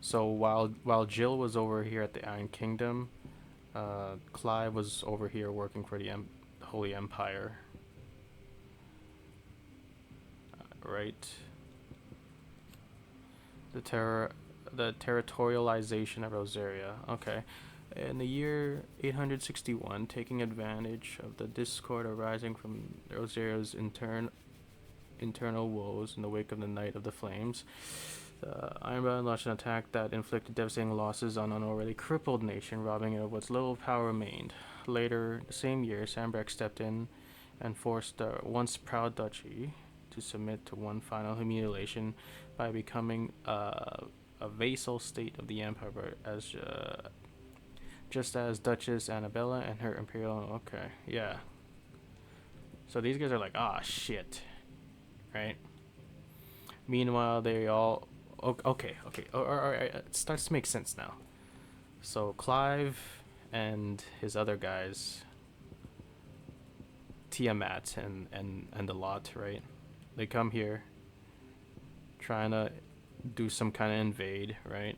so while Jill was over here at the Iron Kingdom, Clive was over here working for the Holy Empire. Right. The territorialization of Rosaria. Okay. In the year 861, taking advantage of the discord arising from Rosaria's internal woes in the wake of the Night of the Flames, Ironbound launched an attack that inflicted devastating losses on an already crippled nation, robbing it of what little power remained. Later, the same year, Sanbreque stepped in and forced the once proud duchy to submit to one final humiliation by becoming a vassal state of the empire, as just as Duchess Annabella and her imperial... Okay, yeah. So these guys are like, ah, shit. Right? Meanwhile, they all... Okay. Alright, it starts to make sense now. So Clive and his other guys, Tiamat and the lot, right? They come here trying to do some kind of invade, right?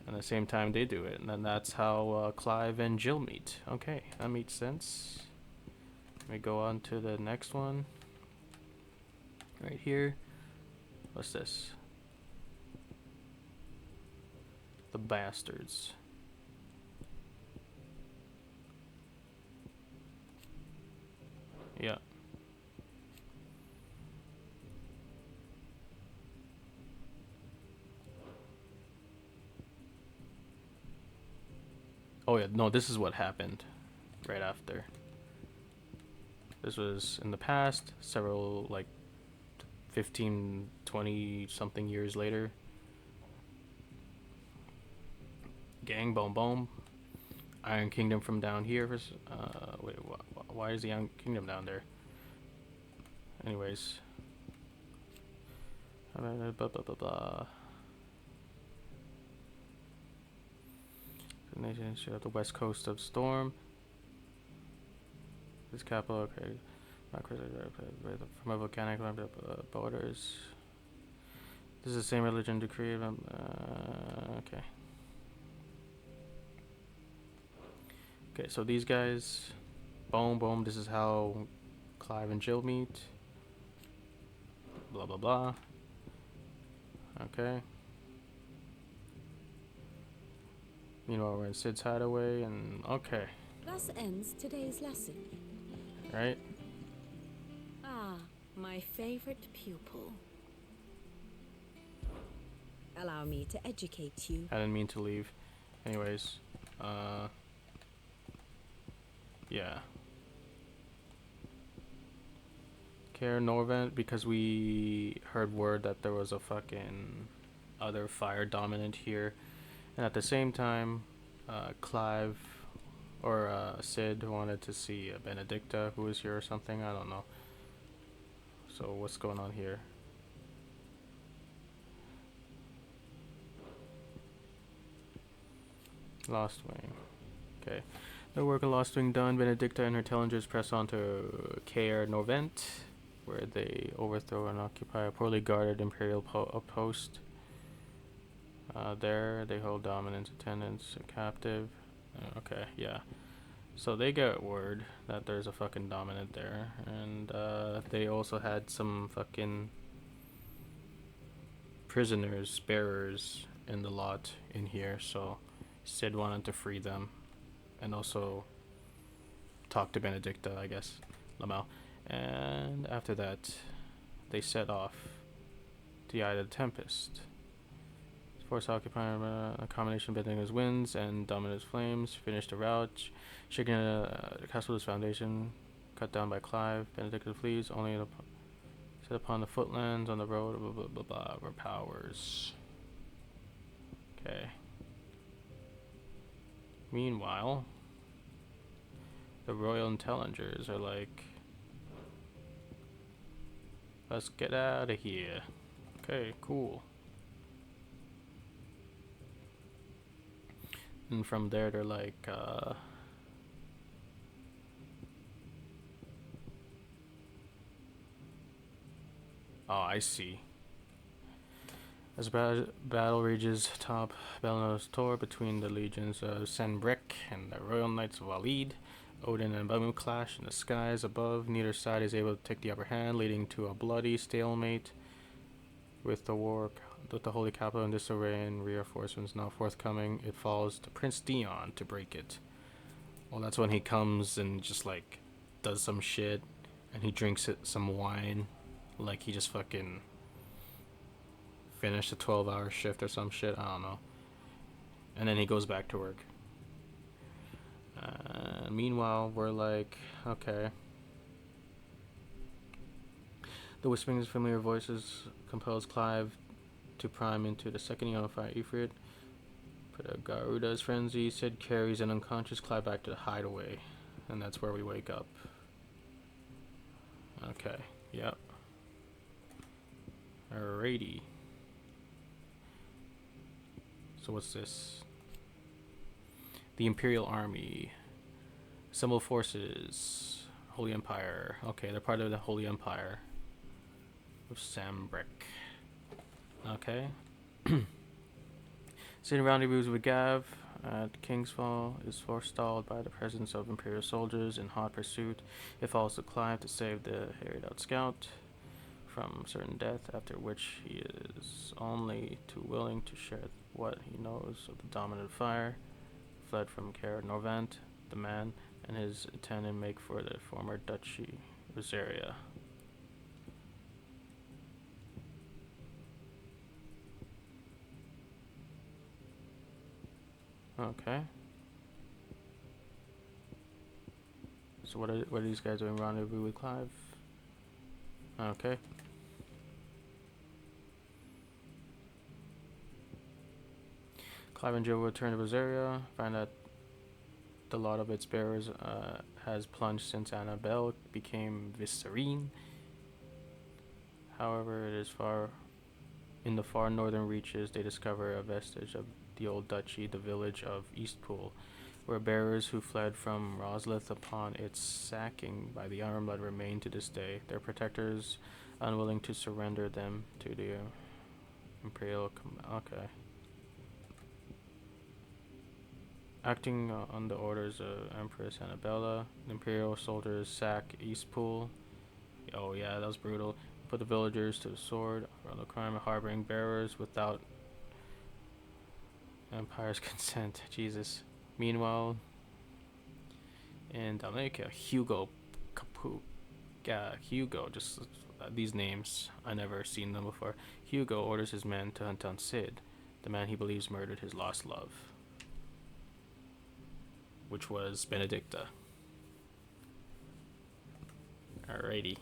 And at the same time they do it. And then that's how Clive and Jill meet. Okay, that makes sense. Let me go on to the next one. Right here. What's this? The Bastards. Yeah. Oh yeah, no, this is what happened right after. This was in the past, several, like, 15, 20 something years later. Gang, boom, boom. Iron Kingdom from down here. Wait, why is the Iron Kingdom down there? Anyways. Blah, blah, blah, blah. The nation should have the west coast of Storm. This capital, okay. From a volcanic borders. This is the same religion decree. Okay. Okay, so these guys, boom, boom. This is how Clive and Jill meet. Blah, blah, blah. Okay. Meanwhile, we're in Sid's hideaway, and okay. Thus ends today's lesson. Right? Ah, my favorite pupil. Allow me to educate you. I didn't mean to leave. Anyways, yeah. Kaer Norvent, because we heard word that there was a fucking other fire dominant here, And at the same time, Clive or Sid wanted to see Benedicta, who was here or something. I don't know. So what's going on here? Lost Wing. Okay. The work of Lost Wing done, Benedicta and her Tellingers press on to Caer Norvent, where they overthrow and occupy a poorly guarded Imperial outpost. There, they hold dominant attendants captive. Okay, yeah. So they get word that there's a fucking dominant there, and they also had some fucking prisoners, bearers in the lot in here, so Sid wanted to free them and also talk to Benedicta, I guess, Lamel. And after that, they set off to the Eye of the Tempest. Force occupying a combination of Benedicta's winds and Dominus flames finished the rout, shaking the castle's foundation, cut down by Clive. Benedicta flees, only set upon the footlands on the road, blah blah blah blah, her powers. Okay. Meanwhile, the Royal Intelligers are like, let's get out of here. Okay, cool. And from there, they're like, oh, I see. As battle rages top Belnos Tor between the legions of Sanbreque and the Royal Knights of Waleed, Odin and Bamu clash in the skies above. Neither side is able to take the upper hand, leading to a bloody stalemate. With the Holy Capital in disarray and reinforcements now forthcoming, it falls to Prince Dion to break it. Well, that's when he comes and just like does some shit, and he drinks some wine, like he just fucking finished a 12-hour shift or some shit. I don't know. And then he goes back to work. Meanwhile, we're like, okay. The whisperings of familiar voices compels Clive to prime into the second unified Ifrit. But Garuda's frenzy, Sid carries an unconscious Clive back to the hideaway. And that's where we wake up. Okay, yep. Alrighty. So what's this? The Imperial Army. Assemble forces. Holy Empire. Okay, they're part of the Holy Empire. Of Sanbreque. Okay. Sid rendezvous with Gav at Kingsfall is forestalled by the presence of Imperial soldiers in hot pursuit. It falls to Clive to save the harried out scout from certain death, after which he is only too willing to share what he knows of the dominant fire. Fled from Caer Norvent, the man and his attendant make for the former Duchy Rosaria. Okay. So what are these guys doing? Rendezvous with Clive? Okay. Clive and Joe return to Rosaria, find that the lot of its bearers has plunged since Annabelle became Viscerine. However, it is in the far northern reaches, they discover a vestige of the old duchy, the village of Eastpool, where bearers who fled from Roslith upon its sacking by the Ironblood remain to this day, their protectors unwilling to surrender them to the Imperial okay. Acting on the orders of Empress Annabella, the Imperial soldiers sack Eastpool. Oh yeah, that was brutal. Put the villagers to the sword around the crime of harboring bearers without Empire's consent. Jesus. Meanwhile, in Dalmatia, Hugo Capu. Yeah, Hugo, just these names, I never seen them before. Hugo orders his men to hunt down Sid, the man he believes murdered his lost love, which was Benedicta. Alrighty.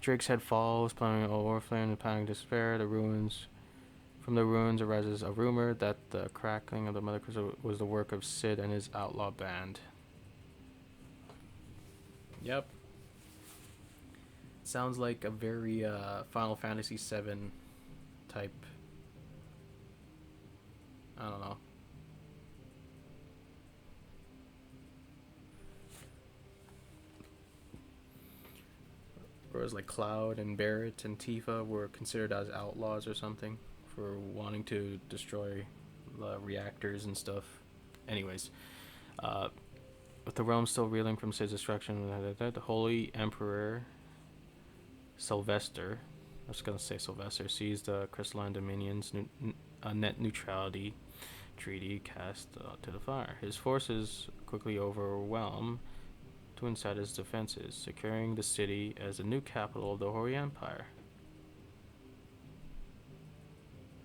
Drake's Head falls, plunging overflowing in panic and despair. From the ruins arises a rumor that the crackling of the Mother Crystal was the work of Sid and his outlaw band. Yep. Sounds like a very Final Fantasy VII type. I don't know. Whereas like Cloud and Barrett and Tifa were considered as outlaws or something for wanting to destroy the reactors and stuff. Anyways, with the realm still reeling from Sid's destruction, the Holy Emperor Sylvester, I was gonna say Sylvester, sees the Crystalline Dominion's net neutrality treaty cast to the fire. His forces quickly overwhelm to inside his defenses, securing the city as the new capital of the Holy Empire.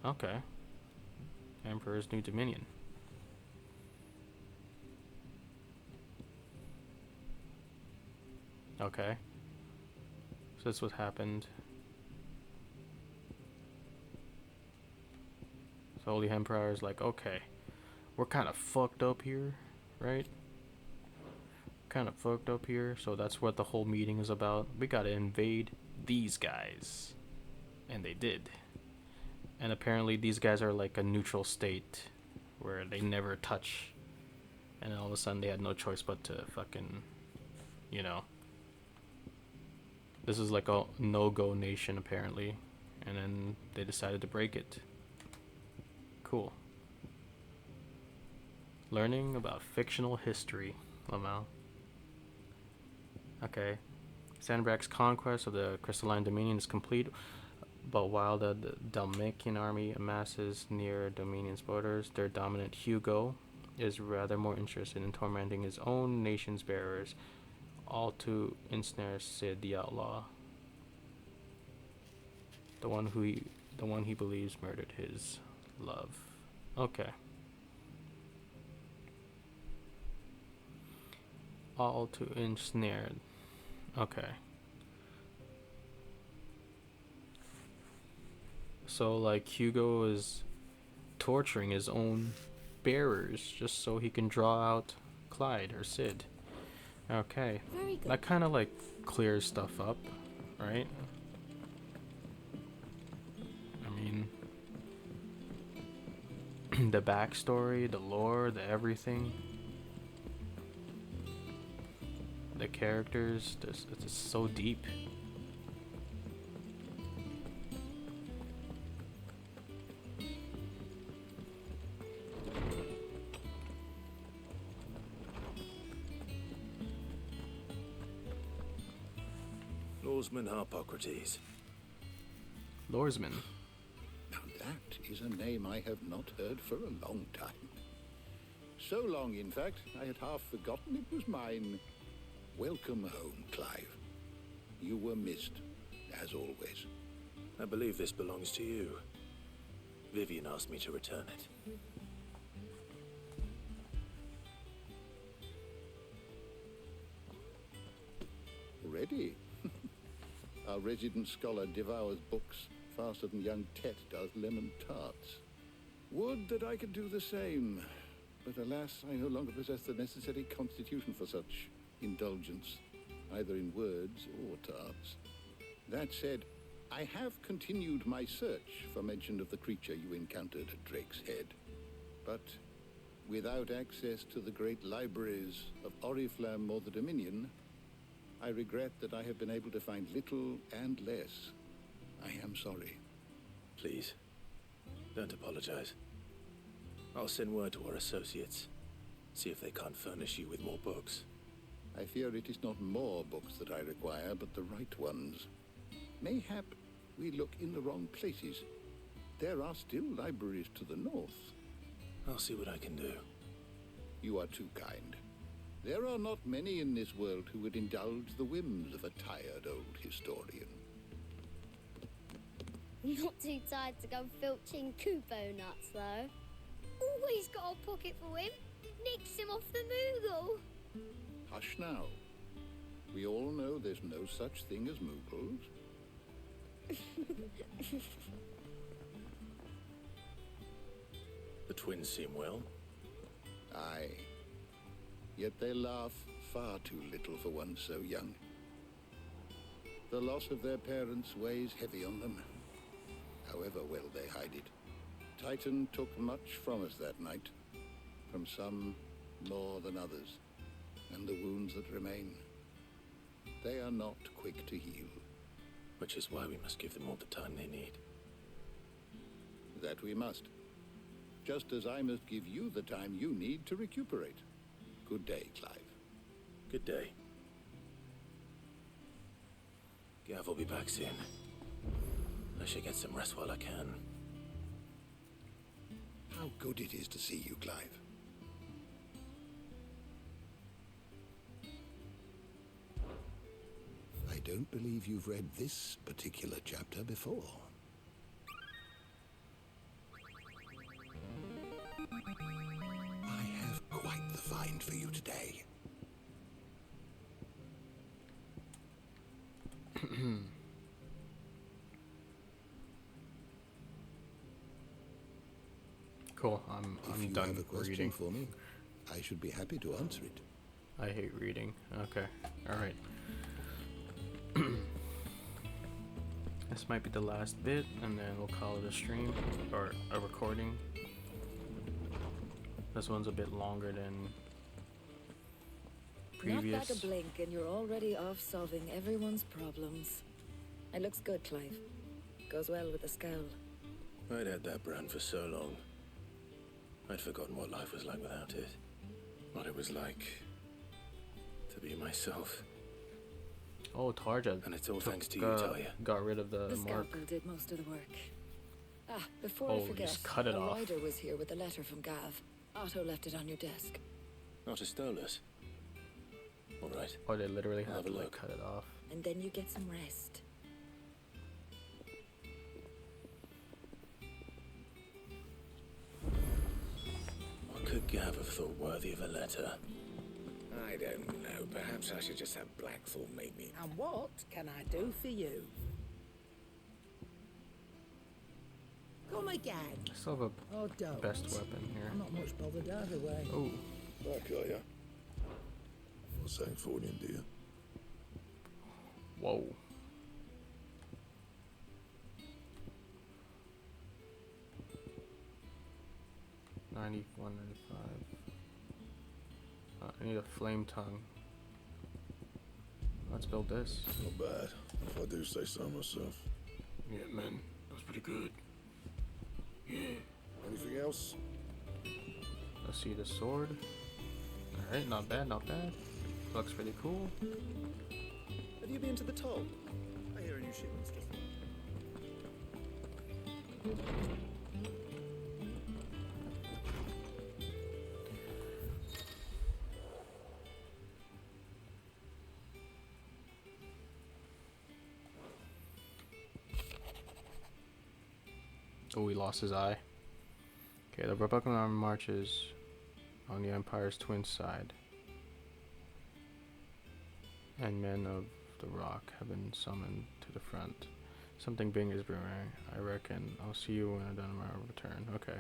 Okay. Emperor's New Dominion. Okay. So that's what happened. So Holy Empire is like, okay, we're kind of fucked up here, right? Kind of fucked up here, so that's what the whole meeting is about. We gotta invade these guys. And they did. And apparently these guys are like a neutral state where they never touch. And then all of a sudden they had no choice but to fucking, you know. This is like a no-go nation apparently. And then they decided to break it. Cool. Learning about fictional history, Lamau. Okay. Sandbrak's conquest of the Crystalline Dominion is complete, but while the Dalmatian army amasses near Dominion's borders, their dominant Hugo is rather more interested in tormenting his own nation's bearers, all to ensnare Sid the outlaw, the one he believes murdered his love. Okay. All to ensnare. Okay. So like Hugo is torturing his own bearers just so he can draw out Clyde or Sid. Okay. Very good. That kind of like clears stuff up, right? I mean, the backstory, the lore, the everything. The characters, it's just so deep. Lorsman Harpocrates. Lorsman. Now that is a name I have not heard for a long time. So long, in fact, I had half forgotten it was mine. Welcome home, Clive. You were missed, as always. I believe this belongs to you. Vivian asked me to return it. Ready? Our resident scholar devours books faster than young Tet does lemon tarts. Would that I could do the same, but alas, I no longer possess the necessary constitution for such indulgence, either in words or tarts. That said, I have continued my search for mention of the creature you encountered at Drake's Head, but without access to the great libraries of Oriflamme or the Dominion, I regret that I have been able to find little and less. I am sorry. Please, don't apologize. I'll send word to our associates, see if they can't furnish you with more books. I fear it is not more books that I require, but the right ones. Mayhap we look in the wrong places. There are still libraries to the north. I'll see what I can do. You are too kind. There are not many in this world who would indulge the whims of a tired old historian. Not too tired to go filching Kupo nuts, though. Always got a pocket for him. Nicks him off the Moogle. Hush now. We all know there's no such thing as Moogles. The twins seem well. Aye. Yet they laugh far too little for one so young. The loss of their parents weighs heavy on them, however well they hide it. Titan took much from us that night, from some more than others, and the wounds that remain, they are not quick to heal. Which is why we must give them all the time they need. That we must. Just as I must give you the time you need to recuperate. Good day, Clive. Good day. Gav will be back soon. I should get some rest while I can. How good it is to see you, Clive. I don't believe you've read this particular chapter before. I have quite the find for you today. Cool. I'm If you done have a question reading. for me, I should be happy to answer it. I hate reading. Okay. All right. This might be the last bit, and then we'll call it a stream or a recording. This one's a bit longer than previous. Not back a blink, and you're already off solving everyone's problems. It looks good, Clive. Goes well with the scowl. I'd had that brand for so long. I'd forgotten what life was like without it. What it was like to be myself. Oh, Tarja. And it's all took, thanks to you, Talia. Got rid of the The mark. scalpel did most of the work. Ah, before Oh, I forget, just cut it a off. rider was here with a letter from Gav. Otto left it on your desk. Not a Stolas. All right. Oh, they literally I'll had have to a like look. cut it off. And then you get some rest. What could Gav have thought worthy of a letter? I don't know. Perhaps I should just have Blackthorn make me. And what can I do for you? Come again. I still have Oh, a don't. best weapon here. I'm not much bothered either way. Oh, Back, are ya? For St. Fornian, do you? whoa. $91.95. I need a flame tongue. Let's build this. Not bad, if I do say so myself. Yeah, man, that's pretty good. Yeah. Anything else? Let's see the sword. Alright, not bad, not bad. Looks pretty cool. Have you been to the toll? I hear a new shipment's just... Oh, he lost his eye. Okay, the Republican army marches on the Empire's twin side. And men of the Rock have been summoned to the front. Something big is brewing. I reckon I'll see you when I'm done my return. Okay.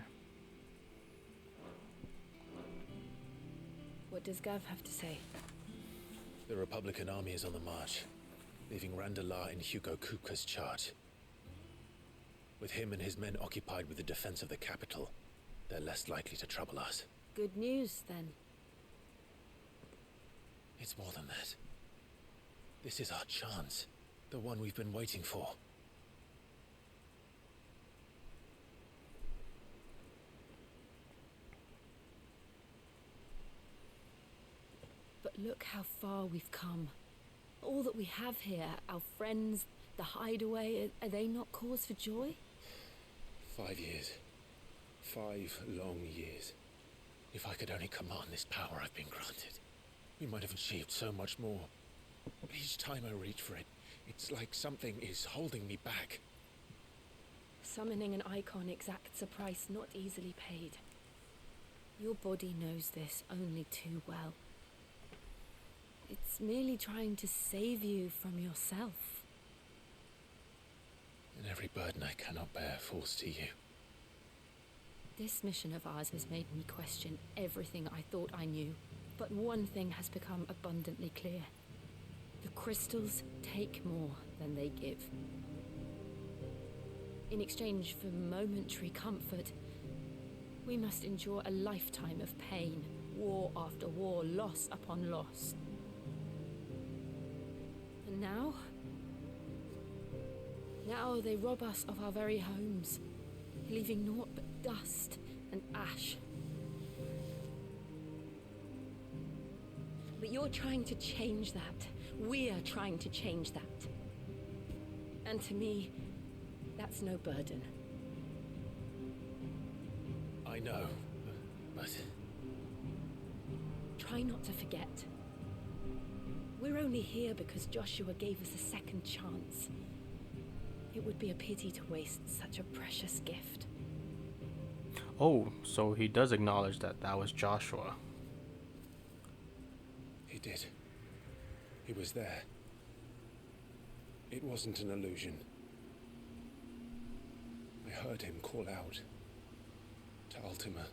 What does Gav have to say? The Republican army is on the march, leaving Randalar in Hugo Kupka's charge. With him and his men occupied with the defense of the capital, they're less likely to trouble us. Good news, then. It's more than that. This is our chance, the one we've been waiting for. But look how far we've come. All that we have here, our friends, the hideaway, are they not cause for joy? 5 years. 5 long years. If I could only command this power I've been granted, we might have achieved so much more. But each time I reach for it, it's like something is holding me back. Summoning an icon exacts a price not easily paid. Your body knows this only too well. It's merely trying to save you from yourself. And every burden I cannot bear falls to you. This mission of ours has made me question everything I thought I knew. But one thing has become abundantly clear. The crystals take more than they give. In exchange for momentary comfort, we must endure a lifetime of pain, war after war, loss upon loss. And now they rob us of our very homes, leaving naught but dust and ash. But you're trying to change that. We're trying to change that. And to me, that's no burden. I know, but... Try not to forget. We're only here because Joshua gave us a second chance. It would be a pity to waste such a precious gift. Oh, so he does acknowledge that that was Joshua. He did. He was there. It wasn't an illusion. I heard him call out to Ultima.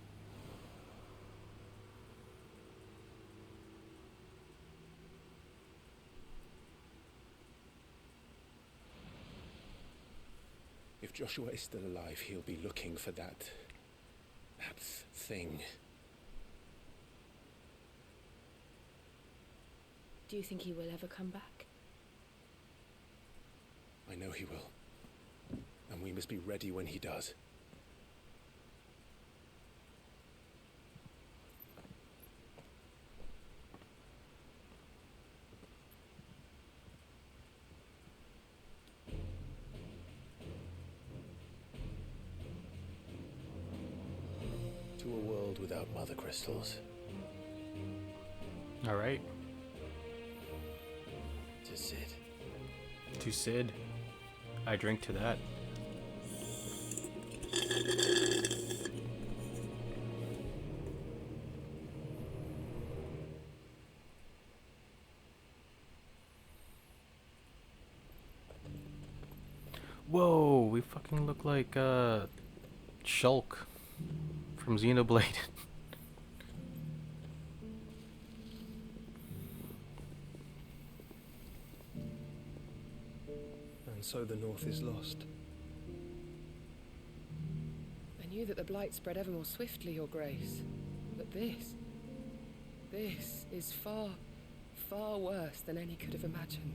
If Joshua is still alive, he'll be looking for that thing. Do you think he will ever come back? I know he will. And we must be ready when he does. To a world without mother crystals. All right. To Sid. To Sid. I drink to that. Whoa, we fucking look like Shulk from Xenoblade. And so the North is lost. I knew that the Blight spread ever more swiftly, Your Grace. But this is far, far worse than any could have imagined.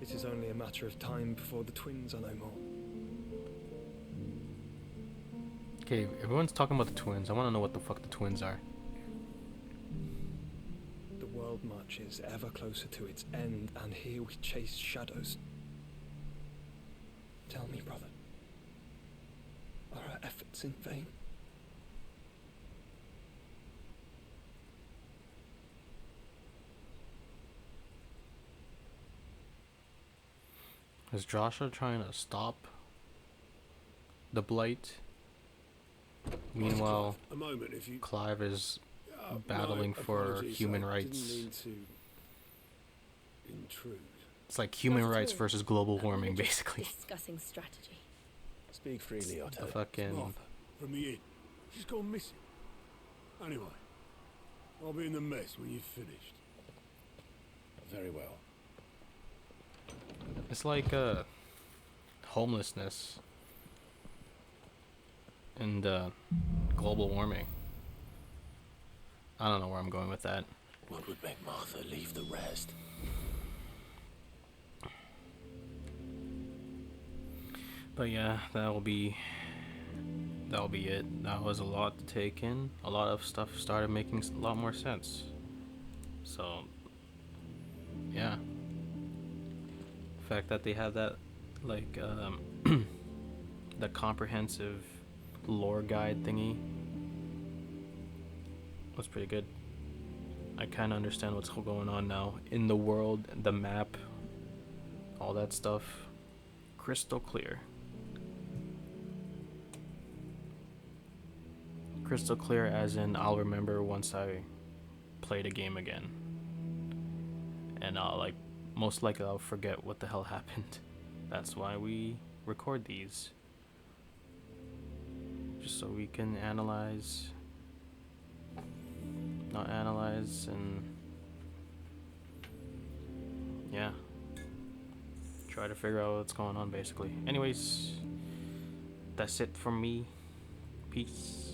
It is only a matter of time before the twins are no more. Okay, everyone's talking about the twins. I want to know what the fuck the twins are. The world marches ever closer to its end, and here we chase shadows. Tell me, brother, are our efforts in vain? Is Joshua trying to stop the Blight? Meanwhile, A moment, if you... Clive is No, battling for apologies, human I rights. didn't mean to intrude. It's like human Not at rights all. versus global We were warming, just basically. Discussing strategy. Speak freely, Otto. The fucking... Martha, from the inn. She's gone missing. Anyway, I'll be in the mess when you've finished. Very well. It's like homelessness and global warming. I don't know where I'm going with that. What would make Martha leave the rest? But yeah, that'll be it. That was a lot to take in. A lot of stuff started making a lot more sense. So yeah, the fact that they have that like the comprehensive lore guide thingy was pretty good. I kind of understand what's going on now in the world, the map, all that stuff. Crystal clear. Crystal clear as in I'll remember once I play the game again. And I'll most likely I'll forget what the hell happened. That's why we record these, just so we can analyze, and yeah, try to figure out what's going on basically. Anyways, that's it from me. Peace.